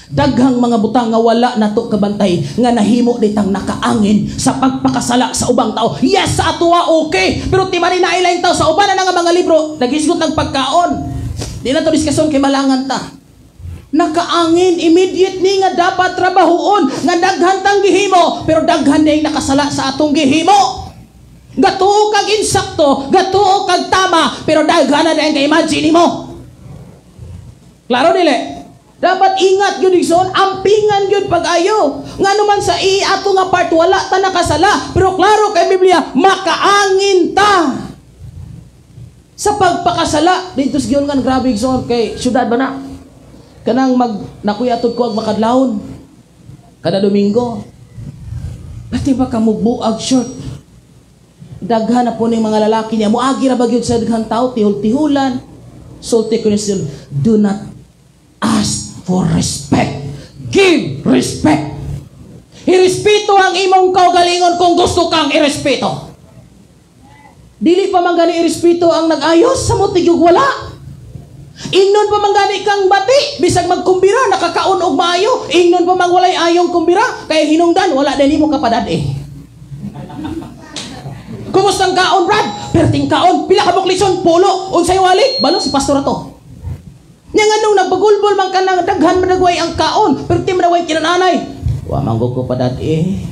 Daghang mga butang nga wala nato kabantay nga nahimo ditang nakaangin sa pagpakasala sa ubang tao. Yes, sa atuwa okay, pero ti man na ilain tao sa uban na nga mga libro nagisgot ng pagkaon. Di na to diskason kay malangan ta. Nakaangin immediate ni nga dapat trabahoon nga daghan tang gihimo, pero daghan day nakasala sa atong gihimo. Gatuo kag insakto, gatuo kag tama, pero daghan na day nga imagine mo. Klaro dili? Dapat ingat yun igsoon, ampingan yun pag-ayo. Nga naman sa ato nga part, wala ta nakasala. Pero klaro kay Biblia, makaangin ta. Sa pagpakasala, dito sa giyon nga, grabe igsoon, kay syudad ba na? Kanang nakuyatod ko ag makadlawon. Kada Domingo. Pati ba ka mubuag short? Daghan na po ng mga lalaki niya. Muagi ra bagyod sa daghang tao, tihul-tihulan. Sulti ko niya, do not ask for respect. Give respect. Irespeto ang imong kaugalingon kung gusto kang irespeto. Dili pa man gani irespeto ang nag-ayos sa mo tigyog wala. Ingnon pa man gani kang bati bisag magkumbira nakakaon og maayo. Ingnon pa man walay ayong kumbira kay hinungdan wala din mo kapadad eh. Kumusta ang kaon, Brad? Perting kaon, pila ka buklison, pulo, unsay wali? Balo si pastor ato. Nya nganong nagbagulbol man ka nang daghan managway ang kaon, pero ti managway kinananay. Wa manggo ko padad eh.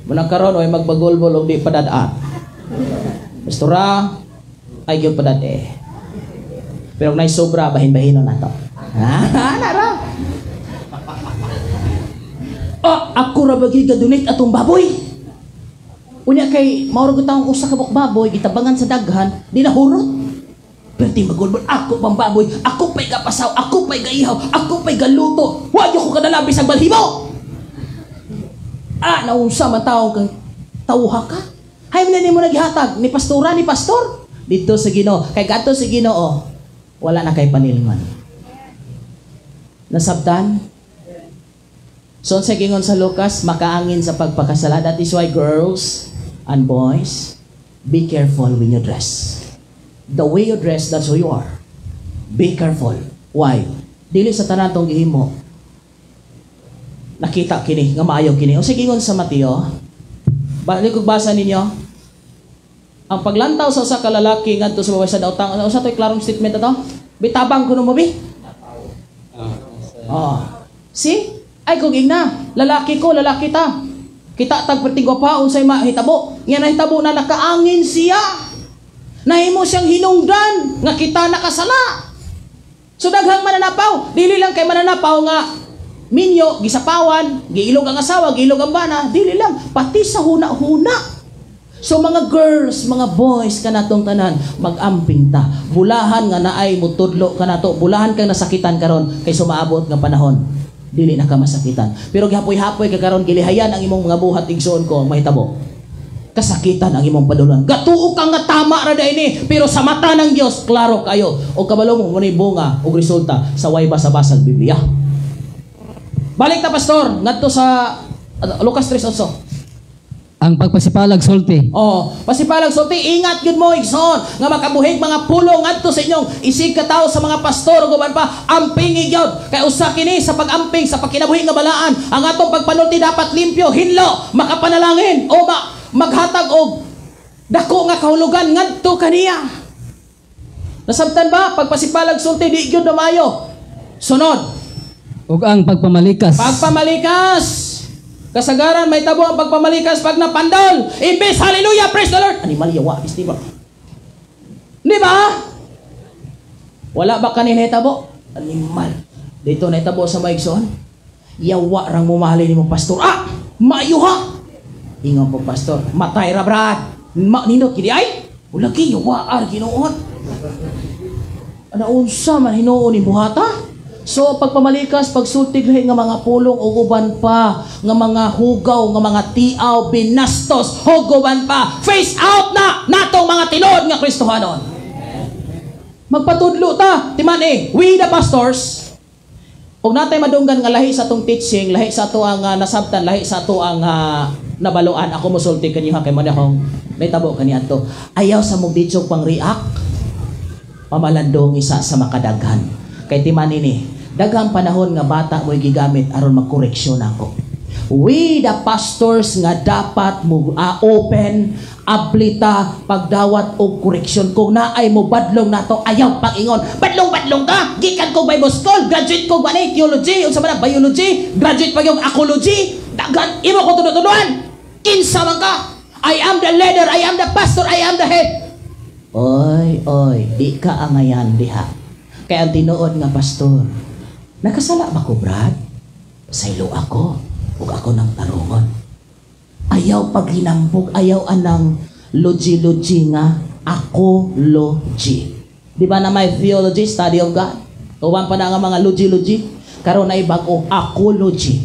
Munang karon way magbagulbol og di padad-an. Pastora ay gyud padad eh. Pero nay sobra bahin-bahinon nato. Nara. Ako ra bagi ga-donate atong baboy. Unya kay mauro gutang usa ka baboy gitabangan sa daghan, di nahurot. Perti magulbol, ako pang baboy, ako pa'y kapasaw, ako pa'y gaihaw, ako pa'y galuto. Huwag ko kadalabi sa balhibo. Naunsa man taong kang tauha ka. Hay mo mo naghihatag ni pastora, ni pastor. Dito sa Ginoo, kay gato sa Ginoo, wala na kay panilman. Nasabtan, So sa gingon sa Lucas, makaangin sa pagpakasala. That is why girls and boys, be careful when you dress. The way you dress, that's who you are. Be careful. Why? Dili sa tanan tong gihimo. Nakita kini nga maayo kini. O sige ngon sa Mateo. Balik ug basa ninyo. Ang paglantaw sa usa ka lalaki ngadto sa babae sa daotang, usa toy klarong statement ato. Bitabang kuno mo bi. See? Ay kung igna, lalaki ko, lalaki ta. Kita tag pertinggo pa unsay mahitabo. Nga nahitabo na nakaangin siya. Nahimo siyang hinungdan nga kita nakasala. So daghang mananapaw, dili lang kay mananapaw nga minyo, gisapawan, giilog ang asawa, giilog ang bana, dili lang, pati sa huna-huna. So mga girls, mga boys kanatong tanan, mag-amping ta. Bulahan nga naay mutudlo kanato, bulahan kang nasakitan karon kay sumaabot nga panahon. Dili na ka masakitan. Pero gihapoy-hapoy ka karon gilihayan ang imong mga buhat igsoon ko ang mahitabo. Kasakitan ang imong padulungan. Gatuo ka nga tama ra ini, pero sa mata ng Dios klaro kayo. O kabalo mo ni bunga og resulta sa way basa-basag Biblia. Balik ta pastor, ngadto sa Lucas 3:8. Ang pagpasipalag sulti. Pasipalag sulti, ingat gyud mo igsoon nga makabuhig mga pulong ngadto sa inyong isig katawo sa mga pastor ug uban pa amping gyud. Kay usa kini sa pag-amping sa pagkinabuhi nga balaan, ang atong pagpanulti dapat limpyo, hinlo, makapanalangin o maghatag og dako nga kahulugan ngadto kaniya. Nasabtan ba pagpasipalag sulti di gyud na maayo. Sunod. Ug ang pagpamalikas. Pagpamalikas. Kasagaran may tabo ang pagpamalikas pag napandol. Imbes, hallelujah, praise the Lord. Animal yawa, di ba? Di ba? Wala ba kanina tabo? Animal. Dito na tabo sa maigsoon. Yawa rang mumahali ni mo pastor. Mayuha. Ingon po pastor, matay ra brad. Nindot kidi ay. Wala ki yawa ar Ginoon. Ana unsa man hinuon ni buhata? So pagpamalikas, pagsultig lahi nga mga pulong o uban pa nga mga hugaw, nga mga tiaw, binastos, huguban pa, face out na natong mga tinod nga Kristohanon. Magpatudlo ta, timan we the pastors, og natay madunggan nga lahi sa atong teaching, lahi sa ato ang nasabtan, lahi sa ato ang nabaluan. Ako mosulti kanyo kay man akong naitabo kaniadto. Ayaw sa mong ditsog pang react, pamalandong isa sa makadaghan. Kay timan ini, daghang panahon nga bata mo'y gigamit aron magkoreksyon ako. We the pastors nga dapat mo open, ablita, pagdawat og koreksyon. Kung naay mo badlong nato, ayaw pag-ingon. Badlong ka, gikan ko Bible school, graduate ko ganay theology, unsa man biology, graduate pa yung ecology, dagan imo ko tuduan. Kinsa man ka? I am the leader, I am the pastor, I am the head. Oy, di ka angayan diha. Kaya ang tinuod nga pastor, nakasala ba ko, Brad? Saylo ako, ug ako nang tarungon. Ayaw paghinambog, ayaw anang logi-logi nga, ako-logi. Di ba na may theology, study of God? Uwan pa na nga mga logi-logi, karon na ibag-o, ako-logi.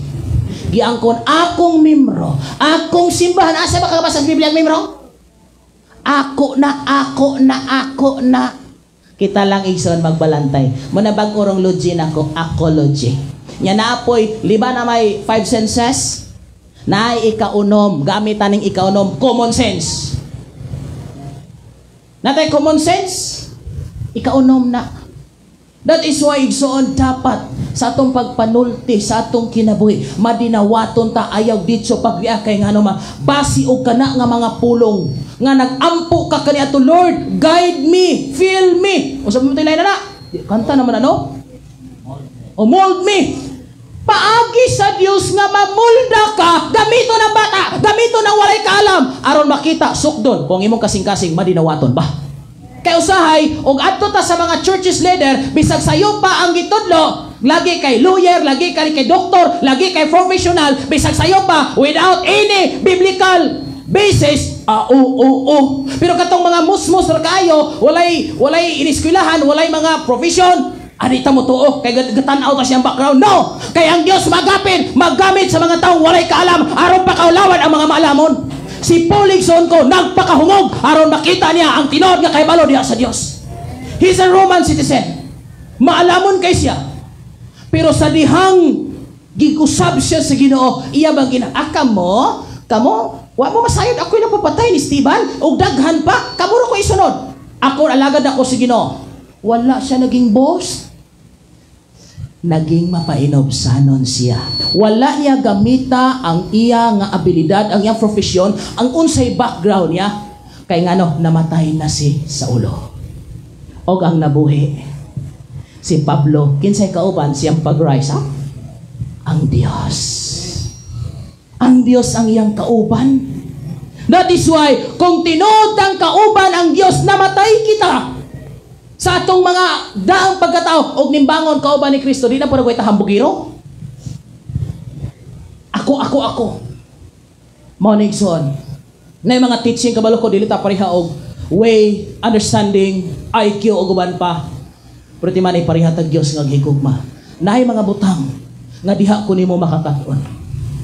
Giangkon, akong membro, akong simbahan. Asa ba kakabasa sa Biblia ang membro? Ako na. Kita lang igsoon magbalantay. Muna bang urong logi na ko, akology. Nya naapoy, liba na may 5 senses, na ikaunom, gamitan ng ikaunom, common sense. Natay common sense, ikaunom na. That is why igsoon dapat sa atong pagpanulti, sa atong kinabuhi, madinawaton ta ayaw ditso pagbiakay nga naman, basi o kana nga mga pulong, nga nagampo ka kani ato Lord, guide me, fill me. O sabi mo tayo na, kanta naman ano? O mold me. Paagi sa Dios nga mamulda ka, gamito ng bata, gamito ng walay kaalam, aron makita, sukdon, kung imong kasing-kasing madinawaton ba? Kay usahay, og adto ta sa mga churches leader, bisag sayo pa ang gitudlo, lagi kay lawyer, lagi kay doktor, lagi kay professional, bisag sayo pa, without any biblical basis, pero katong mga musmos ra kayo, walay iniskwelahan, walay mga profession, anita mo tuo, kay gatan-aw ta siyang background. No! Kay ang Dios maggamit sa mga taong walay kaalam, aron pakaulawan ang mga maalamon. Si Pauligson ko, nagpakahungog, aron makita niya ang tinod nga kahibalo diha sa Dios. He's a Roman citizen. Maalamon kay siya. Pero sa dihang Gigusab siya sa Ginoo. Iya bang ginaakam mo? Kamo, wa mo masayod ako'y napapatay ni Esteban og daghan pa. Kamo ra ko isunod. Ako alagad ako sa Ginoo. Wala siya naging boss. Naging mapainobsanon siya. Wala niya gamita ang iya nga abilidad, ang iyang profesyon, ang unsay background niya. Kay ngano namatay na si Saulo. Og ang nabuhi si Pablo, kinsay kauban siyang pag-rise up? Ang Dios. Ang Dios ang iyang kauban. That is why kung tinuod ang kauban ang Dios, namatay kita sa atong mga daang pagkatao og nimbangon kauban ni Kristo, di na po nagway tahambugiro. Ako. Monigson. Na mga teaching kabalo ko dili ta pareha og way, understanding, IQ o guban pa. Pero ti man ay pareha tag Dios nga gihigugma. Naay mga butang nga diha ko nimo makakat-on.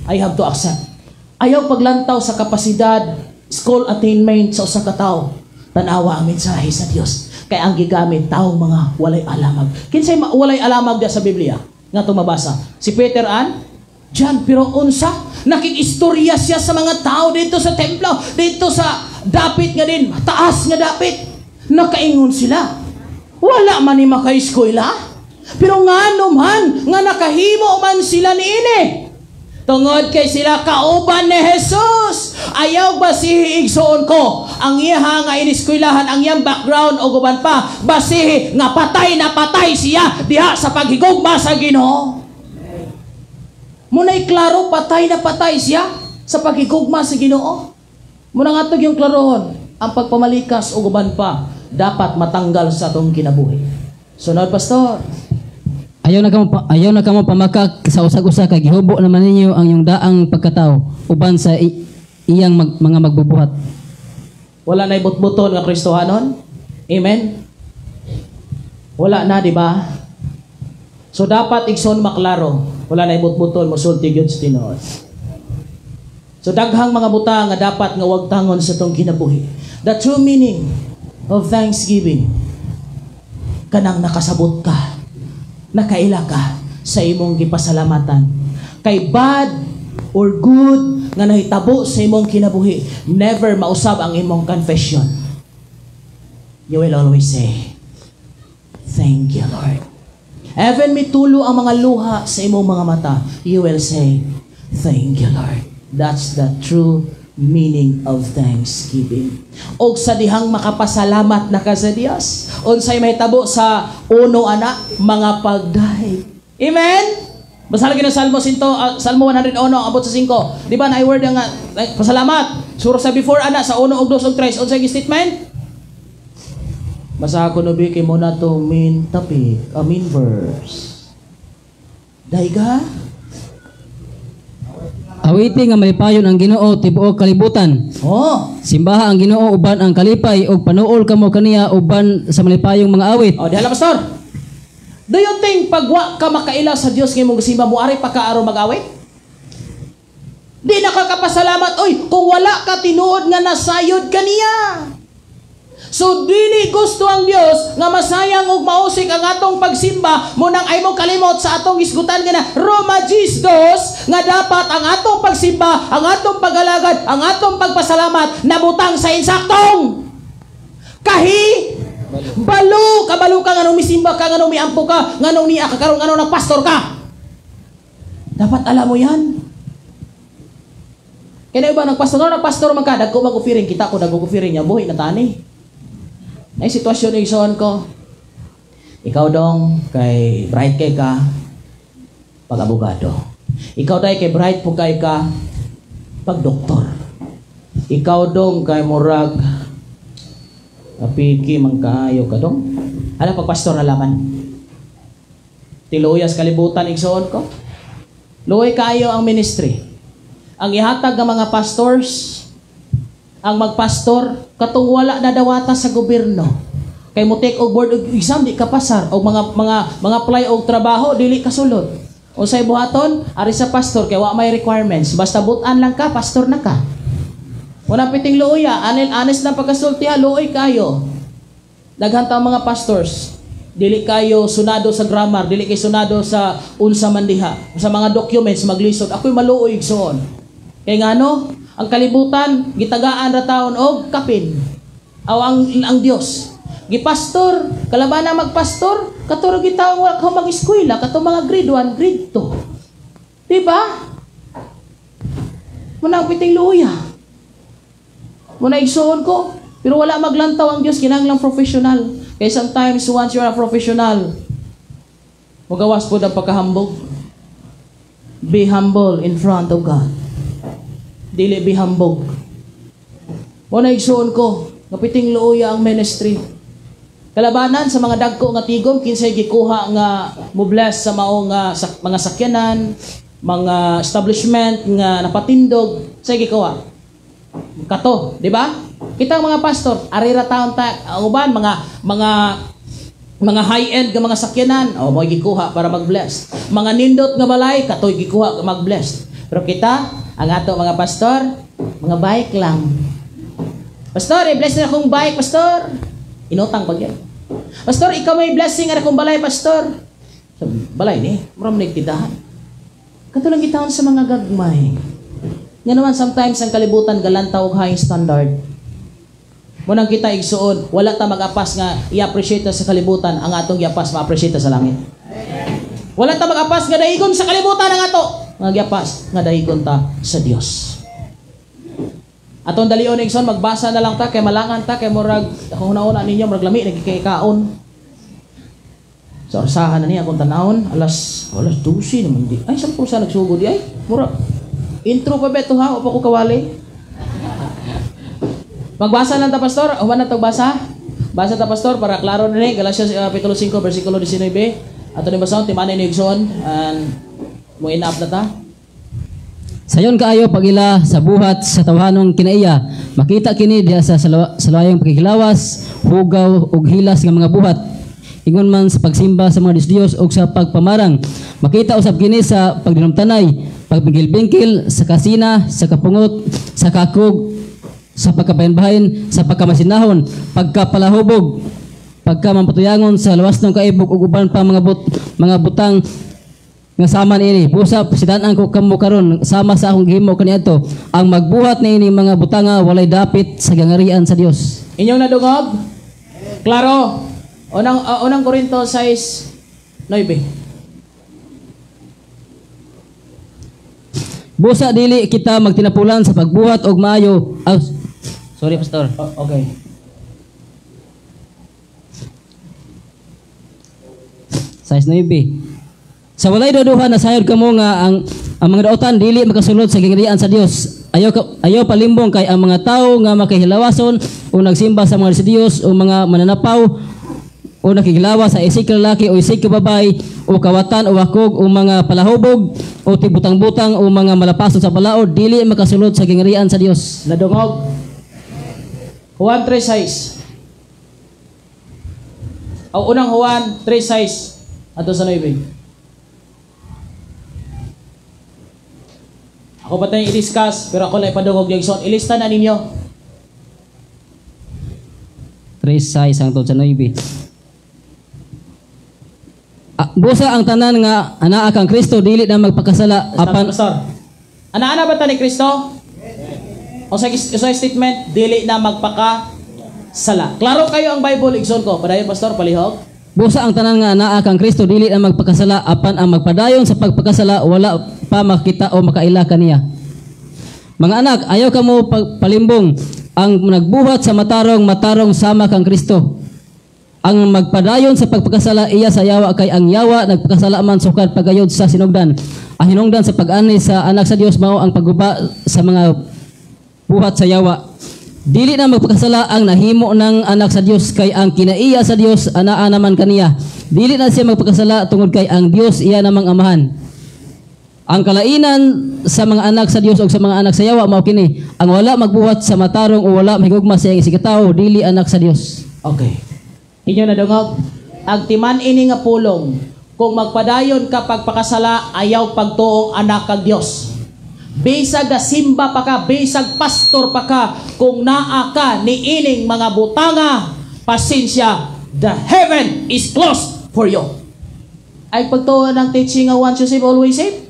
I have to accept. Ayaw paglantaw sa kapasidad, school attainment sa usa ka tawo. Tanawa ang mensahe sa Dios. Kaya ang gigamit taong mga walay alamag. Kinsay walay alamag da sa Biblia nga tumabasa? Si Peter and John. Pero unsa? Nakikistorya siya sa mga tao dito sa templo, dito sa dapit nga din, taas nga dapit. Nakaingon sila. Wala man ni makaiskwela. Pero ngano man nga nakahimo man sila niini. Tungod kay sila kauban ni Jesus. Ayaw basihi igsoon ko ang iha nga iniskwelahan, ang iyang background o guban pa. Basihi nga patay na patay siya diha sa paghigugma sa Ginoo. Muna'y klaro, patay na patay siya sa paghigugma sa Ginoo. Muna nga ito yung klarohon. Ang pagpamalikas o guban pa dapat matanggal sa atong kinabuhi. Sunod, Pastor. Ayaw na kamo pamakak sa usag-usa kay gihubo naman ninyo ang yung daang pagkatao uban sa iyang mga magbubuhat. Wala na ibutbuton nga Kristohanon? Amen? Wala na, di ba? So dapat igsoon maklaro. Wala na ibutbuton, musulti gyud sa tinuod. So daghang mga butang nga dapat nga wag tangon sa tong kinabuhi. The true meaning of thanksgiving, kanang nakasabot ka, nakaila ka sa imong gipasalamatan. Kay bad or good nga nahitabo sa imong kinabuhi, never mausab ang imong confession. You will always say, thank you, Lord. Even mitulo ang mga luha sa imong mga mata, you will say, thank you, Lord. That's the true meaning of thanksgiving. Og sa dihang makapasalamat na ka sa Dios, unsay mahitabo sa uno ana mga pagdahig. Amen. Basa lagi ng Salmo 101 abot sa 5. Di ba na word nga pasalamat. Suro sa before ana sa 1 og 2 og 3 unsay statement? Basa ko no biki mo na to main topic, main verse. Daiga Awiti nga malipayon ang Ginoo tibuok kalibutan. Oh, simbaha ang Ginoo uban ang kalipay ug panuol kamo kaniya uban sa malipayong mga awit. Oh, dihala Pastor. Do you think pagwa ka makaila sa Dios nga imong gisimba mo ari pa ka aron mag-awit? Di nakakapasalamat oy kung wala ka tinuod nga nasayod kaniya. So dili gusto ang Dios nga masayang ug mausik ang atong pagsimba mo nang ay mo kalimot sa atong isgutan nga na Roma 10:2 nga dapat ang atong pagsimba, ang atong pagalagad, ang atong pagpasalamat nabutang sa insaktong balo ka nganong misimba ka, nganong miampo ka, nganong niya ka karon nganong nagpastor ka. Dapat alam mo yan. Kaya ba nagpastor man ka, dagko mag-offering kita ko dagko-offering niya buhi na tani. Ay sitwasyon ng igsoon ko. Ikaw dong kay bright kay ka pag-abogado. Ikaw dai kay bright po kay ka pag-doktor. Ikaw dong kay murag apiki man kaayo ka dong. Ala pag-pastor na laman. Tiluyas kalibutan igsoon ko. Luoy kaayo ang ministry. Ang ihatag ng mga pastors, ang magpastor katong wala na dawata sa gobyerno. Kay mo take og board og exam di ka pasar og mga apply og trabaho dili ka sulod. Unsay buhaton? Ari sa pastor kay wa may requirements. Basta butan lang ka, pastor na ka. Wala piting luoya, honest lang pagkasultiha, luoy kayo. Daghan ta mga pastors. dili kayo sunado sa grammar, dili kayo sunado sa unsa man diha, sa mga documents maglisod. Ako'y maluoy igsoon. Kay ngano, ang kalibutan gitagaan ra taon og kapin. Aw ang Dios. Gipastor, kalaban na magpastor, katuro gitaong wa ka mag-eskwela, kato mga grade 1, grade 2. Diba? Muna piting luya. Muna igsoon ko, pero wala maglantaw ang Dios, kinahanglang professional. Kaya sometimes once you are a professional, magawas po ang pagkahambog. Be humble in front of God. Dili be hambog. Muna igsoon ko, kapiting luya ang ministry. Kalabanan sa mga dagko nga tigom kinsay gikuha nga mo bless sa mao nga mga sakyanan, mga establishment nga napatindog sa gikuha. Kato, di ba? Kita mga pastor, arira taon ta uban mga high-end nga mga sakyanan, mo gikuha para mag-bless. Mga nindot nga balay katoy gikuha mag-bless. Pero kita, ang ato mga pastor, mga bike lang. Pastor, i-bless na akong bike, pastor. Inutang pag yan. Pastor, ikaw may blessing ara kong balay, pastor. So, balay ni, maram nagtidahan. Katulang gitaon sa mga gagmay. Nga naman, sometimes ang kalibutan galantaw og high standard. Munang kita igsuon, wala ta mag-apas nga i-appreciate sa kalibutan, ang atong i-apas ma-appreciate sa langit. Wala ta mag-apas nga dahigon sa kalibutan ang ato, nga i-apas nga dahigon ta sa Dios. Atong dalion igsoon, magbasa na lang ta kay malangan ta kay murag kung una-una ninyo murag lami nagkikaon. Sa orasahan na niya akong tanawon, alas 12 naman di. Ay, saan po sa nagsugod di ay? Murag intro pa beto ha, o pa ko kawali. Magbasa lang ta pastor, huwag na tagbasa. Basa ta pastor para klaro na ni Galatians kapitulo 5 bersikulo 19. Ato ni basaon timanay ni igsoon and mo ina-up na ta. Sayon kaayo pagila sa buhat sa tawhanong kinaiya, makita kini diha sa salayang pagkilawas, hugaw ug hilas nga mga buhat. Ingon man sa pagsimba sa mga Dios ug sa pagpamarang, makita usab kini sa pagdinumtanay, pagbingkil-bingkil, sa kasina, sa kapungot, sa kakog, sa pagkabahin-bahin, sa pagkamasinahon, pagkapalahubog, pagkamampatuyangon sa lawas ng kaibog ug uban pa mga butang nga sama ini. Busa sidan-an ko kamo karon sama sa akong gihimo kaniadto, ang magbuhat na ini mga butanga walay dapit sa gangarian sa Dios. Inyong nadungog? Klaro. Unang Korinto 6:9. Busa dili kita magtinapulan sa pagbuhat og maayo. Sorry pastor. Okay. Size 9. Sa walay duduhan na sayod kamo nga ang mga daotan dili makasulod sa gingrian sa Dios. Ayaw palimbong kay ang mga tao nga makahilawason o nagsimba sa mga sa Dios o mga mananapaw o nakikilawas sa isig lalaki o isig babae o kawatan o wakog o mga palahubog o tibutang-butang o mga malapason sa palaod dili makasulod sa gingrian sa Dios. Nadungog. Juan 3:6. Ang unang Juan 3:6 ato sa 9. Ako pa tayong i-discuss, pero ako lang ipadungog yung son. Ilista na ninyo. 3:6 ang sa 9. Busa ang tanan nga anaa kang Kristo dili na magpakasala apan pastor. Ana ba ta ni Kristo? O sa statement, dili na magpakasala. Klaro kayo ang Bible, igsoon ko. Padayon pastor, palihog. Busa ang tanan nga anaa kang Kristo dili na magpakasala apan ang magpadayon sa pagpakasala wala pa makita o makaila kaniya. Mga anak, ayaw kamo palimbong ang nagbuhat sa matarong sama kang Kristo. Ang magpadayon sa pagpakasala iya sa yawa kay ang yawa nagpakasala man sukad pagayod sa sinugdan. Ang hinungdan sa pag-ani sa anak sa Dios mao ang pagguba sa mga buhat sa yawa. Dili na magpakasala ang nahimo ng anak sa Dios kay ang kinaiya sa Dios anaa naman kaniya. Dili na siya magpakasala tungod kay ang Dios iya namang amahan. Ang kalainan sa mga anak sa Dios o sa mga anak sa yawa mao kini, ang wala magbuhat sa matarong o wala mahigugma sa iyang isigatawo dili anak sa Dios. Okay. Inyo na dungog. Agtiman ini nga pulong. Kung magpadayon ka pagpakasala ayaw pagtuong anak kag Dios. Bisag na simba pa ka, bisag pastor pa ka, kung naa ka ni ining mga butanga, pasensya, the heaven is closed for you. Ay pagtuon ng teaching nga once you save, always save.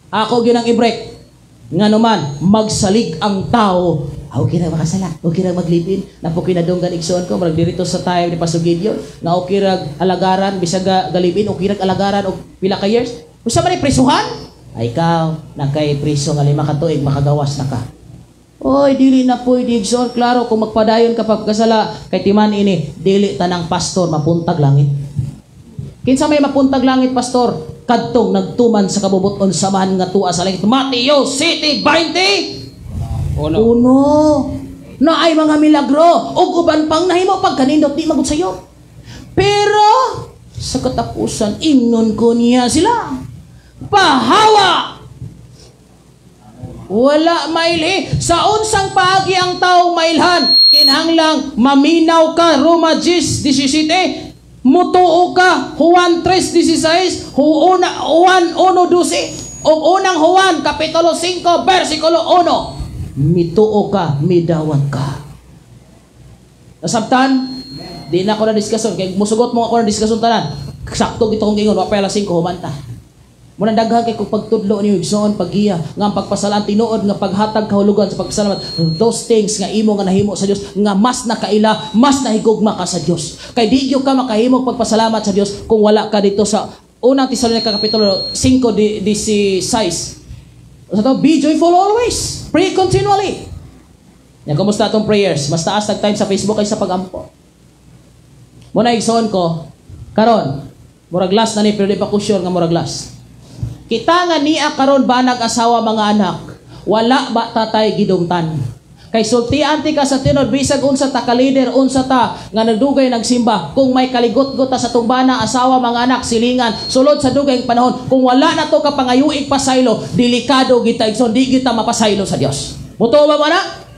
Ako ginang i-break. Nga naman, magsalig ang tao. Okay na makasala, okay na maglipin. Napo kinadunggan igsoon ko, marag dirito sa time ni Pastor Gideon, nga okay rag alagaran, bisag galipin, okay rag alagaran, o pila ka years. Kung sa man prisuhan, ay ikaw, nakay priso nga 5 ka tuig, makagawas na ka. Oy, dili na po, igsoon, klaro, kung magpadayon ka pagkasala, kay timan ini, dili tanang pastor, mapuntag langit. Kinsa may mapuntag langit, pastor? Kadtong nagtuman sa kabubuton samahan nga tuwa sa langit. Mateo City 20 Uno. Na ay mga milagro o uban pang nahimo pagkanindot di magud sayo. Pero sa katapusan ingnon ko niya sila. Pahawa. Wala maili sa unsang paagi ang taong mailhan. Kinahanglang maminaw ka. Roma 10:17. Mutuo ka, Juan 3:16, Juan 1:12, o unang Juan, Kapitulo 5, versikulo 1. Mituo ka, midawat ka. Nasabtan, di na ako na-discussion, kaya musugot mo ako na-discussion tanan. Sakto gito kong gingon, wapela 5, humanta. Muna daghan kay kung pagtudlo niyo igsoon paggiya nga ang pagpasalaan tinuod nga paghatag kahulugan sa pagpasalamat, those things nga imo nga nahimo sa Dios nga mas nakaila, mas nahigugma ka sa Dios. Kay di gyud ka makahimo pagpasalamat sa Dios kung wala ka dito sa unang Tesalonica kapitulo 5:16. So be joyful always, pray continually. Yan, kumusta atong prayers? Mas taas tag time sa Facebook kay sa pagampo. Muna igsoon ko karon murag last na ni pero di pa ko sure nga murag last. Kita nga niya karon ba nag-asawa mga anak, wala ba tatay gidungtan? Kay sultian ti ka sa tinod bisag unsa ta ka leader, unsa ta nga nagdugay nagsimba, kung may kaligot-got sa tumbana asawa mga anak silingan sulod sa dugay panahon, kung wala na to ka pangayuig pasaylo, delikado kita igsoon, di kita mapasaylo sa Dios. Mutuo ba na?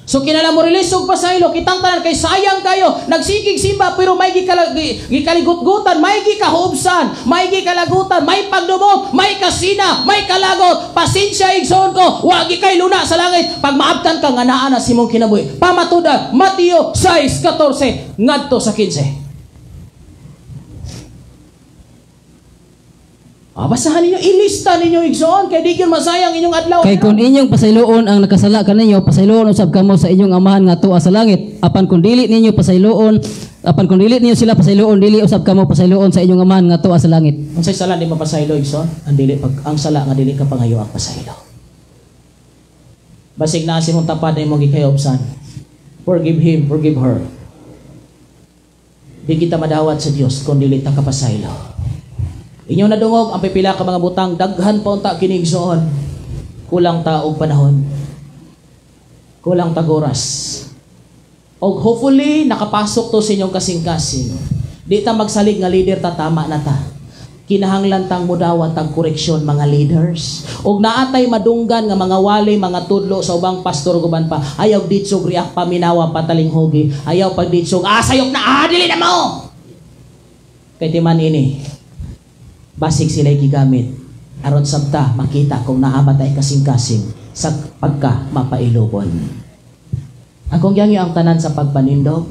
So kinala mo release og pasaylo, kitang tanan kay sayang kayo, nagsigig simba pero may gikaligut-gutan, may gikahubsan, may gikalagutan, may pagdumog, may kasina, may kalagot. Pasensya igsoon ko, wa gi kay luna sa langit pag maabtan ka nga naa na simong kinabuhi. Pamatuda Mateo 6:14 ngadto sa 15. Basahan ninyo, ilista ninyo igsoon kay di gyud masayang inyong adlaw. Kay kun inyong pasayloon ang nakasala kaninyo, pasayloon usab kamo sa inyong amahan nga tuwa sa langit. Apan kun dili ninyo pasayloon, apan kun dili ninyo sila pasayloon, dili usab kamo pasayloon sa inyong amahan nga tuwa sa langit. Unsay sala di mapasaylo igsoon? Ang dili pag ang sala nga dili ka pangayo ang pasaylo. Basig na si mong tapad na imong gikayobsan. Forgive him, forgive her. Di kita madawat sa Dios kun dili ta kapasaylo. Inyong nadungog ang pipila ka mga butang, daghan pa unta kinigsoon. Kulang ta og panahon. Kulang ta oras. Og hopefully nakapasok to sa inyong kasing-kasing. Di ta magsalig nga leader ta, tama na ta. Kinahanglan tang mudawat tang koreksyon mga leaders. Og naatay madunggan nga mga wali, mga tudlo sa ubang pastor guban pa. Ayaw ditsog riak paminawa pataling hogi. Ayaw pag ditsog sayop na dili na mo. Kay timan ini. Basig sila gigamit aron sabta makita kung naamatay kasing-kasing sa pagka mapailobon. Akong gyangyo ang tanan sa pagpanindog.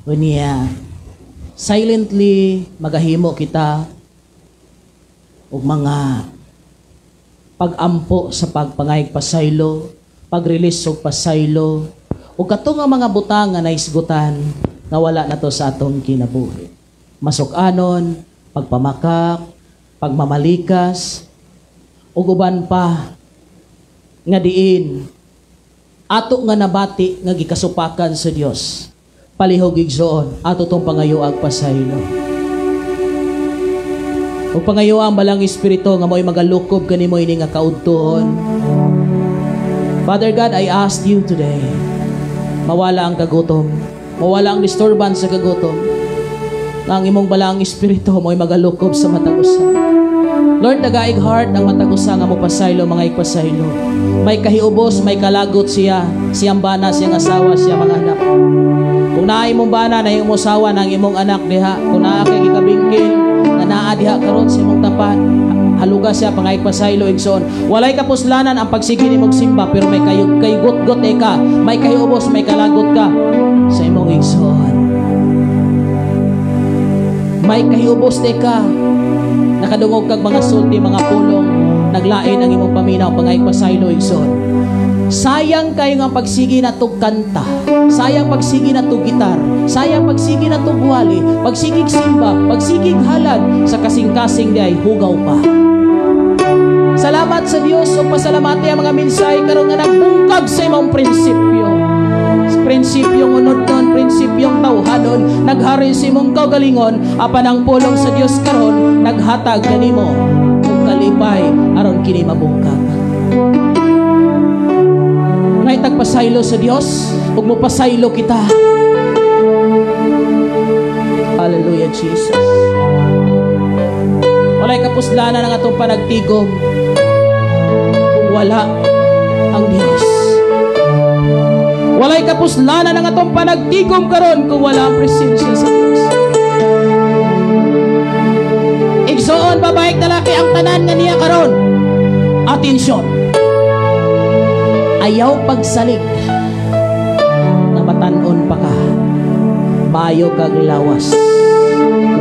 Unya silently magahimo kita og mga pag-ampo sa pagpangayag pasaylo, pag-release og pasaylo, ug kato nga mga butang nga naisgutan nga wala na to sa atong kinabuhi. Masuk-anon, pagpamakak, pagmamalikas, ug uban pa nga diin ato nga nabati nga gikasupakan sa Dios. Palihog igsoon ato tong pangayoag pasaylo. Ug pangayoang balang espiritu nga mo'y magalukob kanimo ini nga kaudtoon. Father God, I ask you today, mawala ang kagutom, mawala ang disturbance sa kagutom. Ang imong balang espiritu mo'y magalukob sa matag usa. Lord, nagaig heart ang matag usa nga mo pasaylo, mga igpasaylo. May kahiubos, may kalagot siya, siyang bana, siyang asawa, siyang mga anak. Kung naa imong bana, na imong asawa, ng imong anak diha, kung naa kay gikabingkil, na naa diha karon sa imong tapat, haluga siya pangayig pasaylo igsoon. Walay kapuslanan ang pagsigi nimong simba, pero may kayugot-got ka, may kahiubos, may kalagot ka sa imong igsoon. May kahiubos de ka. Nakadungog kag mga sulti, mga pulong. Naglain ang imong paminaw, pangay pasaylo igsoon. Sayang kayo nga pagsigi na tog kanta. Sayang pagsigi na tog gitar. Sayang pagsigi na tog wali. Pagsigig simba, pagsigig halad. Sa kasing-kasing di ay hugaw pa. Salamat sa Dios o pasalamati ang mga minsay karon nga nagbungkag sa imong prinsipyo. Prinsipyong unod-on, prinsipyong tawhadon, naghari sa imong kaugalingon, apan ang pulong sa Dios karon naghatag kanimo og kalipay aron kini mabungkag. Ngay tagpasaylo sa Dios ug mopasaylo kita. Hallelujah, Jesus. Walay kapuslanan ang atong panagtigom kung wala ang Dios. Walay kapuslanan ang atong panagtigom karon kung wala ang presensya sa Dios. Igsoon babaeng lalaki ang tanan nga niya karon. Atensyon. Ayaw pagsalig na matanon pa ka. Mayo kag lawas.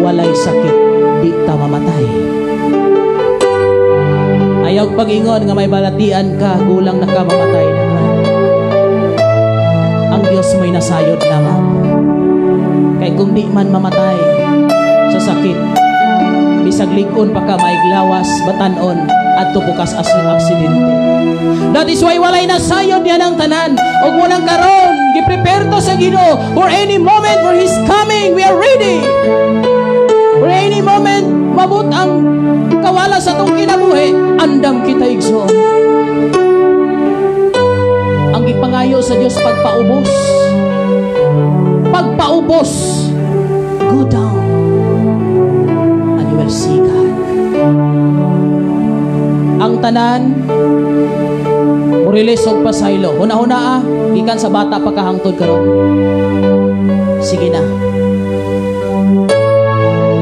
Walay sakit, di ta mamatay. Ayaw pag-ingon nga may balatian ka, gulang na ka mamatay na ka. Ang Diyos mo'y nasayod lamang. Kay kung di man mamatay sa sakit, bisag ligon pa ka maiglawas, batanon, at tubukas as aksidente. That is why walay nasayod yan ang tanan. Og walang karon, giprepare to sa Ginoo for any moment for His coming. We are ready. For any moment, mabut ang kawala sa itong kinabuhi, andam kita igsoon. Ang ipangayo sa Diyos pagpaubos. Pagpaubos. Go down and you will see God. Ang tanan murilis og pasaylo. Una-una gikan sa bata pagkahangtod karon. Sige na.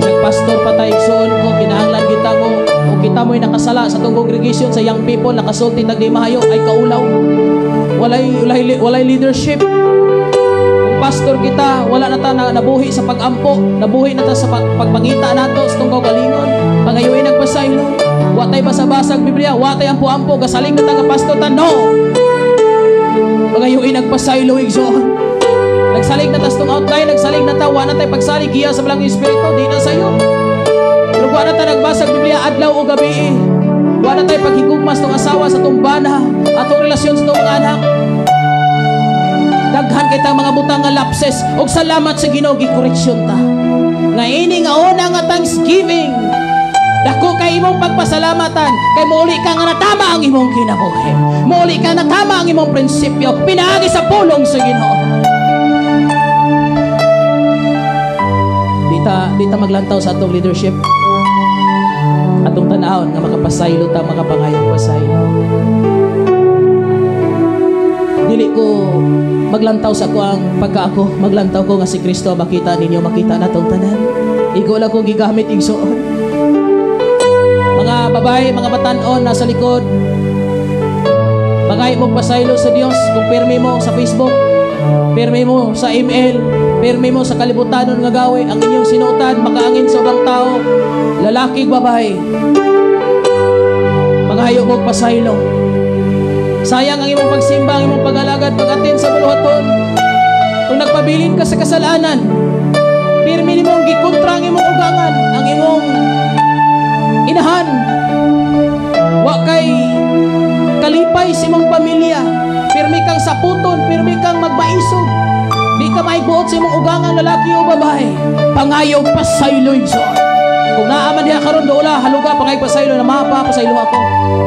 Isang pastor patay igsoon ko kinahanglan kita mo o kita mo'y nakasala sa tong congregation sa young people nakasulti tagdi mahayo ay kaulaw. Walay leadership. Kung pastor kita, wala na ta nabuhi sa pagampo, nabuhi na ta sa pagpangita nato sa tong kaugalingon. Pangayoy nagpasaylo. Watay basa-basag Biblia, watay ampo-ampo, gasaling na taga pastor ta, no! Pangayoy nagpasaylo igsoon. Nagsalig na tas tong outline, nagsalig na ta, wala na tayo pagsalig, giya sa Balang Espiritu, di na sayo. Pero wala na tayo nagbasag Biblia, adlaw o gabi. Wala na tayo paghigugmas tong asawa sa tong bana, atong relasyon sa tong mga anak. Daghan kitang mga butang nga lapses, og salamat sa Ginoo gi-correction ta. Nga ini nga una nga Thanksgiving, dako kay imong pagpasalamatan, kay muli ka nga natama ang imong kinabuhi. Muli ka natama ang imong prinsipyo, pinaagi sa pulong sa Ginoo. Dita maglantaw sa atong leadership. Atong tanahon nga makapasaylo ta, makapangayong pasaylo. Dili ko maglantaw sa ko ang pagkaako, maglantaw ko nga si Kristo makita ninyo, makita natong tanan. Igo lang kong gigamit igsoon. Mga babae, mga batanon nasa likod, magay mo pasaylo sa Dios. Kung pirmi mo sa Facebook, pirmi mo sa email, pirmi mo sa kalibutanon nga gawe, ang inyong sinutan makaangin sa ubang tao, lalaki, babae. Magayo mo pasaylo. Sayang ang imong pagsimba, ang imong pag-alagad, pag-atin sa buluhaton. Kung nagpabilin ka sa kasalanan, pirmi mo ang gikontra ang imong ugangan, ang imong inahan. Wa kay kalipay sa imong pamilya. Pirmi kang saputon, pirmi kang magmaisog. Di ka maigbuot sa imong ugangan, lalaki o babae. Pangayaw pasaylo igsoon. Kung naaman diha karon doula, haluga pangay pasaylo na mapa pasaylo ako.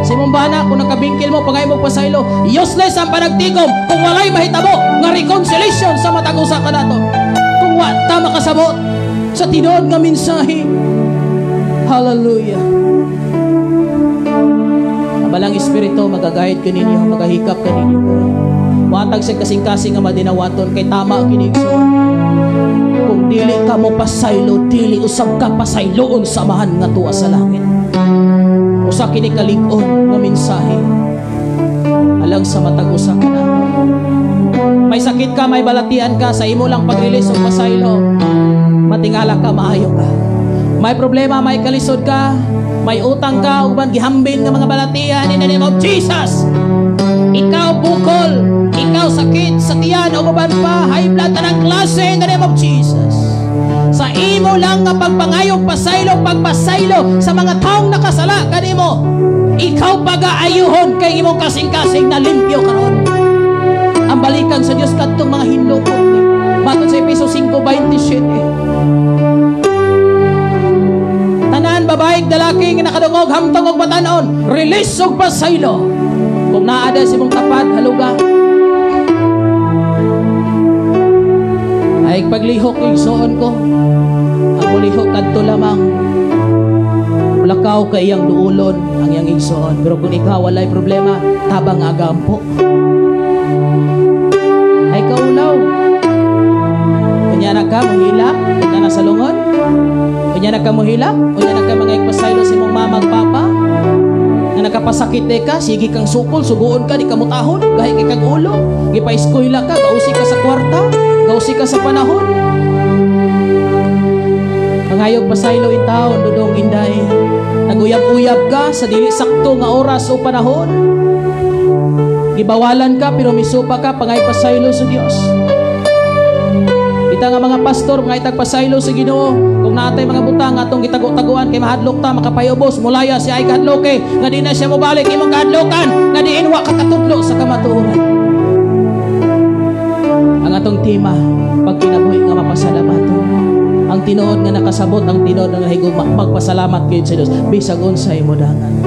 Sa imong bana kung nakabingkil mo pangay mo pasaylo, useless ang panagtigom kung walay mahitabo nga reconciliation sa matag usa kanato. Kung wa ta makasabot sa tinuod nga mensahe. Hallelujah. Balang Espiritu magagayad kaninyo, magahikap kaninyo. Watag sa kasing-kasing nga madinawaton kay tama kini igsoon. Kung dili ka mo pasaylo, dili usab ka pasayloon samahan nga tuwa sa langit. Usa kini kalig-on nga mensahe alang sa matag usa ka na. May sakit ka, may balatian ka, sa imo lang pag-release og pasaylo, matingala ka, maayo ka. May problema, may kalisod ka, may utang ka, uban gihambin nga mga balatian in the name of Jesus. Ikaw bukol, ikaw sakit sa tiyan, o uban pa high blood na ng klase in the name of Jesus. Sa imo lang nga pagpangayong pagpasaylo sa mga taong nakasala kanimo, ikaw pagaayuhon kay imong kasing-kasing na limpyo karon. Ang balikan sa Dios kadtong mga hinloko baton sa Efeso 5:27. Tanan babaeng dalaki nga nakadungog hamtong og batan-on, release og pasaylo. Kung naada si mong tapat haluga. Ay paglihok igsoon ko. Ang mulihok kadto lamang. Lakaw kay iyang duulon ang iyang igsoon. Pero kung ikaw walay problema, tabang agampo. Ay kaulaw. Kunya na ka mohilak, kunya na sa lungon. Kunya na ka mohilak, kunya na ka mga igpasaylo sa imong mama ug papa. Nga nakapasakit ka, sige kang sukol, suguon ka, di ka mutahon, gahi kay kag ulo, gipa-eskwela ka, gausi ka sa kwarta, gausi ka sa panahon. Pangayog pasaylo in taon, dudong inday. Naguyab-uyab ka sa dili sakto nga oras o panahon. Gibawalan ka, pero misupa ka, pangay pasaylo sa Dios. Kita nga mga pastor, mga itag pasaylo sa Ginoo. Kung naatay mga butang atong gitago-taguan kay mahadlok ta, makapayubos, mulaya siya ay kahadloke, nga di na siya mobalik imong kahadlokan, nga di inwa kakatudlo sa kamatuoran. Ang atong tema, pag kinabuhi nga mapasalamaton. Ang tinuod nga nakasabot, ang tinuod nga higugma, magpasalamat kayo sa Diyos, bisag unsay mo dangan.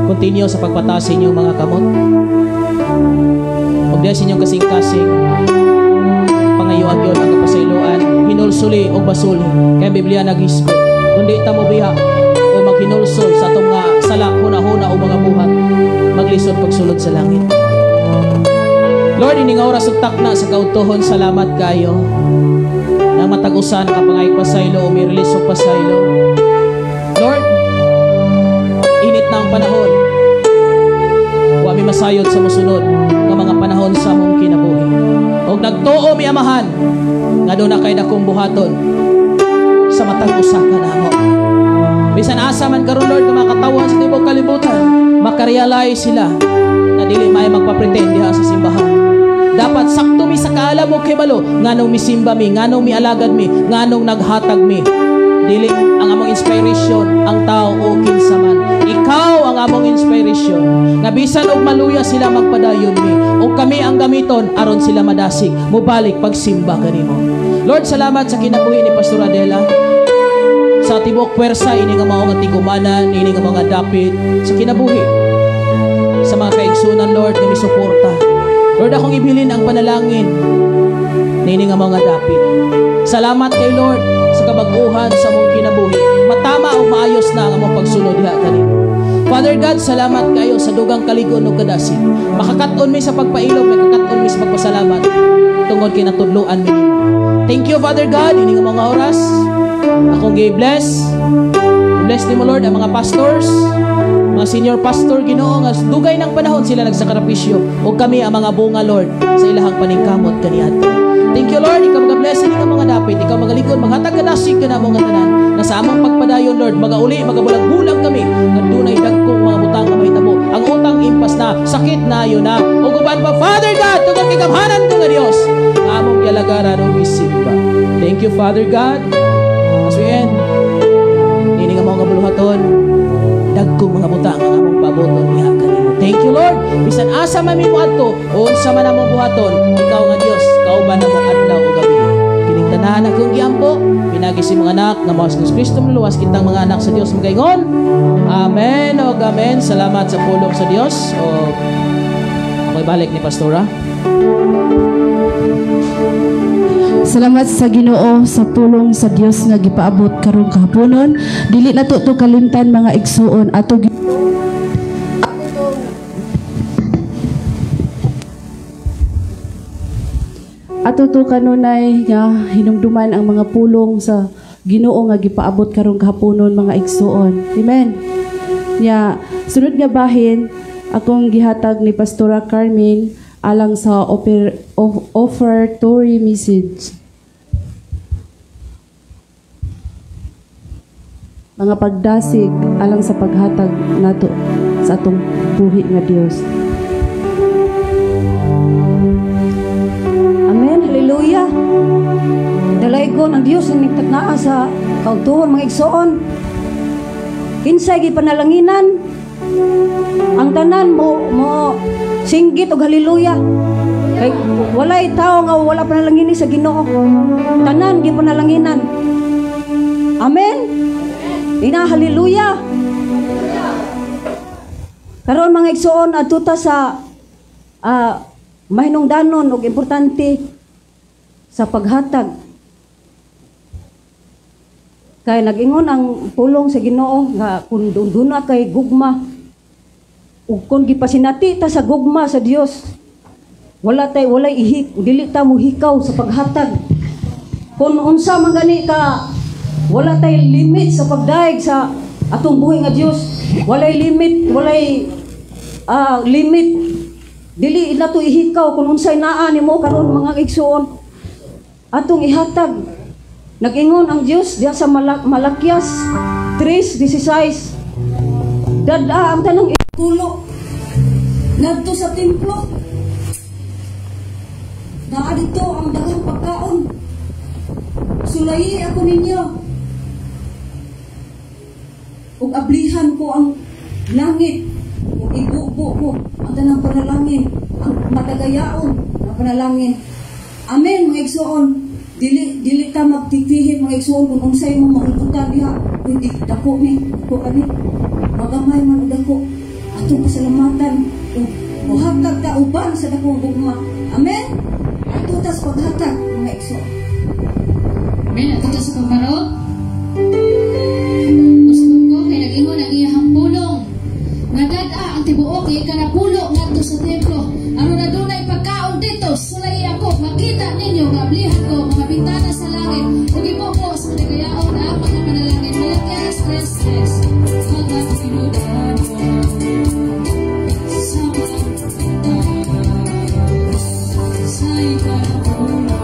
Continue sa pagpataas inyo mga kamot. Huwag dahil sa inyong kasing-kasing pangayo-agyon ang kapasayloan, hinulsuli o basuli. Kaya Biblia nag-hisgot. Kundi ta mo biha o maghinulsol sa itong mga sala, huna-huna o mga buhat, maglisod pagsulod sa langit. Lord, ini nga oras ugtak na sa kautuhon, salamat kayo na matag-usan kapangay pasaylo o may release o pasaylo. Lord, init na ang panahon. Wa mi masayod sa musunod nga mga panahon sa mong kinabuhi. Og nagtuo mi amahan nga do na kay dakong buhaton sa matag usa ka namo. Bisan asa man karon Lord nga makatawhan sa tibok kalibutan, makarealize sila na dili may magpa-pretend diha sa simbahan. Dapat sakto mi sa kaalam mo kay balo nganong misimba mi, nganong mi alagad mi, nganong naghatag mi. Dili ang among inspiration ang tao o kinsa man. Ikaw ang among inspiration. Nga bisan og maluya sila magpadayon mi o kami ang gamiton aron sila madasig mobalik pagsimba kanimo. Lord, salamat sa kinabuhi ni Pastor Adela. Sa tibok pwersa ini nga mao nga tigumanan, ini nga mga dapit sa kinabuhi. Sa mga kaigsunan Lord nga misuporta. Lord, akong ibilin ang panalangin nini nga mga dapit. Salamat kay Lord sa kabag-uhan sa mong kinabuhi. Matama o maayos na ang among pagsunod diha kanimo. Father God, salamat kayo sa dugang kaligon ug kadasig. Makakaton mi sa pagpailog, makakaton mi sa pagpasalamat tungod kay natudloan mi nimo. Thank you Father God, ini nga mga oras akong gi-bless. Bless nimo Lord ang mga pastors, mga senior pastor Ginoo nga dugay ng panahon sila nagsakripisyo ug kami ang mga bunga Lord sa ilahang paningkamot kaniadto. Thank you Lord, ikaw mag-blessing ka mga dapit, ikaw magalikod, maghatag kadasig ka na mga tanan, na sa among pagpadayon Lord, magauli, magabulag-bulag kami, nagdunay dagkong mga butang na mahitabo, ang utang impas na, sakit na yun na, o guban pa, Father God, tungkol kikamhanan ka nga Diyos, among yalagaran o gisimba. Thank you Father God, as we end, ini nga mga buluhaton, dagkong mga butang ang among paboton niya kanimo. Thank you Lord, bisan asa mami mo adto, o unsa man among buhaton, ikaw nga Dios, kauban among adlaw o gabi. Kining tanan akong giampo, pinagi si mga anak nga mawas ng Kristo luwas kitang mga anak sa Dios magaingon. Amen o amen. Salamat sa pulong sa Dios. O ako'y balik ni Pastora. Salamat sa Ginoo sa pulong sa Dios nga gipaabot karong kahaponon. Dili na to kalimtan mga igsuon ato to kanunay nga hinumduman ang mga pulong sa Ginoo nga gipaabot karong kahaponon mga igsuon. Amen. Nya sunod nga bahin akong gihatag ni Pastora Carmen alang sa offertory message. mga pagdasig alang sa paghatag nato sa atong buhi nga Dios. Amen. Hallelujah. Dalaygon ang Dios ang nagtatnaa sa kautuhon mga igsoon. Kinsay gipanalanginan ang tanan mo singgit og hallelujah. Kay walay tao nga wala panalangin sa Ginoo. Tanan gipanalanginan. Amen. Ina hallelujah. Karon mga igsoon adto sa mahinungdanon og importante sa paghatag. Kay nag-ingon ang pulong sa Ginoo nga kun duna kay gugma ug kun gipasinati ta sa gugma sa Dios walay ihik dili ta mo hikaw sa paghatag. Kun unsa man gani ka wala tay limit sa pagdaig sa atong buhi nga Dios. Walay limit, limit. Dili na to ihikaw kung unsay naa nimo karon mga igsoon. Atong ihatag. Nag-ingon ang Dios diha sa Malakias 3:16. Dada ang tanong ikulo ngadto sa templo. Naa dito ang daghang pagkaon. Sulayi ako ninyo. Ug ablihan ko ang langit, ug ibubo ko ang tanang panalangin, ang matagayaon ang panalangin. Amen mga igsoon. Dili ta magtitihit mga igsoon kung unsay mo mahibutan diha. Kundi dako ni, dako ani. Magamay man dako. Atong pasalamatan ug buhatag ta uban sa dakong gugma. Amen. Ato tas paghatag mga igsoon. Amen. Ato tas pagharot. Nag-ingon ang iyahang pulong nagada ang tibuok kay kanapulo ngadto sa templo aron adunay pagkaon dito sulay ako makita ninyo nga ablihan ko mga bintana sa langit ug ibubo sa nagayaon ang mga panalangin. Malakias 3:6 mga tinudan sa ikanapulo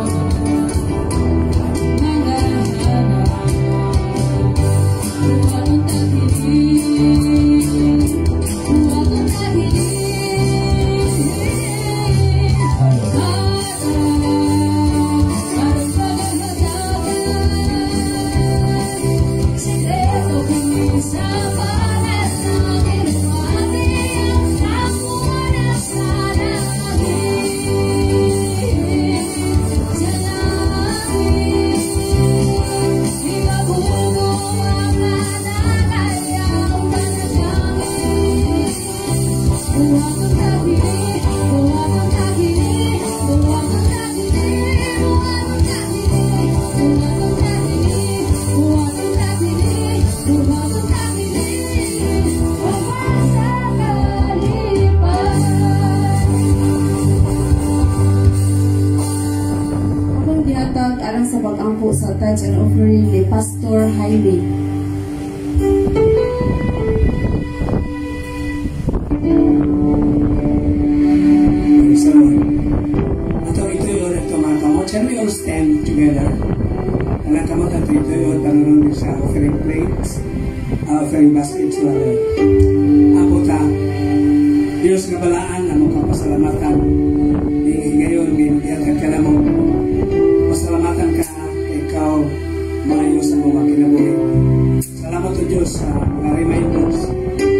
alang sa pag-angko sa tithes and offering ni Pastor Jaime. So, ato ito yun at tumakamot. Shall we all stand together? Nakamot ato ito yun tanong sa offering plates, offering baskets rather. Ako ta, Diyos nga balaan na makapasalamatan. Ngayon, ginagyan ka na mo. Pasalamatan ka, ikaw, maayos ang mga kinabuhi. Salamat o Diyos sa mga reminders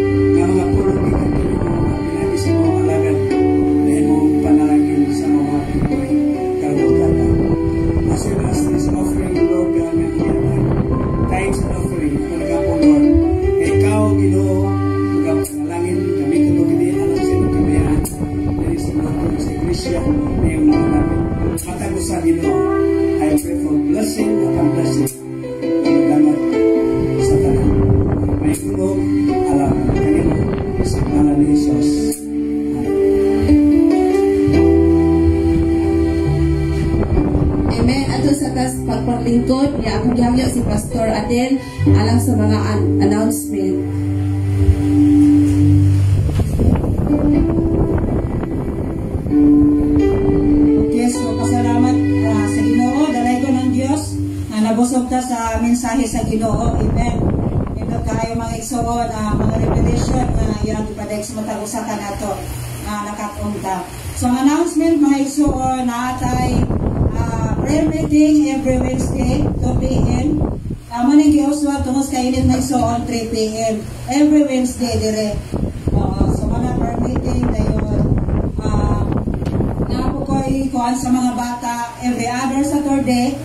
na mga pulong ikatulong mo mga pinagi sa mga alagad dahil mong panalangin sa mga kinabuhi. Kalugada. As well as this offering, Lord God, na iyan. Thanks and offering. Ako naga po, Lord. Ikaw, Ginoo, mga panalangin, gamitin mo gini alam sa iyong kabayaan. Dahil sa mga tulong sa Iglesia, na yung mga namin. Matago sa Ginoo. I pray for blessing upon blessing. Salamat sa tanan. May tulong alam kanino sa ngalan ni Jesus. Amen. Ato sa pagpaglingkod niya akong gihangyo si Pastor Adel alang sa mga announcement. Okay, so pasalamat sa Ginoo, dalay ko ng Dios na nabos Kusog ta sa mensahe sa Ginoo. Amen. Ito kayo mga igsoon, mga revelation na ilang ipadag sa matag usa ka nato nakatunta. So ang announcement mga igsoon natay prayer meeting every Wednesday 2 p.m. Maning giuswa tungos kay init na igsoon 3 p.m. every Wednesday dire. So mga prayer meeting dayon na po koy kuan sa mga bata every other Saturday.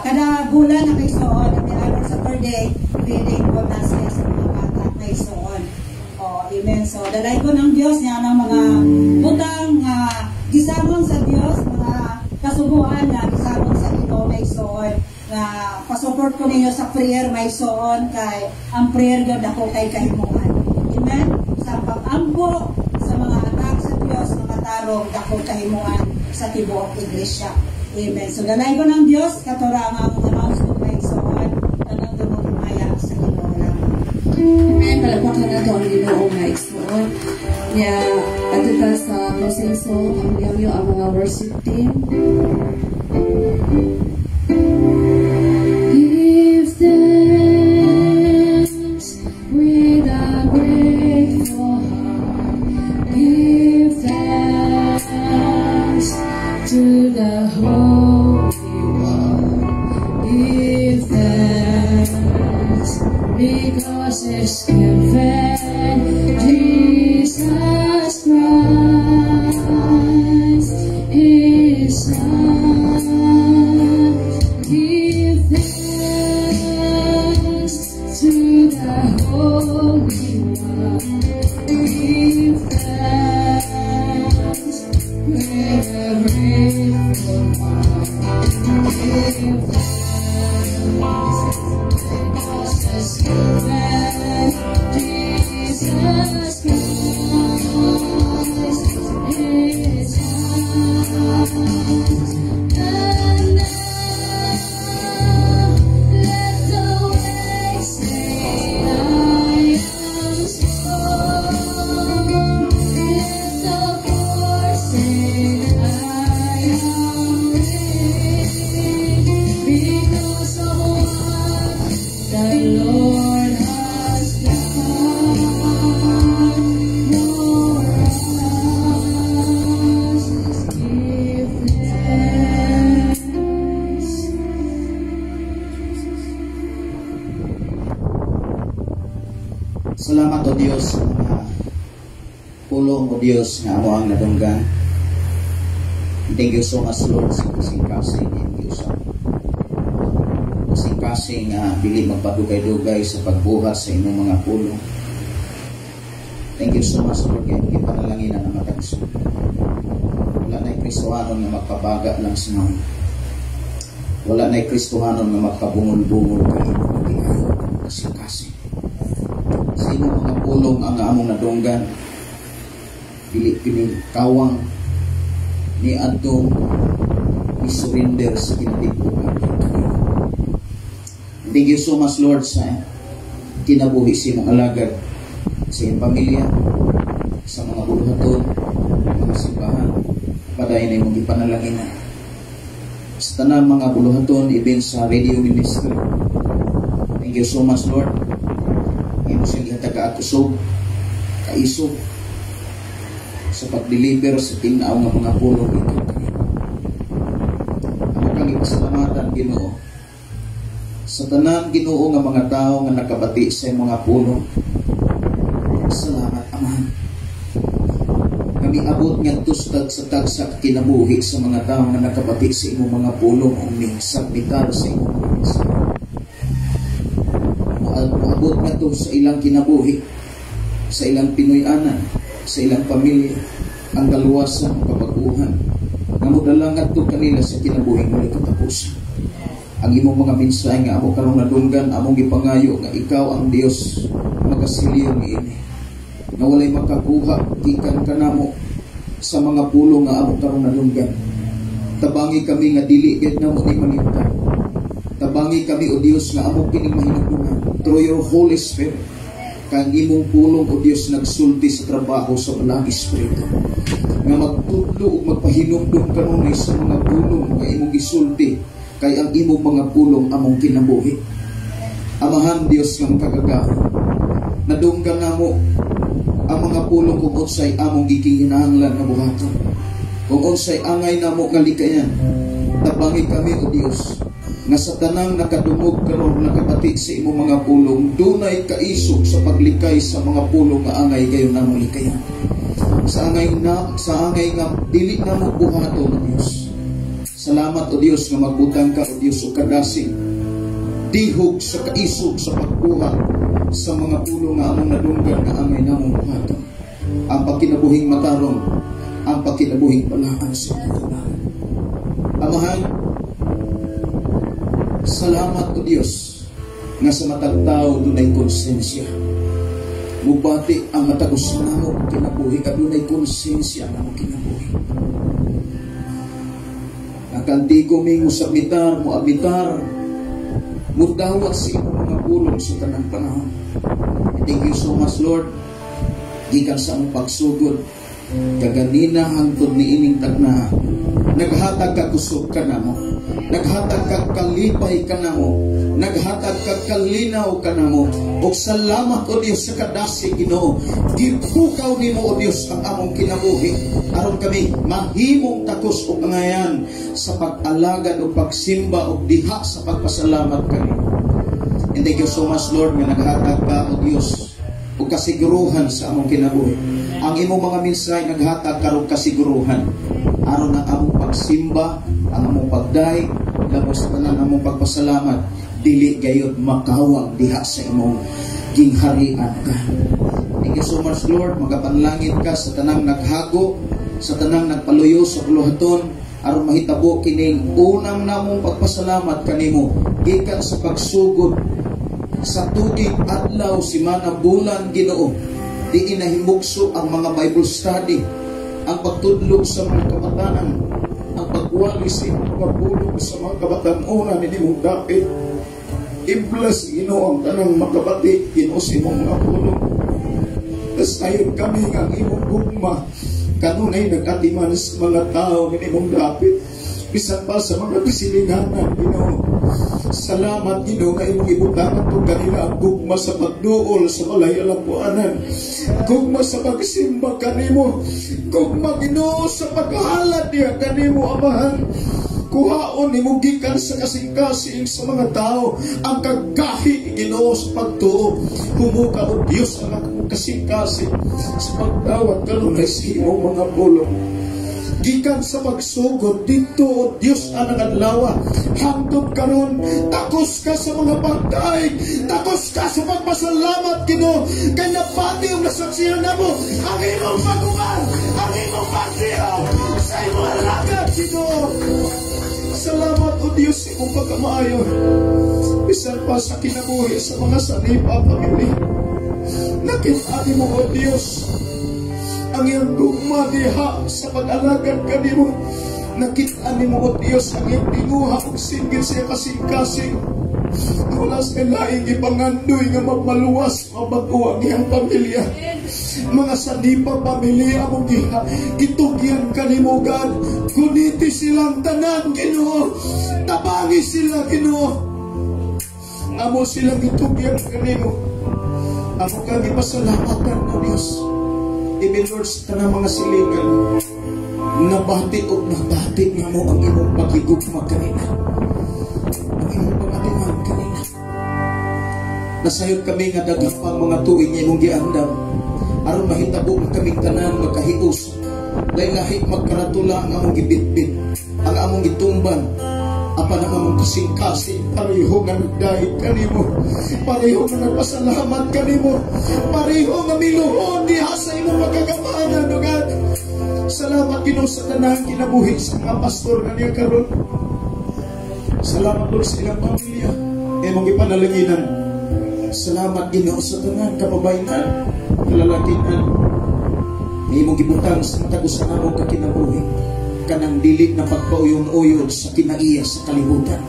Kada bulan na kaigsoon every other Saturday reading po na siya sa mga bata kaigsoon. Amen. So dalay ko ng Dios niya ng mga butang gisamon sa Dios, mga kasubuan na gisamon sa Ginoo kaigsoon. Pa-support ko ninyo sa prayer kaigsoon kay ang prayer gud ako kay kahimuan. Amen. Sa pag-ampo sa mga anak sa Dios makatarong dako kahimuan sa tibuok iglesia. Amen. So dalay ko ng Dios katura ang announcement kaigsoon tanang dumugmaya sa Ginoo lang. Amen. Palakpakan na ito ang Ginoo kaigsoon. Kaya ato ta sa closing song ang mga worship team. Give thanks with a grateful heart. Give thanks to the Holy One. Give thanks because it's given Jesus Christ is Son. Give thanks to the Holy One. Give thanks with a grateful heart. Give thanks because it's given Jesus Christ is Son. And now let the waves say I am strong. Let the poor say I am rich because of what the Lord has done for us. Give thanks. Salamat o Dios sa mga pulong o Dios nga amo ang nadunggan. Thank you so much Lord sa kasing-kasing and Diyos kasing-kasing dili magpadugay-dugay sa pagbuhat sa inyong mga pulong. Thank you so much Lord kaya hindi panalangin na matagso. Wala na'y Kristohanon na magpabaga lang sa mga. Wala na'y Kristohanon na magpabungol-bungol kayo kasing-kasing. Sa inyong mga pulong ang among nadunggan dili pinikawang ni adtong surrender sa kinatiguan. Thank you so much Lord sa kinabuhi sa imong alagad sa iyong pamilya, sa mga buluhaton, mga simbahan, padayon na imong ipanalangin sa tanang mga buluhaton, even sa radio ministry. Thank you so much Lord. Imo siyang taga-akusog, kaisog sa pag-deliver sa tinaw ng mga pulong ito. Ang kang ipasalamatan Ginoo sa tanan Ginoo nga mga tao nga nakabati sa mga pulong. Salamat Amahan. Kami abot ngadto sa tagsa kinabuhi sa mga tao nga nakabati sa imong mga pulong o minsagmitar sa imong mga mensahe. Abot ngadto sa ilang kinabuhi, sa ilang Pinoy-anan, sa ilang pamilya, ang kaluwasan, ang kabaguhan. Namudala ngadto kanila sa kinabuhi muli katapusan. Ang imong mga mensahe nga amo karong nadunggan, among gipangayo nga ikaw ang Dios magasilyo niini. Nga walay makakuha gikan kanamo sa mga pulong nga amo karong nadunggan. Tabangi kami nga dili gid namo ni manita. Tabangi kami o Dios nga amo kining mahinungdan through your Holy Spirit. Kang imong pulong o Dios nagsulti sa trabaho sa Balang Espiritu. Nga magtudlo ug magpahinumdum kanunay sa mga pulong nga imong gisulti kay ang imong mga pulong among kinabuhi. Amahan Dios nga makagagawa, nadunggan namo ang mga pulong kung unsay among gikinahanglan nga buhaton. Kung unsay angay namo nga likayan, tabangi kami o Dios nga sa tanang nakadungog karon nakapatid sa imong mga pulong, dunay kaisog sa paglikay sa mga pulong nga angay gayon namong likayan. Sa angay nga dili namo buhaton o Dios. Salamat o Dios nga magbutang ka o Dios o kadasig dihog sa kaisog sa pagbuhat sa mga pulong nga among nadunggan nga angay namong buhaton. Ang pagkinabuhing matarong, ang pagkinabuhing balaan sa katabahan. Amahan, salamat o Dios nga sa matag tao dunay konsensya. Mubati ang matagos na mo kinabuhi at dunay konsensya na mo kinabuhi. Nakantigo mi mo sabitar, mo abitar, mo dawat sa imong mga pulong sa tanang panahon. Thank you so much, Lord. Gikan sa among pagsugod, kaganina hangtod ni ining tagna, naghatag ka kusog ka na mo, naghatag ka kalipay ka na mo, naghatag ka kalinaw ka na mo. O salamat o Dios sa kadasi Ginoo, gipukaw nimo o Dios ang among kinabuhi aron kami mahimong takos o pangayan sa pag-alagad o pagsimba o diha sa pagpasalamat kami. And thank you so much, Lord, nga naghatag ka o Dios o kasiguruhan sa among kinabuhi. Ang imong mga mensahe naghatag karong kasiguruhan aron ang among pagsimba, ang among pagday, labo sa tanan among pagpasalamat dili gayud makawag diha sa imong gingharian ka. Thank you so much, Lord. Magapanlangit ka sa tanang naghago, sa tanang nagpaluyo sa buluhaton aron mahitabo kining unang namong pagpasalamat kanimo gikan sa pagsugod sa tuig, adlaw, semana, bulan, Ginoo. Di inahimugso ang mga Bible study, ang pagtudlog sa mga kabataan, ang pagwali sa imong mga pulong sa mga kabataan-una ni nimong dapit. I-bless Ginoo ang tanang makabati Ginoo sa imong mga pulong. Kasayon kami nga ang imong gugma kanunay nag-atiman sa mga tao ni nimong dapit, bisan pa sa mga kasilinganan Ginoo. Salamat Ginoo nga imong ibutangan tong kanila ang gugma sa pagduol sa malayalampuanan, gugma sa pagsimba kanimo, gugma Ginoo sa paghahalad niya kanimo, Amahan. Kuhaon nimo gikan sa kasing-kasing sa mga tao ang kagahi Ginoo sa pagtuo. Humuka o Dios ang akong kasing-kasing sa pagdawat kanunay sa imong mga pulong. Gikan sa pagsugod dito o Dios ang adlaw hangtod karon, takos ka sa mga pagdaig, takos ka sa pagpasalamat Ginoo, kay napati ang nasaksihan namo ang imong paguman, ang imong pagdiha sa imong alagad Ginoo. Salamat o Diyos sa imong pagkamaayo, bisan pa sa kinabuhi sa mga sanipa pamilya. Nakita mo o Diyos ang iyong gugma diha sa pag-alagad kanimo. Nakita mo o Diyos ang iyong tinguha o singgit sa kasing-kasing. Wala sa laing ipangandoy nga magmaluwas mabago ang iyang pamilya. Mga sanipa pamilya mo gitugyan kanimo God, kuniti silang tanan Ginoo, tabangi sila Ginoo, amo silang gitugyan kanimo. Amo kami pasalamatan o Diyos. Even Lord sa tanang mga silingan, nabati o nabati nga mo ang imong paghigugma kanina, ang imong pangatiman kanina. Nasayod kami nga dagapang mga tuig nga imong giandam aron mahitabo kaming tanan magkahius, dahil lahi magkaratula ang among gibitbit, ang among gitumban, apan ang among kasing-kasing. Pareho nga nagdahig kanimo, pareho nga nagpasalamat kanimo, pareho nga miluhon diha sa imong magkagamanan o God. Salamat Ginoo sa tanang kinabuhi sa mga pastor nga niya karon. Salamat Lord sa ilang pamilya imong ipanalanginan. Salamat Ginoo sa tanang kababayan, kalalakihan, imong gibutang sa tagusan namong kakinabuhi, kanang dili na pagpauyon-uyon sa kinaiya sa kalibutan.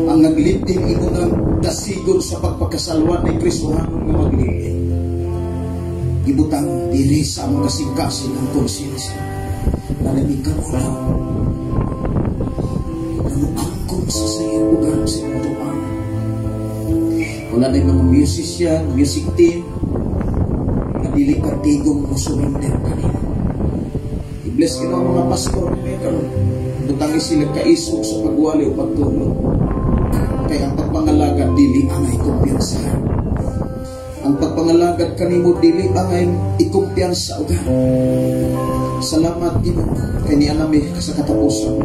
Ang naglibding imo ng dasigon sa pagpakasalwan ni Kristo hamon nga maglibding. Gibutang dili sa among kasing-kasing ang konsensya. Nalamig ka mo lang. Namuangkong magsasayang ugan sa mga tuang. Wala na yung mga musician, music team, na dili katigong mo surrender kanina. I-bless ka ng mga pastor may karon. Butangi sila kaisog sa pagwali o pagtulong. Kaya ang pagpangalagad dili angay kumpiyansahan. Ang pagpangalagad kanimo dili angay ikumpiyansa ugan. Salamat Ginoo kay nianami sa katapusan.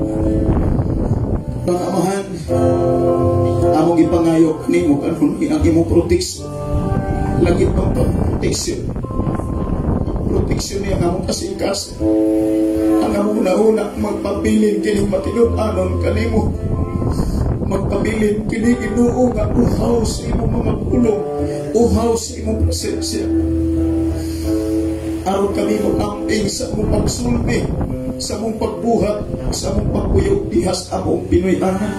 Pangamahan, among ipangayo kanimo karon ang imong proteksyon. Lagi pang proteksyon. Proteksyon niya ang among kasingkas. Ang among nauna magpabilin kining matinud-anon kanimo. Magpabilin kini Ginoo nga uhaw sa imong mga pulong, uhaw sa imong presensya. Aron kami mag-amping sa mong pagsulbi, sa mong pagbuhat, sa mong pagkuyog dihas among Pinoy-anan,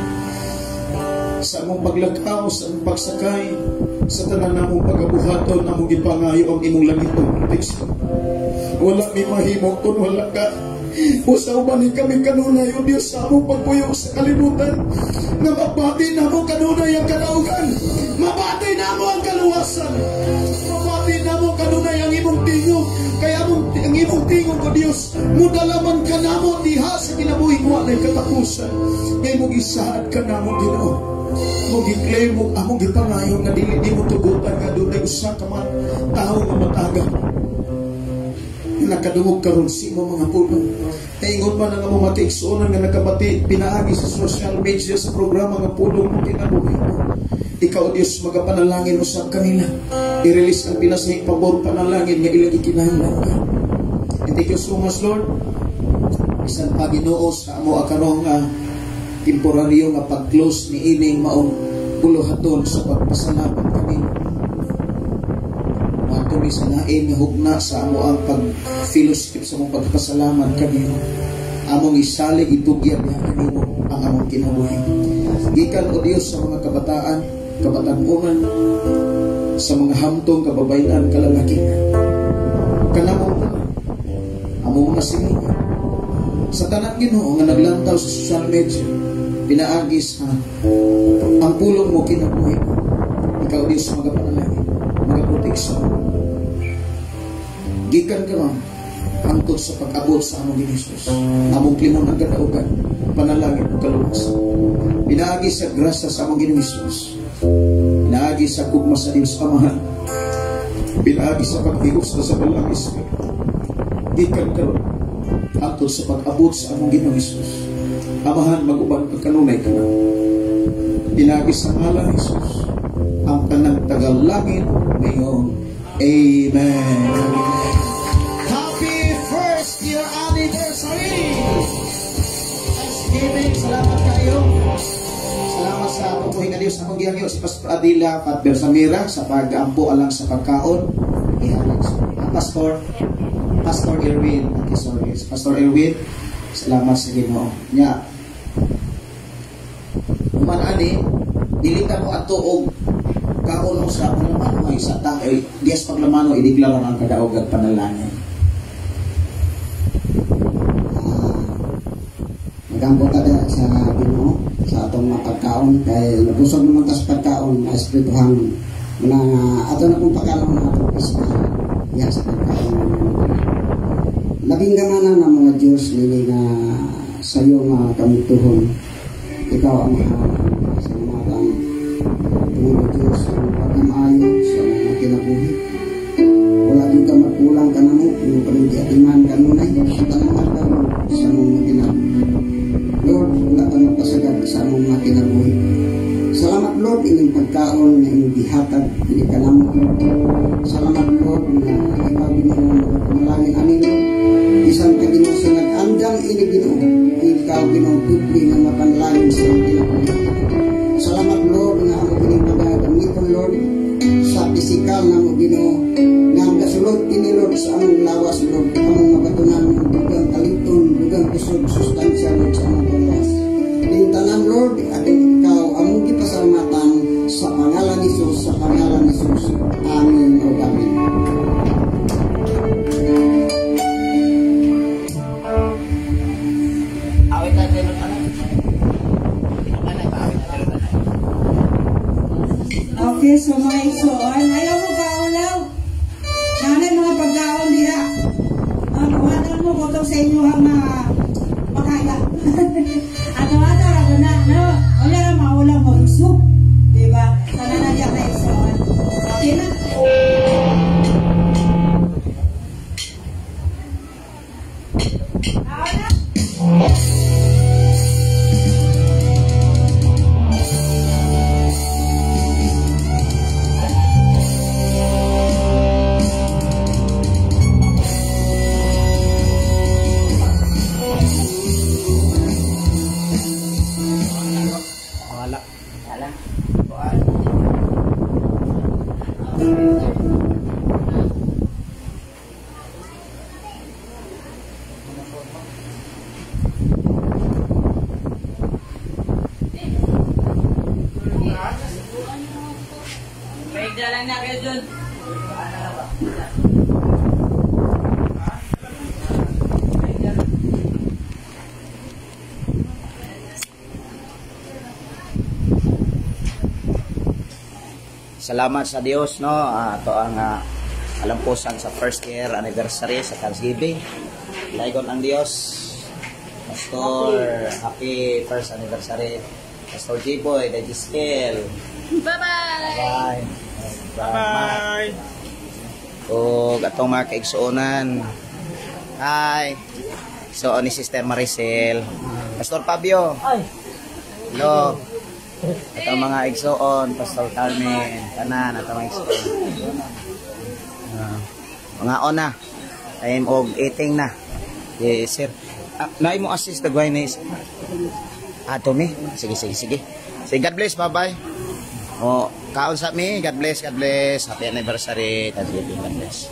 sa mong paglakaw, sa mong pagsakay, sa tanan namong pagabuhaton, among ipangayo ang imong langitong proteksyon. Wala may mahimo kung wala ka. Usaw ba ni kami kanunay o Diyos sa among pagpuyog sa kalibutan na mabati na mo kanunay ang kalaugan, mabati na mo ang kaluwasan, mabati na mo kanunay ang imong tingog. Kaya ang imong tingog o Diyos mudalaman ka na mo diha sa kinabuhi ko na katapusan. Kaya mong isaad ka na mo Ginoo, mong i-claim mo among ipangayo na dili di mo tugutan nga doon ay usa ka man tao nga matagap nakadungog karon simo mga puno. Ingon man nga mo matiksonan nga nakabati pinaagi sa social media sa programa nga puno mo kinabuhi. Ikaw Dios magapanalangin usab kanila. I-release ang pinasahing pabor panalangin nga ilang ikinahanglan. Thank you so much Lord. Bisan pa Ginoo sa amo akarong temporaryo nga pag-close ni ining maong buluhaton sa pagpasalamat kanimo. Kami sa nain nga hugna sa amo ang pag-fellowship sa mong pagpasalamat kanimo. Among isalig itugyan niya kanimo ang among kinabuhi. Gikan o Dios sa mga kabataan, kabatanunan, sa mga hamtong kababayan kalalakihan. Kanamong among mga silingan. Sa tanan Ginoo nga naglantaw sa social media, pinaagis ang pulong mo kinabuhi. Ikaw Dios sa mga panalangin, mga proteksyon. Gikan ka man hangtod sa pag-abot sa among Jesus. Among klimon ang kadaugan, panalangin o kaluwas. Pinaagi sa grasya sa among Jesus. Pinaagi sa kugma sa Diyos Amahan. Pinaagi sa pag-higos sa balang Espiritu. Gikan ka man hangtod sa pag-abot sa among Jesus. Amahan, mag-uban ka kanunay ka man. Pinaagi sa ngalan Jesus ang kanang tagalangin ngayon. Amen. Happy first year anniversary! Thanksgiving, salamat kayo. Salamat sa pupuhin na Diyos. Ang magiging si Pastor Adila at Bersamira sa pag-ampo alang sa pagkaon. Pastor Erwin. Sorry. Pastor Erwin, salamat sa Ginoo. Nya, kumanani, dilita mo ato og kaon mo sa paglamano ay sa tang ay dias paglamano ideklara ang kadaog at panalangin. Nagampo ta sa Ginoo sa atong mga pagkaon kay nabusog naman tas pagkaon na espirituhan na ato na pong pagkaon na atong physical yan sa pagkaon. Labing gamanan ng mga Diyos nili na sa iyo nga kamutuhon ikaw ang sa mga Panginoon Diyos ang pagmamayo sa mga kinabuhi. Wala din ka magkulang ka na mo, yung palintiatiman ka nunay, sa tanang araw sa mga kinabuhi. Lord, wala ka magpasagad sa mga kinabuhi. Salamat Lord, ining pagkaon na inyong bihatag, hindi ka naman. Salamat Lord, na ikaw Ginoo malangin amin Lord. Isang ka Ginoo sa nag-andang inig Ginoo, ikaw Ginoo tupli na mapanalangin sa mga kinabuhi. Salamat Lord nga ang kining pagagamiton Lord sa pisikal na mo Ginoo nga ang kasulod kini Lord sa among lawas Lord among mabatunan dugang kaliton dugang kusog sustansya Lord sa among lawas. Ning tanan Lord ating ikaw among gipasalamatan sa pangalan ni Jesus sa pangalan ni Jesus. Amen o amen. Awit natin ang Okay, so mga igsoon, ayaw mo kaulaw. Nanay mga pagkaon diha. Kawalan mo ko sa inyo ang mga pakaya. Ato-ato, rato na, no? Wala na maulang mo rusok. Diba? Sana na diya na igsoon. Okay na? Salamat sa Dios, no? Ito ang kalampusan sa first year anniversary sa Thanksgiving. Laigon ang Dios. Pastor, happy first anniversary. Pastor G-Boy, Daddy Skill. Bye-bye! Bye-bye! O atong mga kaigsuonan. Hi! So, ni Sister Maricel. Pastor Fabio. Hello. Atong mga igsoon, Pastor Carmen, tanan atong mga igsoon. Mga ona, time og eating na. Yes, sir. Naay mo assist the guy ni. Tommy. Sige. Sige, God bless, bye-bye. O, kaon sa me, God bless. Happy anniversary. God bless.